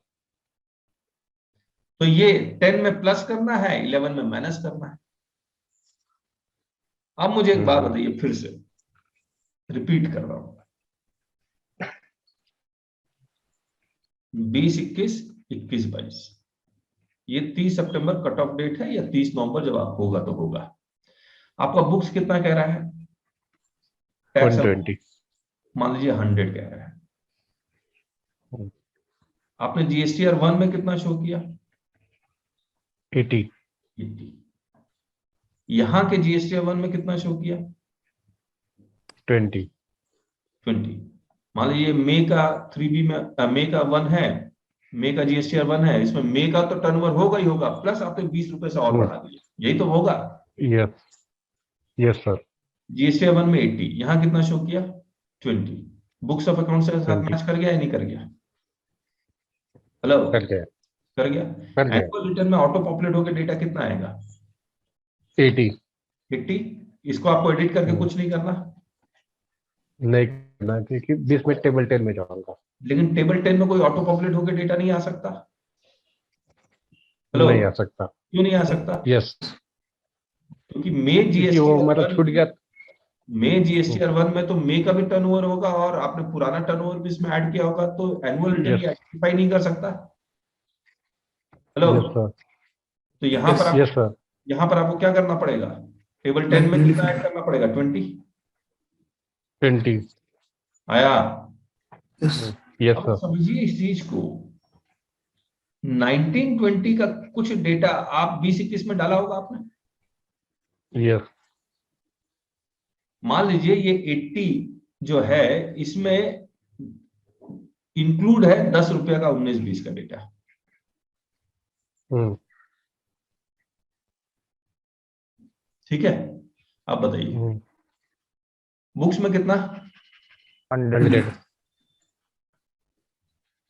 तो ये 10 में प्लस करना है, 11 में माइनस करना है। अब मुझे एक बात बताइए, फिर से रिपीट कर रहा हूं, 20-21, 21-22, ये 30 सितंबर कट ऑफ डेट है, या 30 नवंबर जब आप होगा तो होगा। आपका बुक्स कितना कह रहा है? 120 मान लीजिए 100 कह रहा है। आपने GSTR 1 में कितना शो किया? 80 यहां के GSTR 1 में कितना शो किया? 20 मान लीजिए मई का 3B में, मई का 1 है, मई का GSTR 1 है, इसमें मई का तो टर्नओवर होगा ही होगा, प्लस आपने 20 रुपए से और बढ़ा दिया, यही तो होगा। Yes sir. GSTR 1 में 80, यहां कितना शो किया? 20। बुक्स ऑफ अकाउंट से साथ मैच कर गया या नहीं कर गया? हेलो, कर गया। कर गया। एनुअल रिटर्न में ऑटो पॉपुलेट होकर डेटा कितना आएगा? 80। इसको आपको एडिट करके कुछ नहीं करना, नहीं करना, क्योंकि बीच में टेबल 10 में जाऊंगा। लेकिन टेबल 10 में कोई ऑटो पॉपुलेट होकर डेटा नहीं आ सकता। हेलो, नहीं आ सकता। क्यों नहीं आ सकता? यस, क्योंकि मे क्योंकि वो मतलब छूट गया। जीएसटीआर 1 में तो मे का भी टर्नओवर होगा और आपने पुराना टर्नओवर भी इसमें ऐड किया होगा, तो एनुअल रिटर्न ये आइडेंटिफाई नहीं कर सकता। हेलो, यस सर, तो यहाँ पर यस सर, यहाँ पर आपको क्या करना पड़ेगा? टेबल 10 में कितना ऐड करना पड़ेगा? 20 20। आया? Yes. यस अब सर, समझिए इस चीज को, 1920 का कुछ डेटा आप 2021 में डाला होगा आपने। यस, मान लीजिए ये 80 जो है इसमें इंक्लूड है 10 रुपया का 19-20 का डेटा। ठीक है, आप बताइए बुक्स में कितना? 100।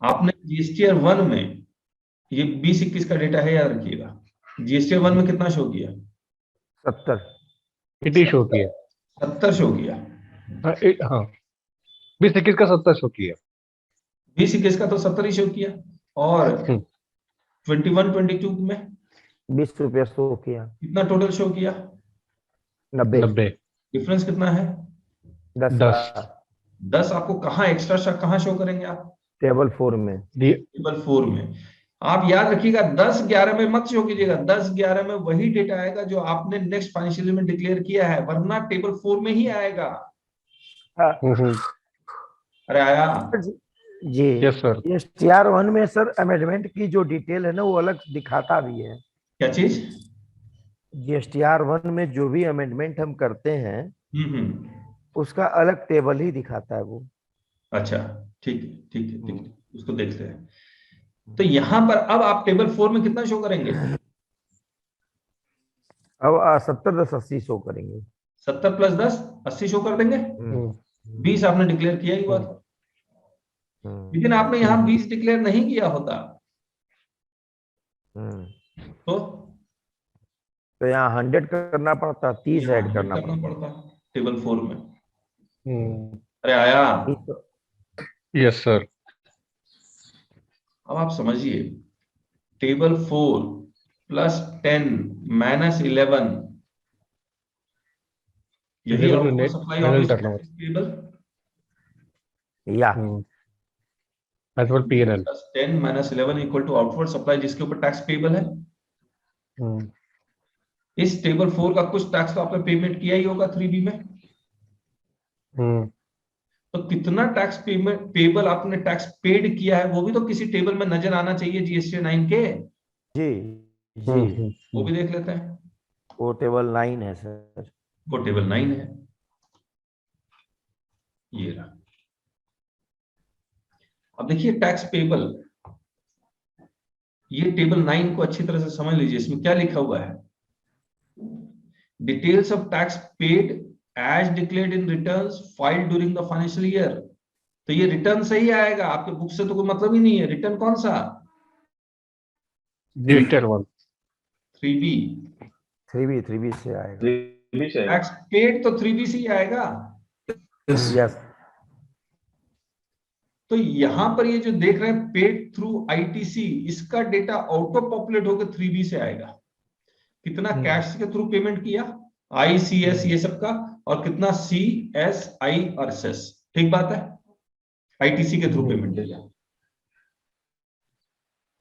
आपने जीएसटीआर 1 में ये 20-21 का डेटा है, याद रखिएगा। जीएसटीआर 1 में कितना शो किया? 70। 80 शो किया। 70 शो किया। हाँ, 20-21 का 70 शो किया। 20-21 का तो 70 ही शो किया, और 21-22 में 20 रुपया शो किया। कितना टोटल शो किया? 90। डिफरेंस कितना है? 10। 10 आपको कहाँ एक्स्ट्रा कहाँ शो करेंगे आप? टेबल 4 में। टेबल 4 में। आप याद रखिएगा 10-11 में मत शो कीजिएगा, 10-11 में वही डेटा आएगा जो आपने नेक्स्ट फाइनेंशियल में डिक्लेयर किया है, वरना टेबल 4 में ही आएगा। अरे आया? जी यस सर। जीएसटीआर 1 में सर अमेंडमेंट की जो डिटेल है ना, वो अलग दिखाता भी है। क्या चीज? जीएसटीआर 1 में जो भी अमेंडमेंट हम करते हैं उसका अलग टेबल ही दिखाता है वो। अच्छा, ठीक है, ठीक है, ठीक है, उसको देखते हैं। तो यहां पर अब आप टेबल 4 में कितना शो करेंगे? अब 70 10 80 शो करेंगे। 70 + 10 80 शो कर देंगे। 20 आपने डिक्लेयर किया ही बात, लेकिन आपने यहाँ 20 डिक्लेयर नहीं किया होता तो यहाँ 100 करना पड़ता, 30 ऐड करना पड़ता टेबल 4 में। अरे आया? Yes sir. अब आप समझिए, टेबल 4 + 10 - 11, यही आउटपुट सप्लाई ऑफ टेबल या as well PNL. 10 - 11 = outward supply, जिसके ऊपर टैक्स पेबल है। इस टेबल 4 का कुछ टैक्स तो आपने पेमेंट किया ही होगा 3B में। तो कितना टैक्स पेमेंट पेबल आपने टैक्स पेड किया है वो भी तो किसी टेबल में नजर आना चाहिए जीएसटी 9 के। जी जी वो भी देख लेते हैं। वो टेबल 9 है सर। वो टेबल 9 है, ये रहा। अब देखिए टैक्स पेबल, ये टेबल 9 को अच्छी तरह से समझ लीजिए। इसमें क्या लिखा हुआ है? Details of tax paid as declared in returns filed during the financial year. तो ये रिटर्न से ही आएगा, आपके बुक से तो कोई मतलब ही नहीं है। रिटर्न कौन सा? GSTR 1 3B। 3B से आएगा। टैक्स पेड तो 3B से ही आएगा। यस। तो यहां पर ये जो देख रहे हैं पेड थ्रू आईटीसी, इसका डेटा ऑटो पॉपुलेट होकर 3B से आएगा। कितना कैश के थ्रू पेमेंट किया, ICS ये सब का, और कितना CSI और SS। ठीक बात है, आईटीसी के थ्रू पेमेंट किया।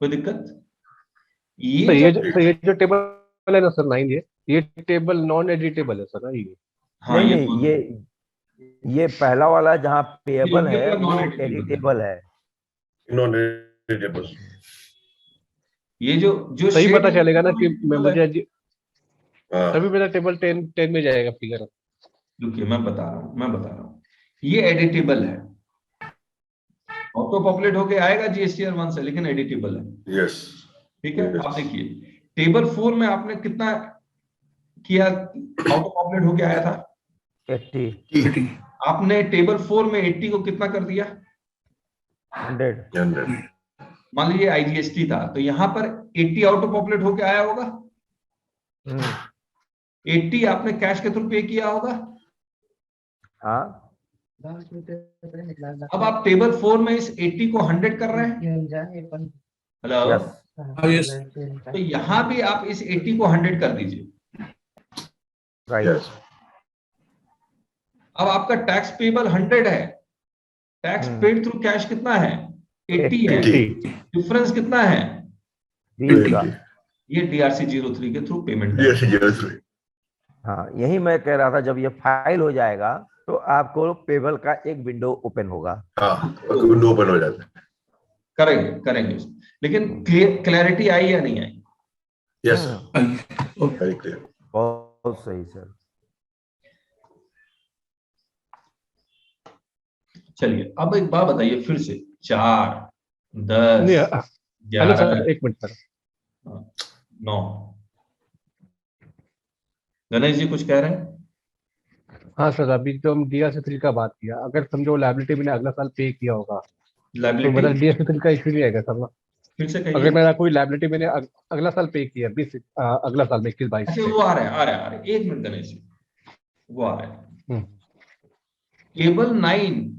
कोई दिक्कत? ये जो टेबल है ना सर 9, ये टेबल नॉन एडिटेबल है सर। ये हाँ, नहीं, ये पहला वाला जहाँ पेएबल है वो एडिटेबल है। Non editable. ये जो सही पता चलेगा ना कि मुझे तभी मेरा टेबल 10 में जाएगा फिगर। रुकिए, मैं बता रहा हूँ। ये एडिटेबल है, ऑटो पॉपुलेट होके आएगा जीएसटीआर 1 से, लेकिन एडिटेबल है। यस, ठीक है। आप देखिए टेबल 4 में आपने कितना किया, ऑटो पॉपुलेट होके आया था 80। आपने टेबल 4 में 80 को कितना कर दिया? 100। मान लीजिए IGST था, तो यहां पर 80 ऑटो पॉपुलेट होके आया होगा। 80 आपने कैश के थ्रू पे किया होगा। हाँ अब आप टेबल 4 में इस 80 को 100 कर रहे हैं। हेलो, यस यस तो यहां भी आप इस 80 को 100 कर दीजिए। Right Yes. अब आपका टैक्स पेबल 100 है, टैक्स पेड थ्रू कैश कितना है 80 है, 80. डिफरेंस कितना है 20 का 20. ये DRC 03 के थ्रू पेमेंट Yes, yes. हाँ यही मैं कह रहा था, जब ये फाइल हो जाएगा तो आपको पेबल का एक विंडो ओपन होगा। हाँ, विंडो ओपन हो जाता है। करेंगे। लेकिन क्लैरिटी आई या नहीं आई? Yes, okay very clear. बहुत सही सर। चलिए अब एक बात बताइए फिर से, 4 10 नहीं, हेलो 11 सर, एक मिनट सर। 9। गणेश जी कुछ कह रहे हैं? हाँ सर, अभी तो हम DRC3 का बात किया, अगर समझो लाइबिलिटी मैंने अगला साल पे किया होगा तो लाइबिलिटी मतलब DRC3 का इश्यू नहीं आएगा सर ना? फिर से अगर कहिए। मेरा कोई लाइबिलिटी मैंने अगला साल पे किया 20 अगला साल में 21-22 अच्छा वो आ रहा है एक मिनट गणेश जी, वो आ रहा है। हम्म। टेबल 9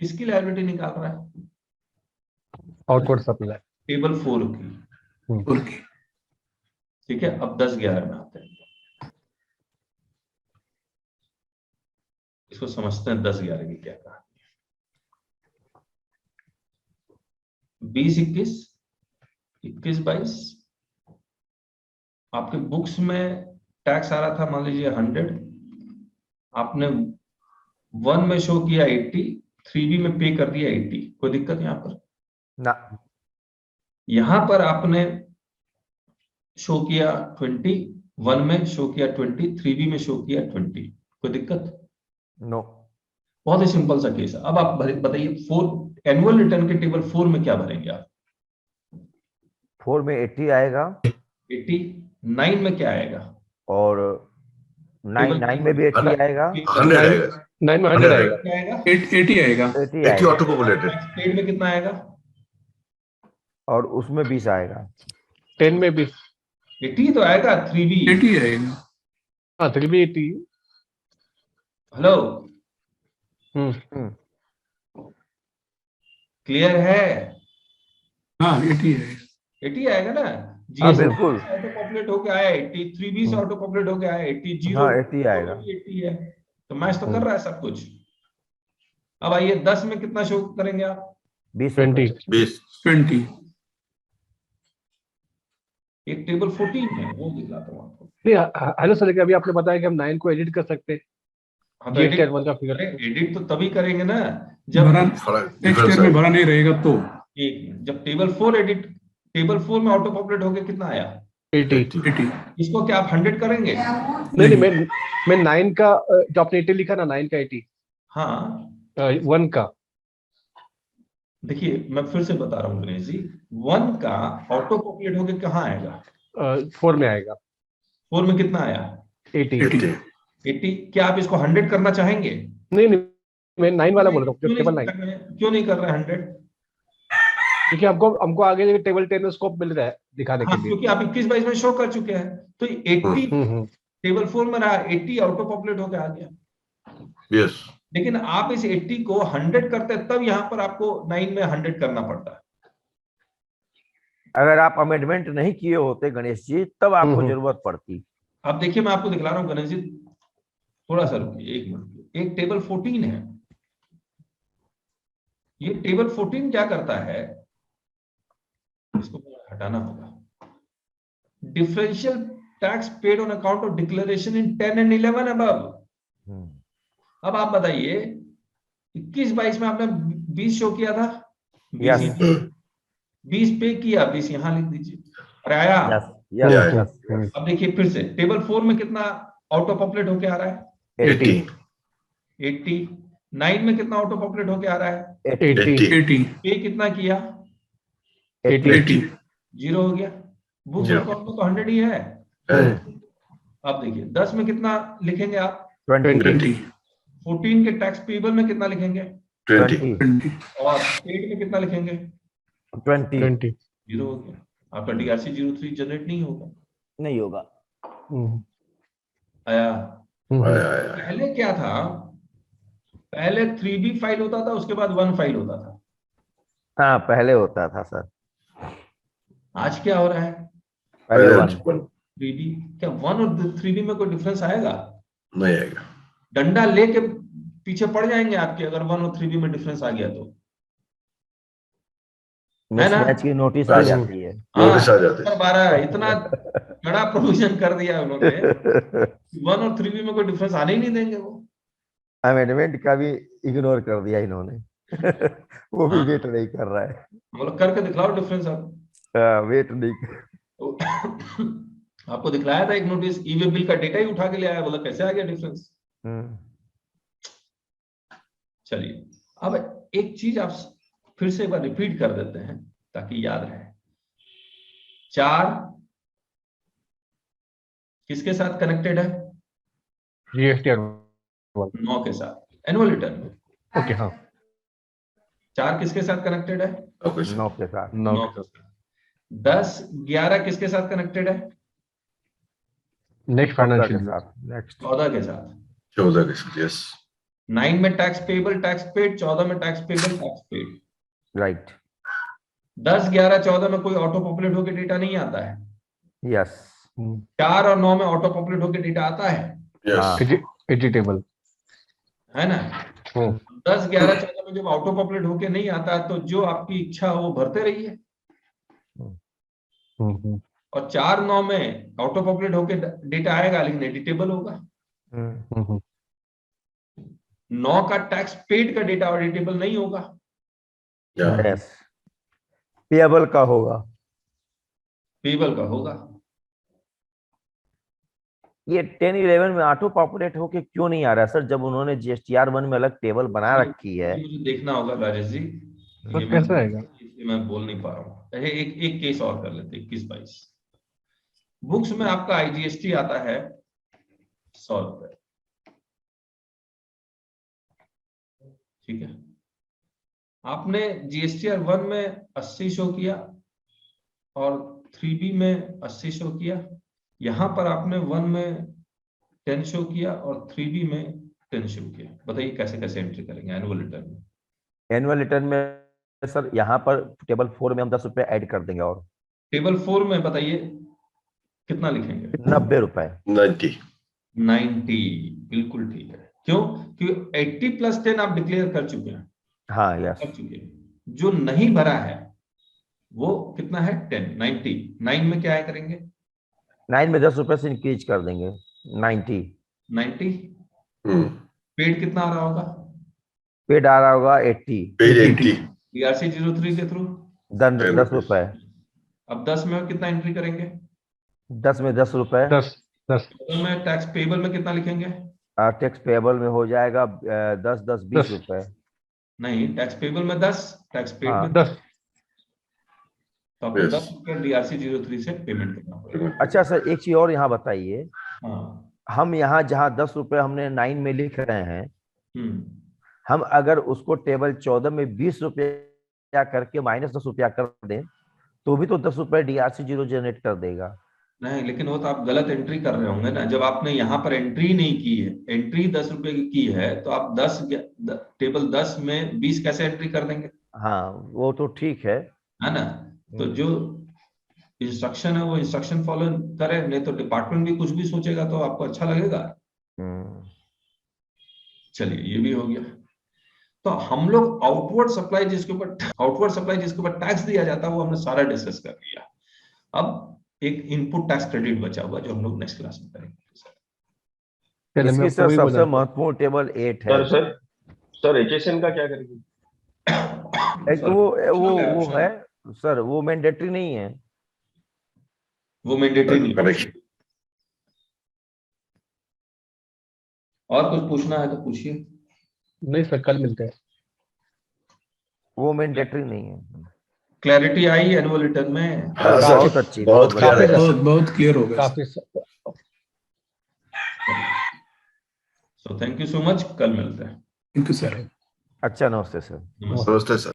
किसकी लाइबिलिटी निकाल रहा है? Outward supply. टेबल 4 की। ओके ठीक है, अब 10-11 में आते हैं, इसको समझते हैं 10-11 की क्या कहा। 20-21 21-22 आपके बुक्स में टैक्स आ रहा था मान लीजिए 100, आपने 1 में शो किया 80, 3B में पे कर दिया 80, कोई दिक्कत यहाँ पर? ना यहां पर आपने शो किया 20, 1 में शो किया 20, 3B में शो किया 20, कोई दिक्कत? नो बहुत ही सिंपल सा केस है। अब आप बताइए 4 एनुअल रिटर्न के टेबल 4 में क्या भरेंगे आप? 4 में 80 आएगा 80, 9 में क्या आएगा? और 9 में भी 80 आएगा, 100 आएगा. 9 में 100 आएगा, क्या आएगा? 80 आएगा 80 80 आएगा ऑटो पॉपुलेटेड. पेड में कितना आएगा? और उसमें 20 आएगा। 10 में भी 80 तो आएगा। 3B 80 आएगा 3 भी 80। हेलो, क्लियर है? हाँ 80 आएगा 80 आएगा ना? हाँ GST बिल्कुल, से ऑटो पॉपुलेट होके आया 80, 3B से ऑटो पॉपुलेट होके आया 80, 0 हाँ 80 आएगा। 80 है, तो मैच तो कर रहा है सब कुछ। अब आइए 10 में कितना शो करेंगे आप? 20 20। 20. 20 एक टेबल 14 है, वो दिखाता हूँ आपको। नहीं, हेलो सर, लेकिन अभी आपने बताया कि हम 9 को एडिट कर सकते हैं हाँ तो GST एडवांस का फिगर। एडिट तो तभी करेंगे ना जब भरा थोड़ा नेक्स्ट difference ईयर में है. भरा नहीं रहेगा तो जब टेबल 4 में ऑटो पॉपुलेट होके कितना आया 80। 80 इसको क्या आप 100 करेंगे? नहीं, मैं 9 का जो आपने 80 लिखा ना, 9 का 80, हाँ 1 का। देखिए मैं फिर से बता रहा हूँ गणेश जी, 1 का ऑटो पॉपुलेट होके कहाँ आएगा? 4 में आएगा 4 में कितना आया? 80। 80। क्या आप इसको 100 करना चाहेंगे? नहीं, मैं 9 वाला बोल रहा हूँ, टेबल 9, क्यों नहीं कर रहे हैं 100? क्योंकि हमको आगे टेबल 10 में स्कोप मिल रहा है दिखाने के हाँ लिए। क्योंकि आप 21-22 में शो कर चुके हैं, तो 80 टेबल 4 में रहा, 80 ऑटो पॉपुलेट होके आ गया। Yes. लेकिन आप इस 80 को 100 करते हैं, तब यहां पर आपको 9 में 100 करना पड़ता है। अगर आप अमेंडमेंट नहीं किए होते गणेश जी तब आपको जरूरत पड़ती। अब देखिए मैं आपको दिखला रहा हूं गणेश जी, थोड़ा सा रुकिए एक मिनट। एक टेबल 14 है, ये टेबल 14 क्या करता है, इसको हटाना होगा। Differential tax paid on account of declaration in 10 and 11 above. अब आप बताइए 21-22 में आपने 20 शो किया था, 20 पे किया, 20 यहां लिख दीजिए और आया। अब देखिए फिर से टेबल 4 में कितना ऑटो पॉपुलेट होके आ रहा है? 80। 9 में कितना ऑटो पॉपुलेट होके आ रहा है? 80 पे कितना किया? 80 0 हो गया। बुक अकाउंट में तो 100 ही है। अब देखिए 10 में कितना लिखेंगे आप? 20 14 के टैक्स पेबल में कितना लिखेंगे? 20. और पेड में कितना लिखेंगे? 20 0 हो गया। आपका DRC 03 जनरेट नहीं होगा। नहीं होगा। आया। आया आया पहले क्या था, पहले 3B फाइल होता था, उसके बाद 1 फाइल होता था। हाँ पहले होता था सर, आज क्या हो रहा है, पहले पहले 1। 3B। क्या 1 और 3B में कोई डिफरेंस आएगा? नहीं आएगा। डंडा लेके पीछे पड़ जाएंगे आपके, अगर 1 और 3B में डिफरेंस आ गया तो, है ना? मिसमैच की नोटिस आ जाती है। नोटिस आ जाते हाँ, 12 इतना बड़ा प्रोविजन कर दिया उन्होंने, 1 और 3B में कोई डिफरेंस आने ही नहीं देंगे वो। अमेंडमेंट का भी इग्नोर कर दिया इन्होंने। वो भी हाँ, वेट नहीं कर रहा है। मतलब करके दिखलाओ डिफरेंस आप। वेट नहीं तो आपको दिखलाया था एक नोटिस, ई वे बिल का डेटा ही उठा के ले आया, बोला कैसे आ गया डिफरेंस। हम्म, चलिए, अब एक चीज आप फिर से एक बार रिपीट कर देते हैं ताकि याद रहे। 4 किसके साथ कनेक्टेड है? जीएसटी 9 के साथ एनुअल रिटर्न में। ओके हाँ 4 किसके साथ कनेक्टेड है? Okay sir. 9 के साथ। 9 9 के साथ। 10 11 किसके साथ कनेक्टेड है? नेक्स्ट 14 के फाइनेंशियल साथ नेक्स्ट। 14 के साथ। 14 के साथ यस। 9 में टैक्स पेबल टैक्स पेड, 14 में tax payable tax paid. Right 10 11 14 में कोई ऑटो पॉपुलेट होकर डेटा नहीं आता है। यस 4 और 9 में ऑटो पॉपुलेट होकर डेटा आता है, यस एडिटेबल है ना? 10 11 14 में जब ऑटो पॉपुलेट होके नहीं आता तो जो आपकी इच्छा हो वो भरते रहिए, और 4 9 में ऑटो पॉपुलेट होके डेटा आएगा लेकिन एडिटेबल होगा। 9 का टैक्स पेड का डेटा एडिटेबल नहीं होगा। यस पेएबल का होगा। पेबल का होगा। ये 10 11 में ऑटो पॉपुलेट होके क्यों नहीं आ रहा है सर, जब उन्होंने जीएसटीआर 1 में अलग टेबल बना रखी है। मुझे देखना होगा राजेश जी, ये कैसे आएगा? मैं बोल नहीं पा रहा हूँ। एक केस और कर लेते 21-22। बुक्स में आपका आईजीएसटी आता है 100 रुपए, ठीक है? आपने जीएसटीआर 1 में 80 शो किया और 3B में 80 शो किया। यहां पर आपने 1 में 10 शो किया और 3B में 10 शो किया। बताइए कैसे कैसे एंट्री करेंगे एनुअल रिटर्न में? एनुअल रिटर्न में सर यहाँ पर टेबल 4 में हम 10 रुपए ऐड कर देंगे, और टेबल 4 में बताइए कितना लिखेंगे? 90 रुपए। 90 90, बिल्कुल ठीक है। क्यों? क्योंकि 80 + 10 आप डिक्लेयर कर चुके हैं, हाँ यस कर चुके हैं। जो नहीं भरा है वो कितना है? 10 90। 9 में क्या है करेंगे? 9 में 10 रुपए से इंक्रीज कर देंगे 90। 90। पेड कितना आ रहा होगा? पेड आ रहा होगा 80। पेज 80 DRC 03 के थ्रू 10 रुपए। अब 10 में कितना एंट्री करेंगे? 10 में 10 रुपए। 10 तो में टैक्स पेबल में कितना लिखेंगे? टैक्स पेएबल में हो जाएगा 10 10 20 रुपए। नहीं, टैक्स पेबल में 10, टैक्स पेड हाँ। में 10 तो आपको Yes. 10 रुपये DRC 03 से पेमेंट करना पड़ेगा। अच्छा सर एक चीज और यहाँ बताइए, हाँ। हम यहाँ जहाँ 10 रुपए हमने 9 में लिख रहे हैं, हम्म। हम अगर उसको टेबल 14 में 20 रुपया करके -10 रुपया कर दें तो भी तो 10 रुपए DRC 0 जनरेट कर देगा। नहीं, लेकिन वो तो आप गलत एंट्री कर रहे होंगे ना। जब आपने यहाँ पर एंट्री नहीं की है, एंट्री 10 रुपए की है, तो आप टेबल 10 में 20 कैसे एंट्री कर देंगे? हाँ वो तो ठीक है ना? तो जो इंस्ट्रक्शन है वो इंस्ट्रक्शन फॉलो करें, नहीं तो डिपार्टमेंट भी कुछ भी सोचेगा तो आपको अच्छा लगेगा। चलिए, ये भी हो गया। तो हम लोग आउटवर्ड सप्लाई जिसके ऊपर टैक्स दिया जाता है वो हमने सारा डिस्कस कर लिया। अब एक इनपुट टैक्स क्रेडिट बचा हुआ जो हम लोग नेक्स्ट क्लास में करेंगे। इसकी सर सबसे महत्वपूर्ण टेबल 8 है। सर HSN का क्या करेंगे? एक वो है सर, वो मैंडेटरी नहीं है। वो मैंडेटरी नहीं। करेक्ट। और कुछ पूछना है तो पूछिए। नहीं सर, कल मिलते हैं। वो मैंडेटरी नहीं है। क्लैरिटी आई एनुअल रिटर्न में? बहुत अच्छी, बहुत बढ़िया। बहुत क्लियर हो गया। काफी so thank you so much, कल मिलते हैं। Thank you sir. अच्छा नमस्ते सर। नमस्ते। नमस्ते सर।